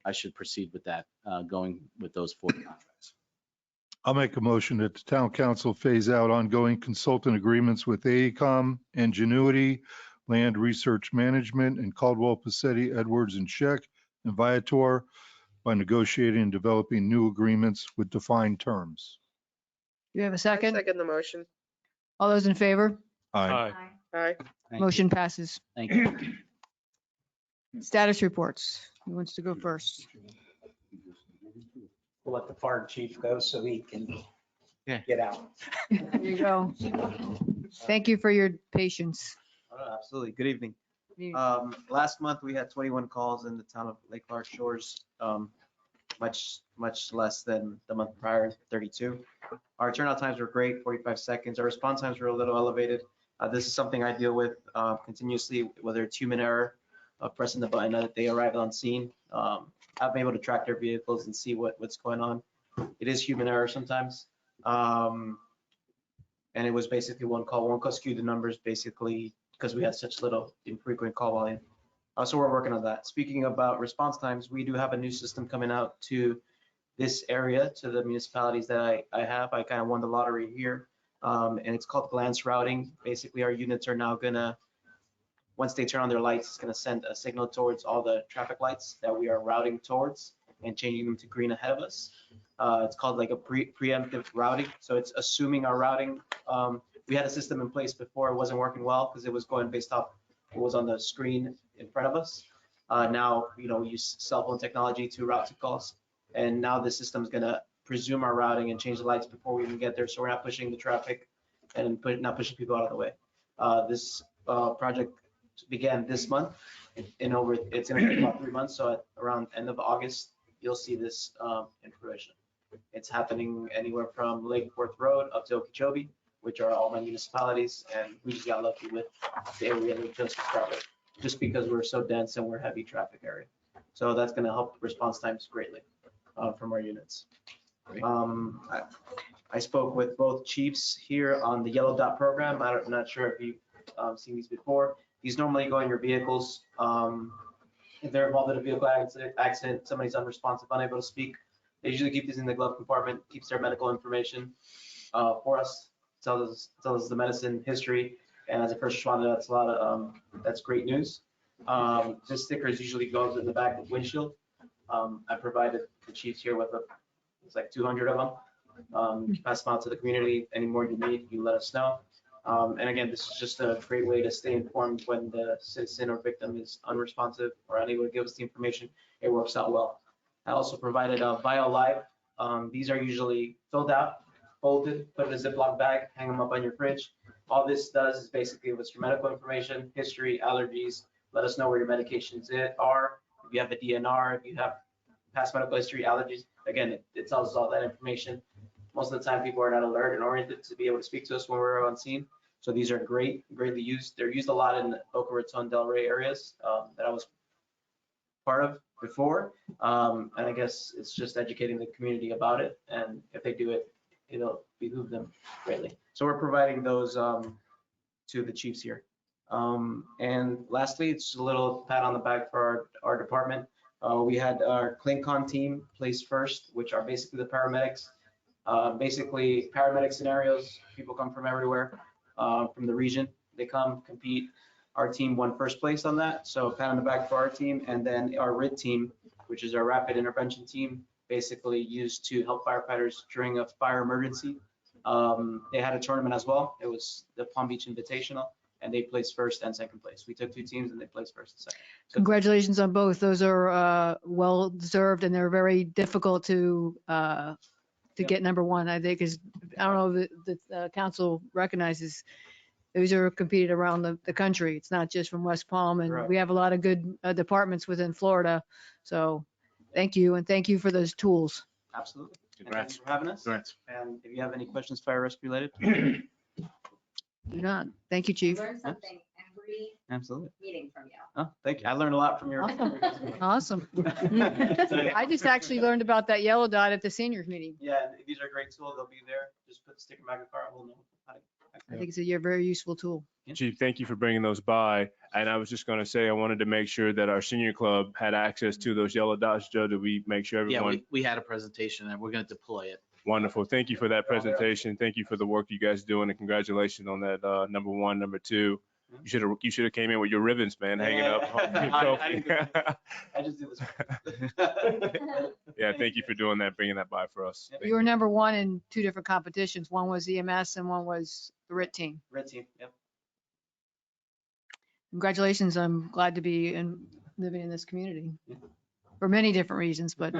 I should proceed with that, going with those four contracts. I'll make a motion that the town council phase out ongoing consultant agreements with AECom, Ingenuity, Land Research Management, and Caldwell, Passetti, Edwards, and Scheck, and Viator by negotiating and developing new agreements with defined terms. You have a second? Second the motion. All those in favor? Aye. Aye. Thank Motion you. passes. Thank you. Status reports. Who wants to go first? We'll let the fire chief go so he can Yeah. get out. There you go. Thank you for your patience. Absolutely. Good evening. Last month, we had 21 calls in the town of Lake Clark Shores, much less than the month prior, 32. Our turnout times were great, 45 seconds. Our response times were a little elevated. This is something I deal with continuously, whether it's human error, pressing the button that they arrive on scene. I've been able to track their vehicles and see what's going on. It is human error sometimes. And it was basically one call skewed the numbers basically because we had such little infrequent call volume. So we're working on that. Speaking about response times, we do have a new system coming out to this area, to the municipalities that I have. I kind of won the lottery here. And it's called glance routing. Basically, our units are now gonna, once they turn on their lights, it's gonna send a signal towards all the traffic lights that we are routing towards and changing them to green ahead of us. It's called like a preemptive routing. So it's assuming our routing. We had a system in place before, it wasn't working well because it was going based off what was on the screen in front of us. Now, we use cell phone technology to route to calls. And now the system's gonna presume our routing and change the lights before we even get there. So we're not pushing the traffic and not pushing people out of the way. This project began this month it's gonna take about 3 months. So at around end of August, you'll see this in fruition. It's happening anywhere from Lake Worth Road up to Okeechobee, which are all my municipalities. And we just got lucky with the area that we just described, just because we're so dense and we're a heavy traffic area. So that's gonna help response times greatly from our units. I spoke with both chiefs here on the yellow dot program. I'm not sure if you've seen these before. These normally go in your vehicles. If they're involved in a vehicle accident, somebody's unresponsive, unable to speak, they usually keep these in the glove compartment, keeps their medical information for us, tells us the medicine history. And as a first responder, that's a lot of, that's great news. This stickers usually goes in the back of the windshield. I provided the chiefs here with it's like 200 of them. You can pass them out to the community. Any more you need, you let us know. And again, this is just a great way to stay informed when the citizen or victim is unresponsive or unable to give us the information. It works out well. I also provided a BioLive. These are usually filled out, folded, put in a Ziploc bag, hang them up on your fridge. All this does is basically give us your medical information, history, allergies, let us know where your medications are. If you have a DNR, if you have past medical history, allergies, again, it tells us all that information. Most of the time, people are not alert and oriented to be able to speak to us when we're on scene. So these are greatly used. They're used a lot in the Boca Raton, Delray areas that I was part of before. And I guess it's just educating the community about it. And if they do it it'll behoove them greatly. So we're providing those to the chiefs here. And lastly, it's a little pat on the back for our department. We had our CleanCon team placed first, which are basically the paramedics. Basically paramedic scenarios, people come from everywhere, from the region. They come compete. Our team won first place on that. So pat on the back for our team. And then our RIT team, which is our rapid intervention team, basically used to help firefighters during a fire emergency. They had a tournament as well. It was the Palm Beach Invitational, and they placed first and second place. We took 2 teams and they placed first and second. So Congratulations on both. Those are well deserved, and they're very difficult to get number one. I think is, I don't know if the council recognizes those are competed around the country. It's not just from West Palm, and Correct. we have a lot of good departments within Florida. So thank you, and thank you for those tools. absolutely. And Congrats. thank you for having us. Congrats. And if you have any questions, fire rescue related, Do not. Thank you, Chief. Learn something every absolutely. meeting from you. Oh, thank you. I learned a lot from your. Awesome. I just actually learned about that yellow dot at the seniors meeting. Yeah, and these are great tools. They'll be there. Just put the sticker back in the car. We'll know how to. I think it's a very useful tool. Chief, thank you for bringing those by. And I was just going to say, I wanted to make sure that our senior club had access to those yellow dots, Joe. Did we make sure Yeah, everyone? we had a presentation and we're going to deploy it. Wonderful. Thank you for that presentation. Thank you for the work you guys doing, and congratulations on that number 1, number 2. You should have came in with your ribbons, man, hanging up. I didn't do that. I just do this. Yeah, thank you for doing that, bringing that by for us. You were number 1 in 2 different competitions. One was EMS and one was the RIT team. Red team. Yep. Congratulations. I'm glad to be living in this community for many different reasons, but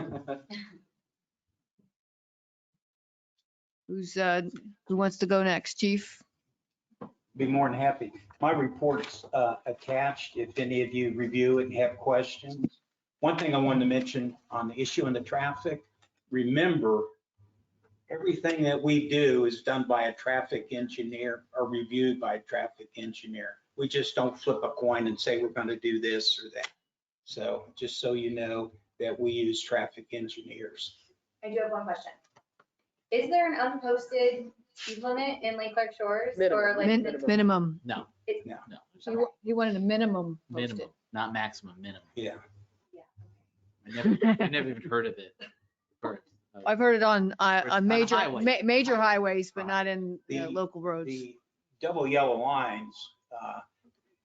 who wants to go next? Chief? Be more than happy. My report's attached if any of you review it and have questions. One thing I wanted to mention on the issue in the traffic, remember, everything that we do is done by a traffic engineer or reviewed by a traffic engineer. We just don't flip a coin and say we're going to do this or that. So just so you know that we use traffic engineers. I do have one question. Is there an unposted speed limit in Lake Clark Shores? Or like Minimum. No, It- no. He wanted a minimum posted. Minimum, not maximum, minimum. Yeah. I never even heard of it. I've heard it on major highway. major highways, but not in The- local roads. The double yellow lines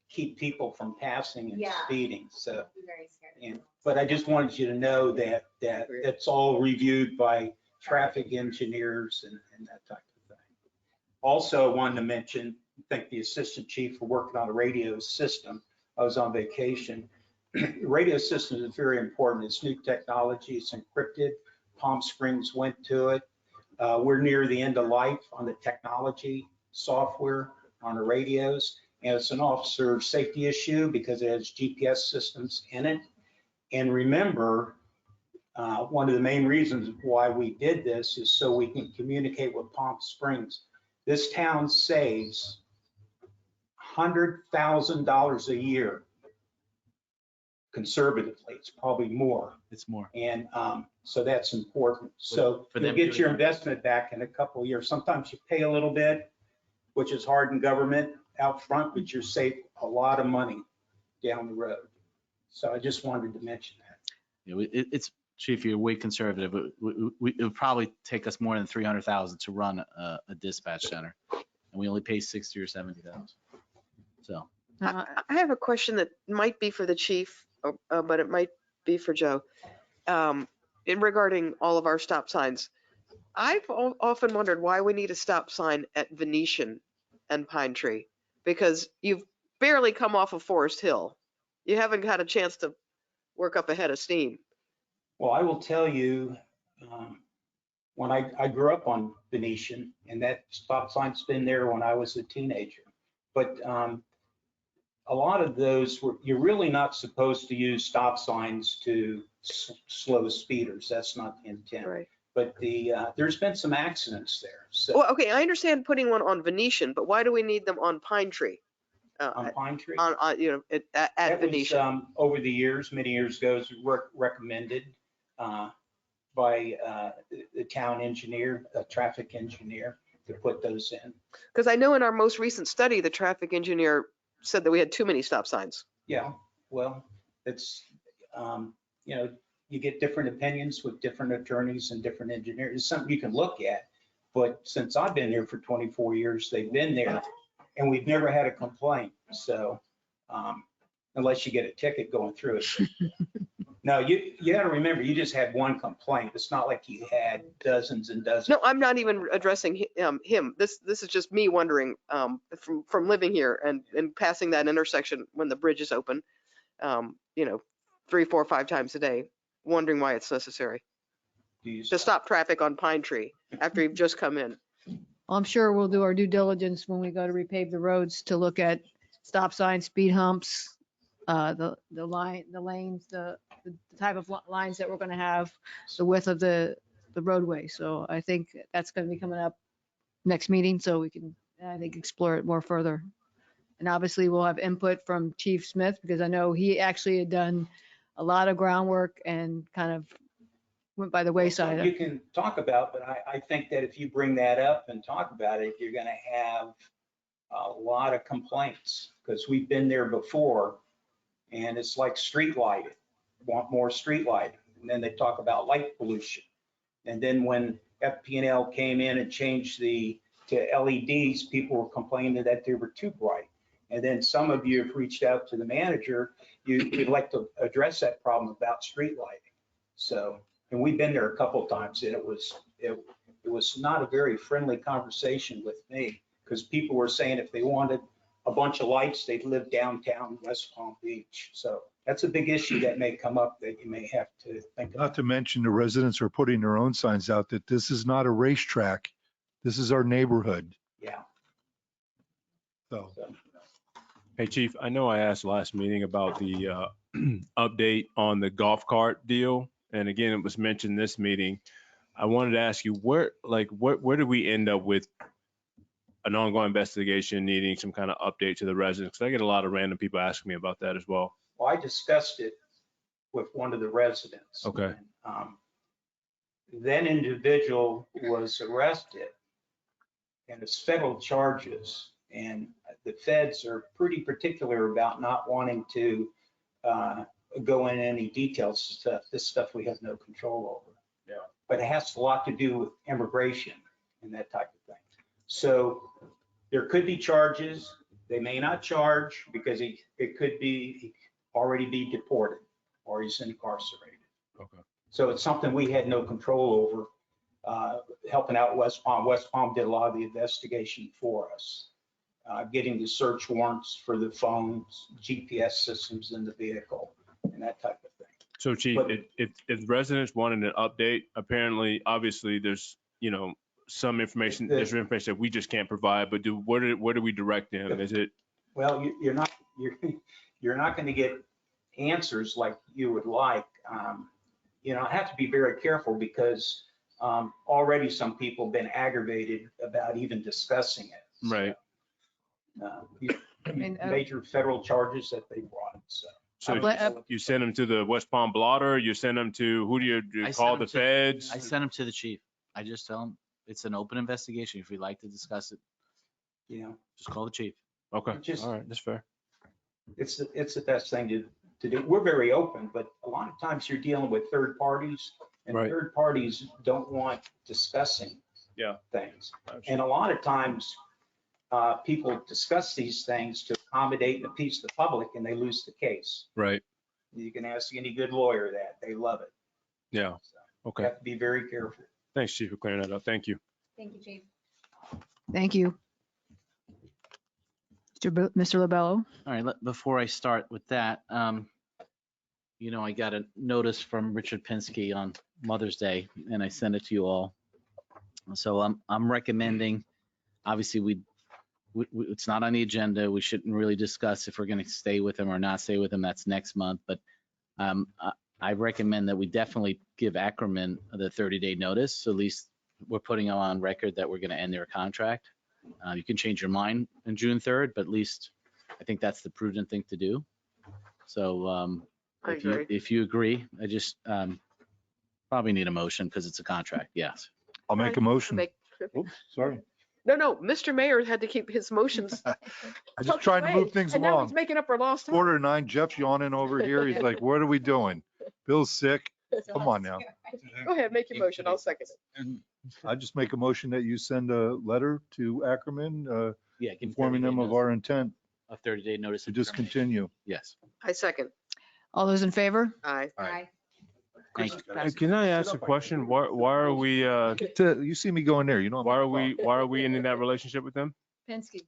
keep people from passing and Yeah. speeding. So, I'm very scared. but I just wanted you to know that it's all reviewed by traffic engineers and that type of thing. Also, I wanted to mention, thank the assistant chief for working on the radio system. I was on vacation. The radio system is very important. It's new technology. It's encrypted. Palm Springs went to it. We're near the end of life on the technology software on the radios. And it's an officer safety issue because it has GPS systems in it. And remember, one of the main reasons why we did this is so we can communicate with Palm Springs. This town saves $100,000 a year. Conservatively, it's probably more. It's more. And so that's important. So For you'll them get doing your it. investment back in a couple of years. Sometimes you pay a little bit, which is hard in government out front, but you're saving a lot of money down the road. So I just wanted to mention that. It's, Chief, you're way conservative. It would probably take us more than 300,000 to run a dispatch center. And we only pay 60 or 70,000. So. I have a question that might be for the chief, but it might be for Joe. In regarding all of our stop signs, I've often wondered why we need a stop sign at Venetian and Pine Tree, because you've barely come off of Forest Hill. You haven't had a chance to work up a head of steam. Well, I will tell you, when I grew up on Venetian, and that stop sign's been there when I was a teenager. But a lot of those you're really not supposed to use stop signs to slow speeders. That's not the intent. Right. But there's been some accidents there. So Well, okay, I understand putting one on Venetian, but why do we need them on Pine Tree? on Pine Tree. At That was, Venetian. over the years, many years ago, it was recommended by the town engineer, a traffic engineer, to put those in. Because I know in our most recent study, the traffic engineer said that we had too many stop signs. Yeah, well, it's, you know, you get different opinions with different attorneys and different engineers. It's something you can look at. But since I've been here for 24 years, they've been there and we've never had a complaint. So unless you get a ticket going through it. No, you got to remember, you just had one complaint. It's not like you had dozens and dozens. No, I'm not even addressing him. This is just me wondering, from living here and passing that intersection when the bridge is open, you know, 3, 4, 5 times a day, wondering why it's necessary to stop traffic on Pine Tree after you've just come in. I'm sure we'll do our due diligence when we go to repave the roads to look at stop signs, speed humps, the lanes, the type of lines that we're going to have, the width of the roadway. So I think that's going to be coming up next meeting, so we can, I think, explore it more further. And obviously we'll have input from Chief Smith, because I know he actually had done a lot of groundwork and kind of went by the wayside. You can talk about, but I think that if you bring that up and talk about it, you're going to have a lot of complaints, because we've been there before and it's like street lighting, want more street lighting. And then they talk about light pollution. And then when FP&L came in and changed to LEDs, people were complaining that they were too bright. And then some of you have reached out to the manager, you'd like to address that problem about street lighting. So, and we've been there a couple of times, and it was not a very friendly conversation with me, because people were saying if they wanted a bunch of lights, they'd live downtown West Palm Beach. So that's a big issue that may come up that you may have to think about. Not to mention the residents are putting their own signs out that this is not a racetrack. This is our neighborhood. Yeah. So. Hey, Chief, I know I asked last meeting about the update on the golf cart deal. And again, it was mentioned this meeting. I wanted to ask you where did we end up with an ongoing investigation needing some kind of update to the residents? Because I get a lot of random people asking me about that as well. Well, I discussed it with one of the residents. Okay. Then individual was arrested, and it's federal charges. And the feds are pretty particular about not wanting to go in any details stuff. This stuff we have no control over. Yeah. But it has a lot to do with immigration and that type of thing. So there could be charges. They may not charge because it could be already be deported or he's incarcerated. Okay. So it's something we had no control over. Helping out West Palm. West Palm did a lot of the investigation for us. Getting the search warrants for the phones, GPS systems in the vehicle, and that type of thing. So, Chief, if residents wanted an update, apparently, obviously, there's, you know, some information, there's information that we just can't provide, but where do we direct them? Is it? Well, you're not going to get answers like you would like. You know, I have to be very careful because already some people have been aggravated about even discussing it. Right. Major federal charges that they brought. So you send them to the West Palm blotter, you send them to, who do you call the feds? I send them to the chief. I just tell them it's an open investigation. If we'd like to discuss it, you know, just call the chief. Okay. All right. That's fair. It's the best thing to do. We're very open, but a lot of times you're dealing with third parties, and right. Third parties don't want discussing things. Absolutely. And a lot of times people discuss these things to accommodate and appease the public, and they lose the case. Right. You can ask any good lawyer that. They love it. Yeah. So okay. You have to be very careful. Thanks, Chief, for clearing that up. Thank you. Thank you, Chief. Thank you. Mr. Lobello. All right, before I start with that, you know, I got a notice from Richard Pinsky on Mother's Day, and I sent it to you all. So I'm recommending, obviously it's not on the agenda. We shouldn't really discuss if we're going to stay with him or not stay with him. That's next month. But I recommend that we definitely give Ackerman the 30-day notice. So at least we're putting on record that we're going to end their contract. You can change your mind on June 3rd, but at least I think that's the prudent thing to do. So if you agree, I just, fine Probably need a motion because it's a contract, yes. I'll make a motion. Make- Oops, sorry. No, Mr. Mayor had to keep his motions. I'm just trying to move things And now along. he's making up for lost time. Quarter to 9, Jeff's yawning over here. He's like, what are we doing? Bill's sick. Come on now. Go ahead, make your motion. I'll second it. I just make a motion that you send a letter to Ackerman, Yeah, give them informing 30-day them of notice. our intent A 30-day notice. to of termination. discontinue. Yes. I second. All those in favor? Aye. Aye. Thank you. Can I ask a question? Why are we, You see me going there, you know. why are we ending that relationship with them? Penske,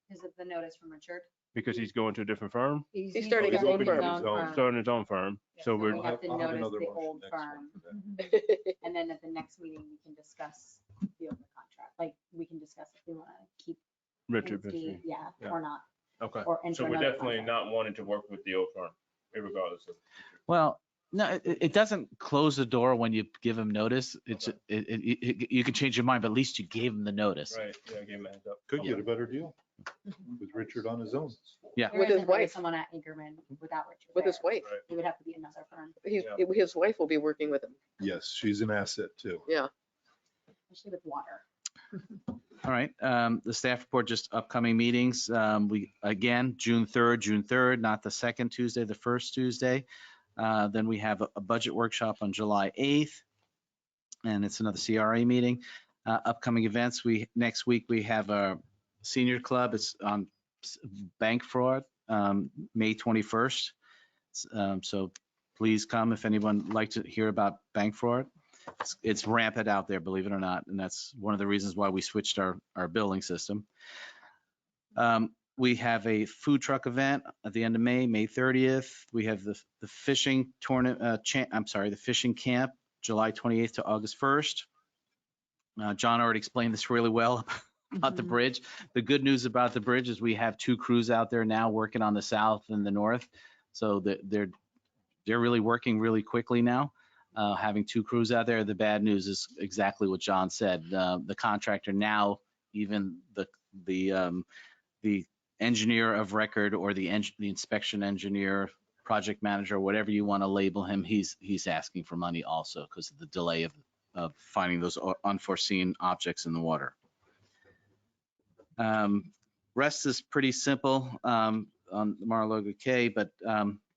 because of the notice from Richard. Because he's going to a different firm, He's starting his own firm. starting his own firm. So We we're, have to I'll have notice another the motion old next firm. month. And then at the next meeting, we can discuss the open contract. Like, we can discuss if we want to keep Richard, Penske, yeah, Yeah. or not. okay. Or enter So we're another definitely contract. not wanting to work with the old firm, regardless of. Well, no, it doesn't close the door when you give him notice. You can change your mind, but at least you gave him the notice. Right, yeah, give him a heads up. Could get a better deal with Richard on his own. Yeah. There With his isn't really wife. someone at Anchorman without Richard. With his there. wife. Right. It would have to be another firm, His wife will be working with him. Yes, she's an asset too. Yeah. especially with water. All right, the staff report, just upcoming meetings. Again, June 3rd, not the second Tuesday, the first Tuesday. Then we have a budget workshop on July 8th, and it's another CRA meeting. Upcoming events, next week we have a senior club. It's on bank fraud, May 21st. So please come if anyone would like to hear about bank fraud. It's rampant out there, believe it or not, and that's one of the reasons why we switched our billing system. We have a food truck event at the end of May, May 30th. We have the fishing tournament, the fishing camp, July 28th to August 1st. John already explained this really well about the bridge. The good news about the bridge is we have 2 crews out there now working on the south and the north. So they're really working really quickly now. Having 2 crews out there. The bad news is exactly what John said. The contractor now, even the engineer of record or the inspection engineer, project manager, whatever you want to label him, he's asking for money also because of the delay of finding those unforeseen objects in the water. Rest is pretty simple on Mar-a-Lago Cay, but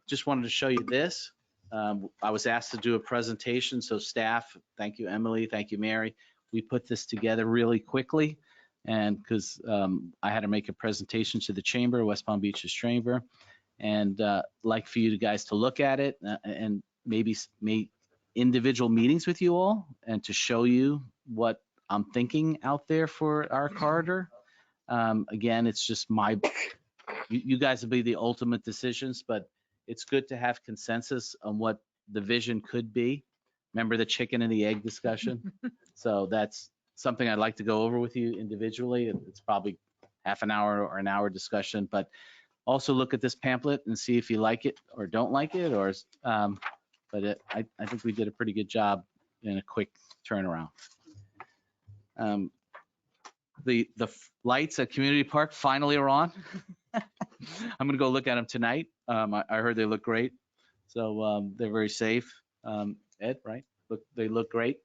just wanted to show you this. I was asked to do a presentation, so staff, thank you, Emily, thank you, Mary. We put this together really quickly, and because I had to make a presentation to the chamber, West Palm Beach's chamber, and like for you guys to look at it and maybe make individual meetings with you all and to show you what I'm thinking out there for our corridor. Again, it's just you guys will be the ultimate decisions, but it's good to have consensus on what the vision could be. Remember the chicken and the egg discussion? So that's something I'd like to go over with you individually. It's probably half an hour or an hour discussion, but also look at this pamphlet and see if you like it or don't like it, or but I think we did a pretty good job in a quick turnaround. The lights at Community Park finally are on. I'm gonna go look at them tonight. I heard they look great, so they're very safe. Ed, right? They look great.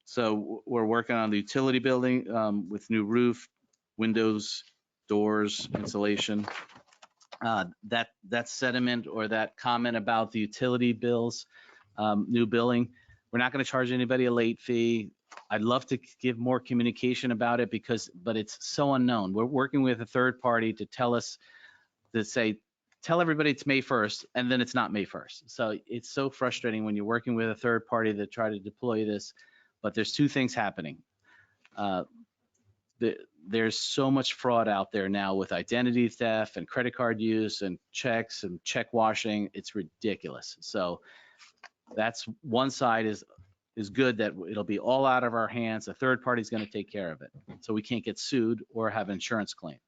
So we're working on the utility building with new roof, windows, doors, insulation. That sediment or that comment about the utility bills, new billing, we're not going to charge anybody a late fee. I'd love to give more communication about it but it's so unknown. We're working with a third party to tell everybody it's May 1st, and then it's not May 1st. So it's so frustrating when you're working with a third party to try to deploy this, but there's 2 things happening. There's so much fraud out there now with identity theft and credit card use and checks and check washing. It's ridiculous. So that's one side is good that it'll be all out of our hands. A third party is going to take care of it. So we can't get sued or have an insurance claim.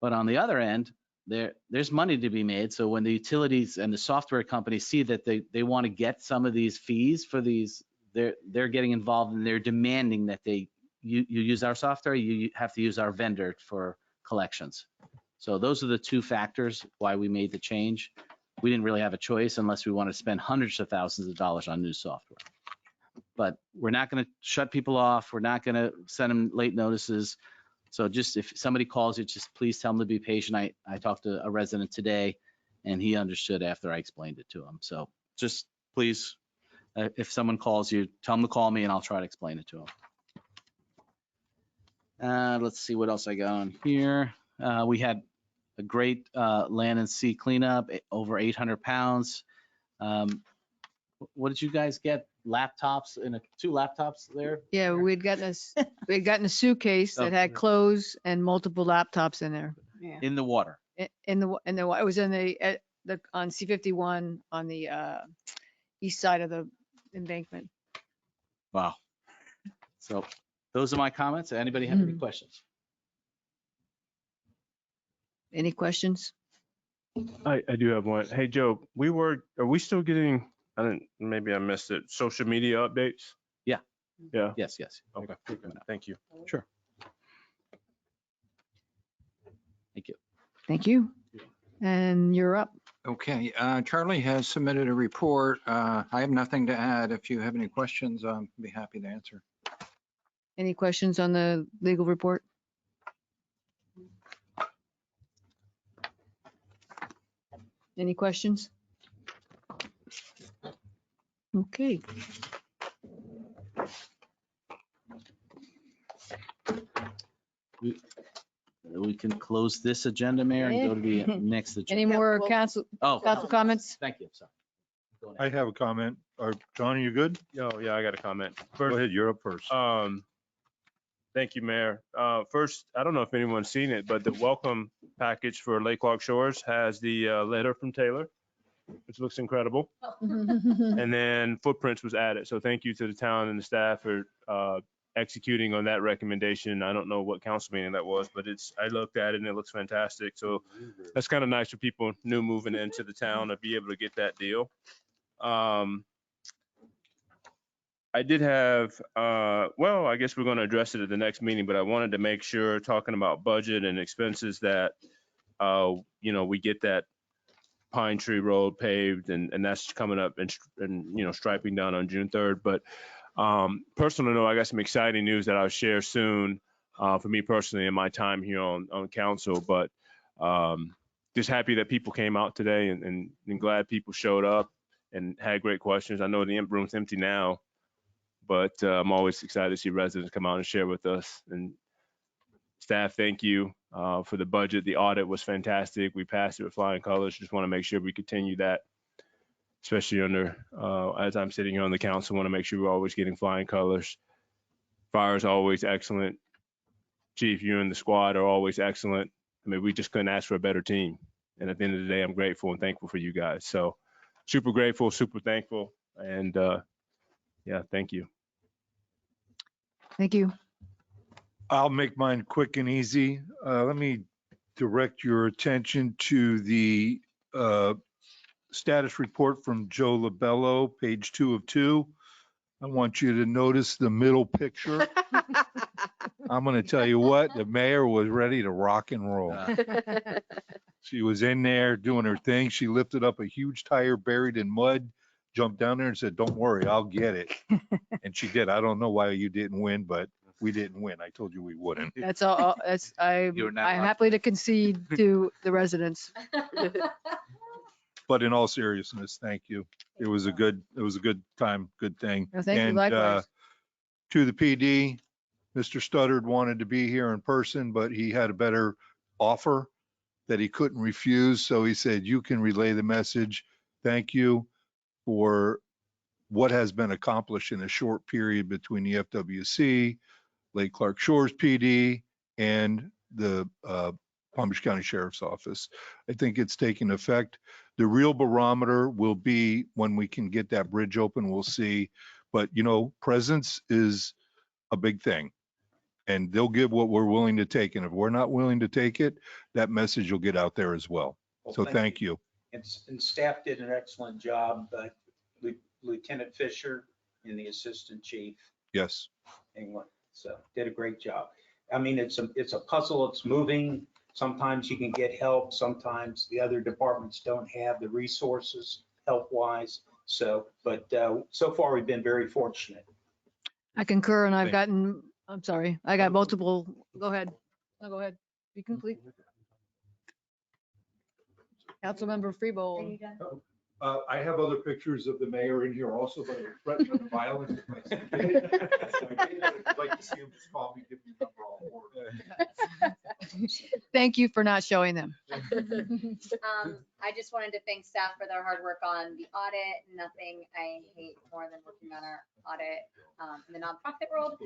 But on the other end, there's money to be made. So when the utilities and the software companies see that they want to get some of these fees for these, they're getting involved and they're demanding that you use our software, you have to use our vendor for collections. So those are the 2 factors why we made the change. we didn't really have a choice unless we wanted to spend hundreds of thousands of dollars on new software. But we're not going to shut people off. We're not going to send them late notices. So just if somebody calls you, just please tell them to be patient. I talked to a resident today and he understood after I explained it to him. So just please, if someone calls you, tell them to call me and I'll try to explain it to them. Let's see what else I got on here. We had a great land and sea cleanup, over 800 pounds. What did you guys get? Laptops and 2 laptops there? Yeah, we'd gotten a suitcase that had clothes and multiple laptops in there. Yeah. In the water. It was in the on C-51 on the east side of the embankment. Wow. So those are my comments. Anybody have any questions? Any questions? I do have one. Hey, Joe, are we still getting, maybe I missed it, social media updates? Yeah. Yeah. Yes. Okay. Thank you. Sure. Thank you. Thank you. And you're up. Okay, Charlie has submitted a report. I have nothing to add. If you have any questions, I'll be happy to answer. Any questions on the legal report? Any questions? Okay. We can close this agenda, Mayor, and go to the next agenda. Any more council comments? Thank you. Sorry. I have a comment. John, are you good? Oh, yeah, I got a comment. Go ahead, you're up first. Thank you, Mayor. First, I don't know if anyone's seen it, but the welcome package for Lake Clark Shores has the letter from Taylor, which looks incredible. And then footprints was added. So thank you to the town and the staff for executing on that recommendation. I don't know what council meeting that was, but I looked at it and it looks fantastic. So that's kind of nice for people new moving into the town to be able to get that deal. I did have, well, I guess we're going to address it at the next meeting, but I wanted to make sure, talking about budget and expenses, that, we get that Pine Tree Road paved, and that's coming up and striping down on June 3rd. But personally, though, I got some exciting news that I'll share soon for me personally in my time here on council. But just happy that people came out today and glad people showed up and had great questions. I know the room's empty now, but I'm always excited to see residents come out and share with us. And staff, thank you for the budget. The audit was fantastic. We passed it with flying colors. Just want to make sure we continue that, especially as I'm sitting here on the council, want to make sure we're always getting flying colors. Fire is always excellent. Chief, you and the squad are always excellent. I mean, we just couldn't ask for a better team. And at the end of the day, I'm grateful and thankful for you guys. So super grateful, super thankful. And yeah, thank you. Thank you. I'll make mine quick and easy. Let me direct your attention to the status report from Joe Labello, page 2 of 2. I want you to notice the middle picture. I'm going to tell you what, the mayor was ready to rock and roll. She was in there doing her thing. She lifted up a huge tire buried in mud, jumped down there and said, "Don't worry, I'll get it." And she did. I don't know why you didn't win, but we didn't win. I told you we wouldn't. That's all. I'm happy to concede to the residents. But in all seriousness, thank you. It was a good time, good thing. No, thank you, likewise. To the PD, Mr. Studdard wanted to be here in person, but he had a better offer that he couldn't refuse. So he said, "You can relay the message. Thank you for what has been accomplished in a short period between the FWC, Lake Clark Shores PD, and the Palm Beach County Sheriff's Office. I think it's taking effect. The real barometer will be when we can get that bridge open, we'll see. But, presence is a big thing. And they'll give what we're willing to take. And if we're not willing to take it, that message will get out there as well. So thank you. And staff did an excellent job, but Lieutenant Fisher and the Assistant Chief. Yes. England, so did a great job. I mean, it's a puzzle. It's moving Sometimes you can get help, sometimes the other departments don't have the resources help-wise. So, but so far we've been very fortunate. I concur, and I've Thank- gotten, I'm sorry, I got multiple, go ahead. No, go ahead. Be complete. Councilmember Freebold. I have other pictures of the mayor in here also, but I threatened with violence. If I see it. So I think that if you'd like to see him, just call me, give me a number, I'll forward. Thank you for not showing them. I just wanted to thank staff for their hard work on the audit. Nothing I hate more than working on our audit in the nonprofit world.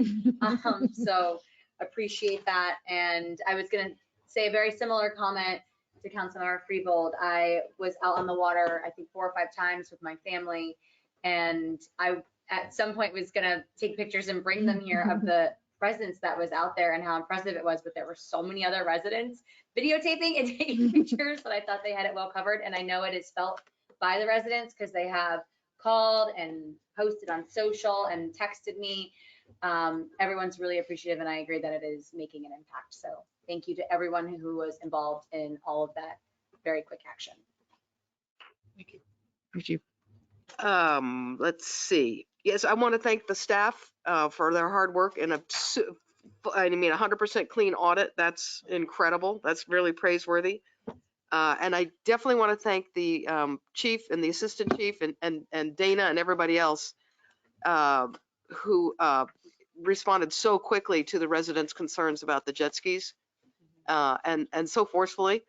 So appreciate that. And I was gonna say a very similar comment to Councilmember Freebold. I was out on the water, I think 4 or 5 times with my family. And I, at some point, was gonna take pictures and bring them here of the residents that was out there and how impressive it was, but there were so many other residents videotaping and taking pictures that I thought they had it well covered. And I know it is felt by the residents because they have called and posted on social and texted me. Everyone's really appreciative, and I agree that it is making an impact. So thank you to everyone who was involved in all of that very quick action. Thank you. Let's see. Yes, I want to thank the staff for their hard work and I mean, 100% clean audit. That's incredible. That's really praiseworthy. And I definitely want to thank the chief and the assistant chief and Dana and everybody else who responded so quickly to the residents' concerns about the jet skis and so forcefully.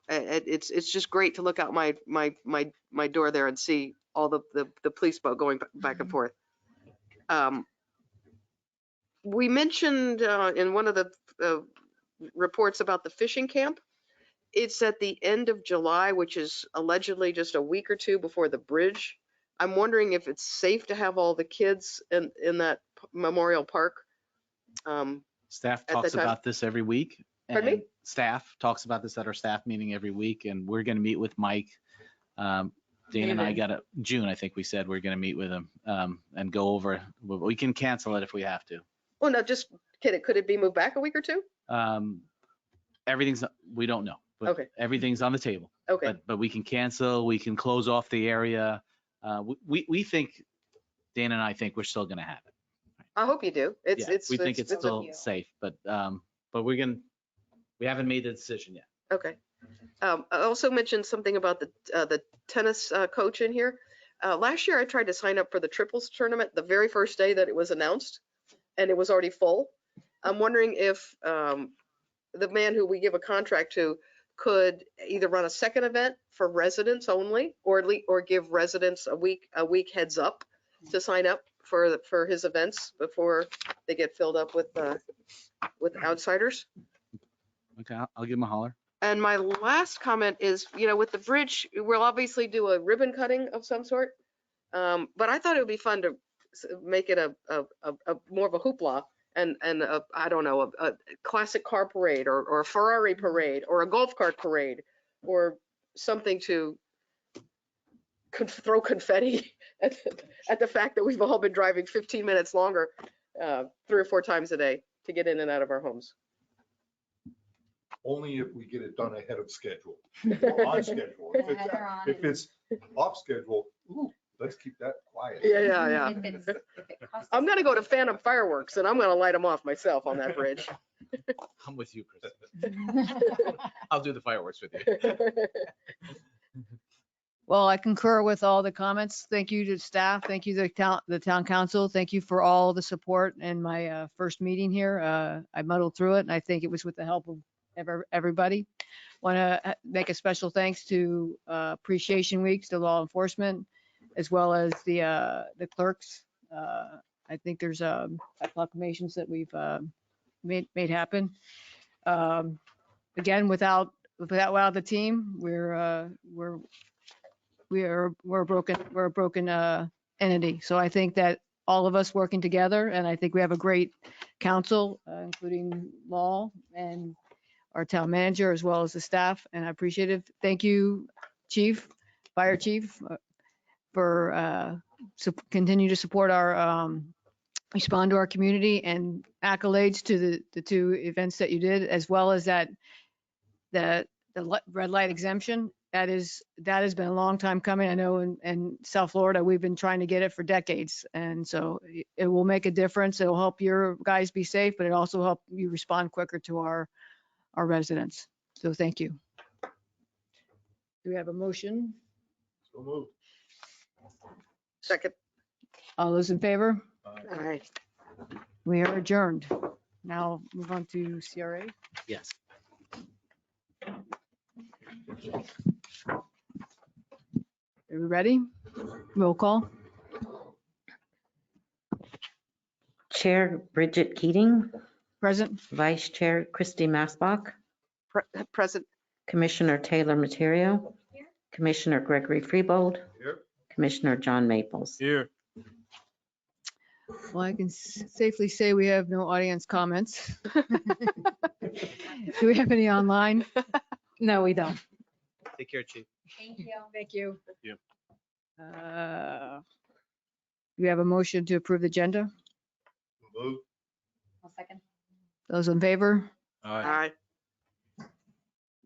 It's just great to look out my door there and see all the police boat going back and forth. We mentioned in one of the reports about the fishing camp. It's at the end of July, which is allegedly just a week or 2 before the bridge. I'm wondering if it's safe to have all the kids in that memorial park. Staff At the talks time. about this every week. Pardon me? And staff talks about this at our staff meeting every week, and we're going to meet with Mike. Dana and I June, I think we said we're going to meet with him and go over. We can cancel it if we have to. Well, no, just kidding. Could it be moved back a week or 2? We don't know, but Okay. everything's on the table. Okay. But we can cancel, we can close off the area. We think, Dana and I think we're still going to have it. I hope you do. We think it's still safe, but we haven't made the decision yet. Okay. I also mentioned something about the tennis coach in here. Last year, I tried to sign up for the triples tournament the very first day that it was announced, and it was already full. I'm wondering if the man who we give a contract to could either run a second event for residents only, or give residents a week heads up to sign up for his events before they get filled up with outsiders. Okay, I'll give him a holler. And my last comment is, with the bridge, we'll obviously do a ribbon cutting of some sort. But I thought it would be fun to make it a more of a hoopla and I don't know, a classic car parade or a Ferrari parade or a golf cart parade or something to throw confetti at the fact that we've all been driving 15 minutes longer 3 or 4 times a day to get in and out of our homes. Only if we get it done ahead of schedule, or on schedule. If it's off schedule, ooh, let's keep that quiet. Yeah. I'm gonna go to Phantom Fireworks and I'm gonna light them off myself on that bridge. I'm with you, Chris. I'll do the fireworks with you. Well, I concur with all the comments. Thank you to staff. Thank you to the town council. Thank you for all the support in my first meeting here. I muddled through it, and I think it was with the help of everybody. Want to make a special thanks to Appreciation Weeks, to law enforcement, as well as the clerks. I think there's proclamations that we've made happen. Again, without the team, we're a broken entity. So I think that all of us working together, and I think we have a great council, including law and our town manager, as well as the staff, and I appreciate it. Thank you, Chief, Fire Chief, for continue to support our respond to our community, and accolades to the 2 events that you did, as well as that the red light exemption. That has been a long time coming. I know in South Florida, we've been trying to get it for decades. And so it will make a difference. It'll help your guys be safe, but it also help you respond quicker to our residents. So thank you. Do we have a motion? So moved. Second. All those in favor? Aye. We are adjourned. Now move on to CRA. Yes. Are we ready? Roll call. Chair Bridget Keating, Present. Vice Chair Christy Massbach, Present. Commissioner Taylor Materio, Commissioner Gregory Freebold, Here. Commissioner John Maples. Here. Well, I can safely say we have no audience comments. Do we have any online? No, we don't. Take care, Chief. Thank you. Thank you. Yeah. Do we have a motion to approve the agenda? Moved. I'll second. Those in favor? Aye.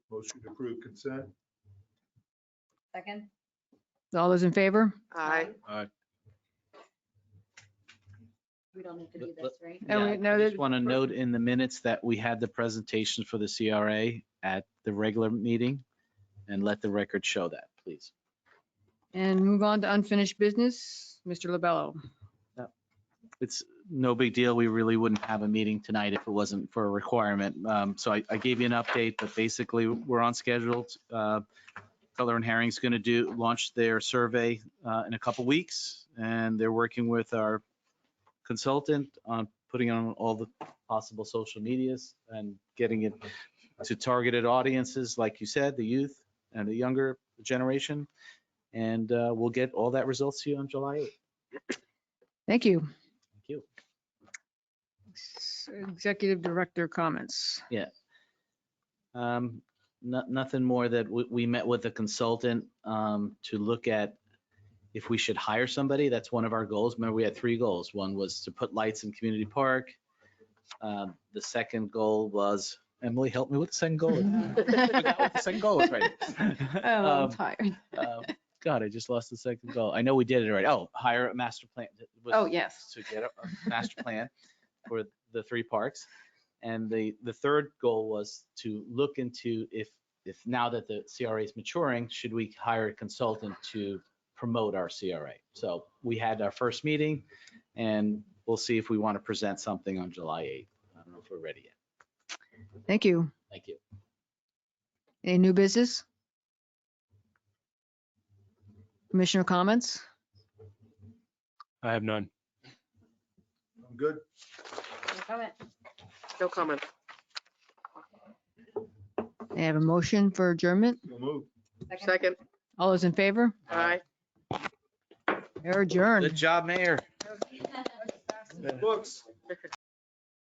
Motion to approve consent. Second. All those in favor? Aye. Aye. We don't need to do this, right? And we Yeah, know I that- just want to note in the minutes that we had the presentation for the CRA at the regular meeting, and let the record show that, please. And move on to unfinished business. Mr. LaBello. It's no big deal. We really wouldn't have a meeting tonight if it wasn't for a requirement. So I gave you an update, but basically we're on schedule. Color and Herring's going to launch their survey in a couple weeks, and they're working with our consultant on putting on all the possible social medias and getting it to targeted audiences, like you said, the youth and the younger generation. And we'll get all that results to you on July 8th. Thank you. Thank you. Executive Director comments. Yeah. Nothing more that we met with a consultant to look at if we should hire somebody. That's one of our goals. Remember, we had 3 goals. One was to put lights in Community Park. The second goal was, Emily, help me with the second goal. I forgot what the second goal was, right? Oh, I'm tired. God, I just lost the second goal. I know we did it already. Oh, hire a master plan. Oh, yes. To get a master plan for the 3 parks. And the third goal was to look into if now that the CRA is maturing, should we hire a consultant to promote our CRA? So we had our first meeting, and we'll see if we want to present something on July 8th. I don't know if we're ready yet. Thank you. Thank you. Any new business? Commissioner comments? I have none. I'm good. No comment. No comment. I have a motion for adjournment. So moved. Second. All those in favor? Aye. They're adjourned. Good job, Mayor. Books.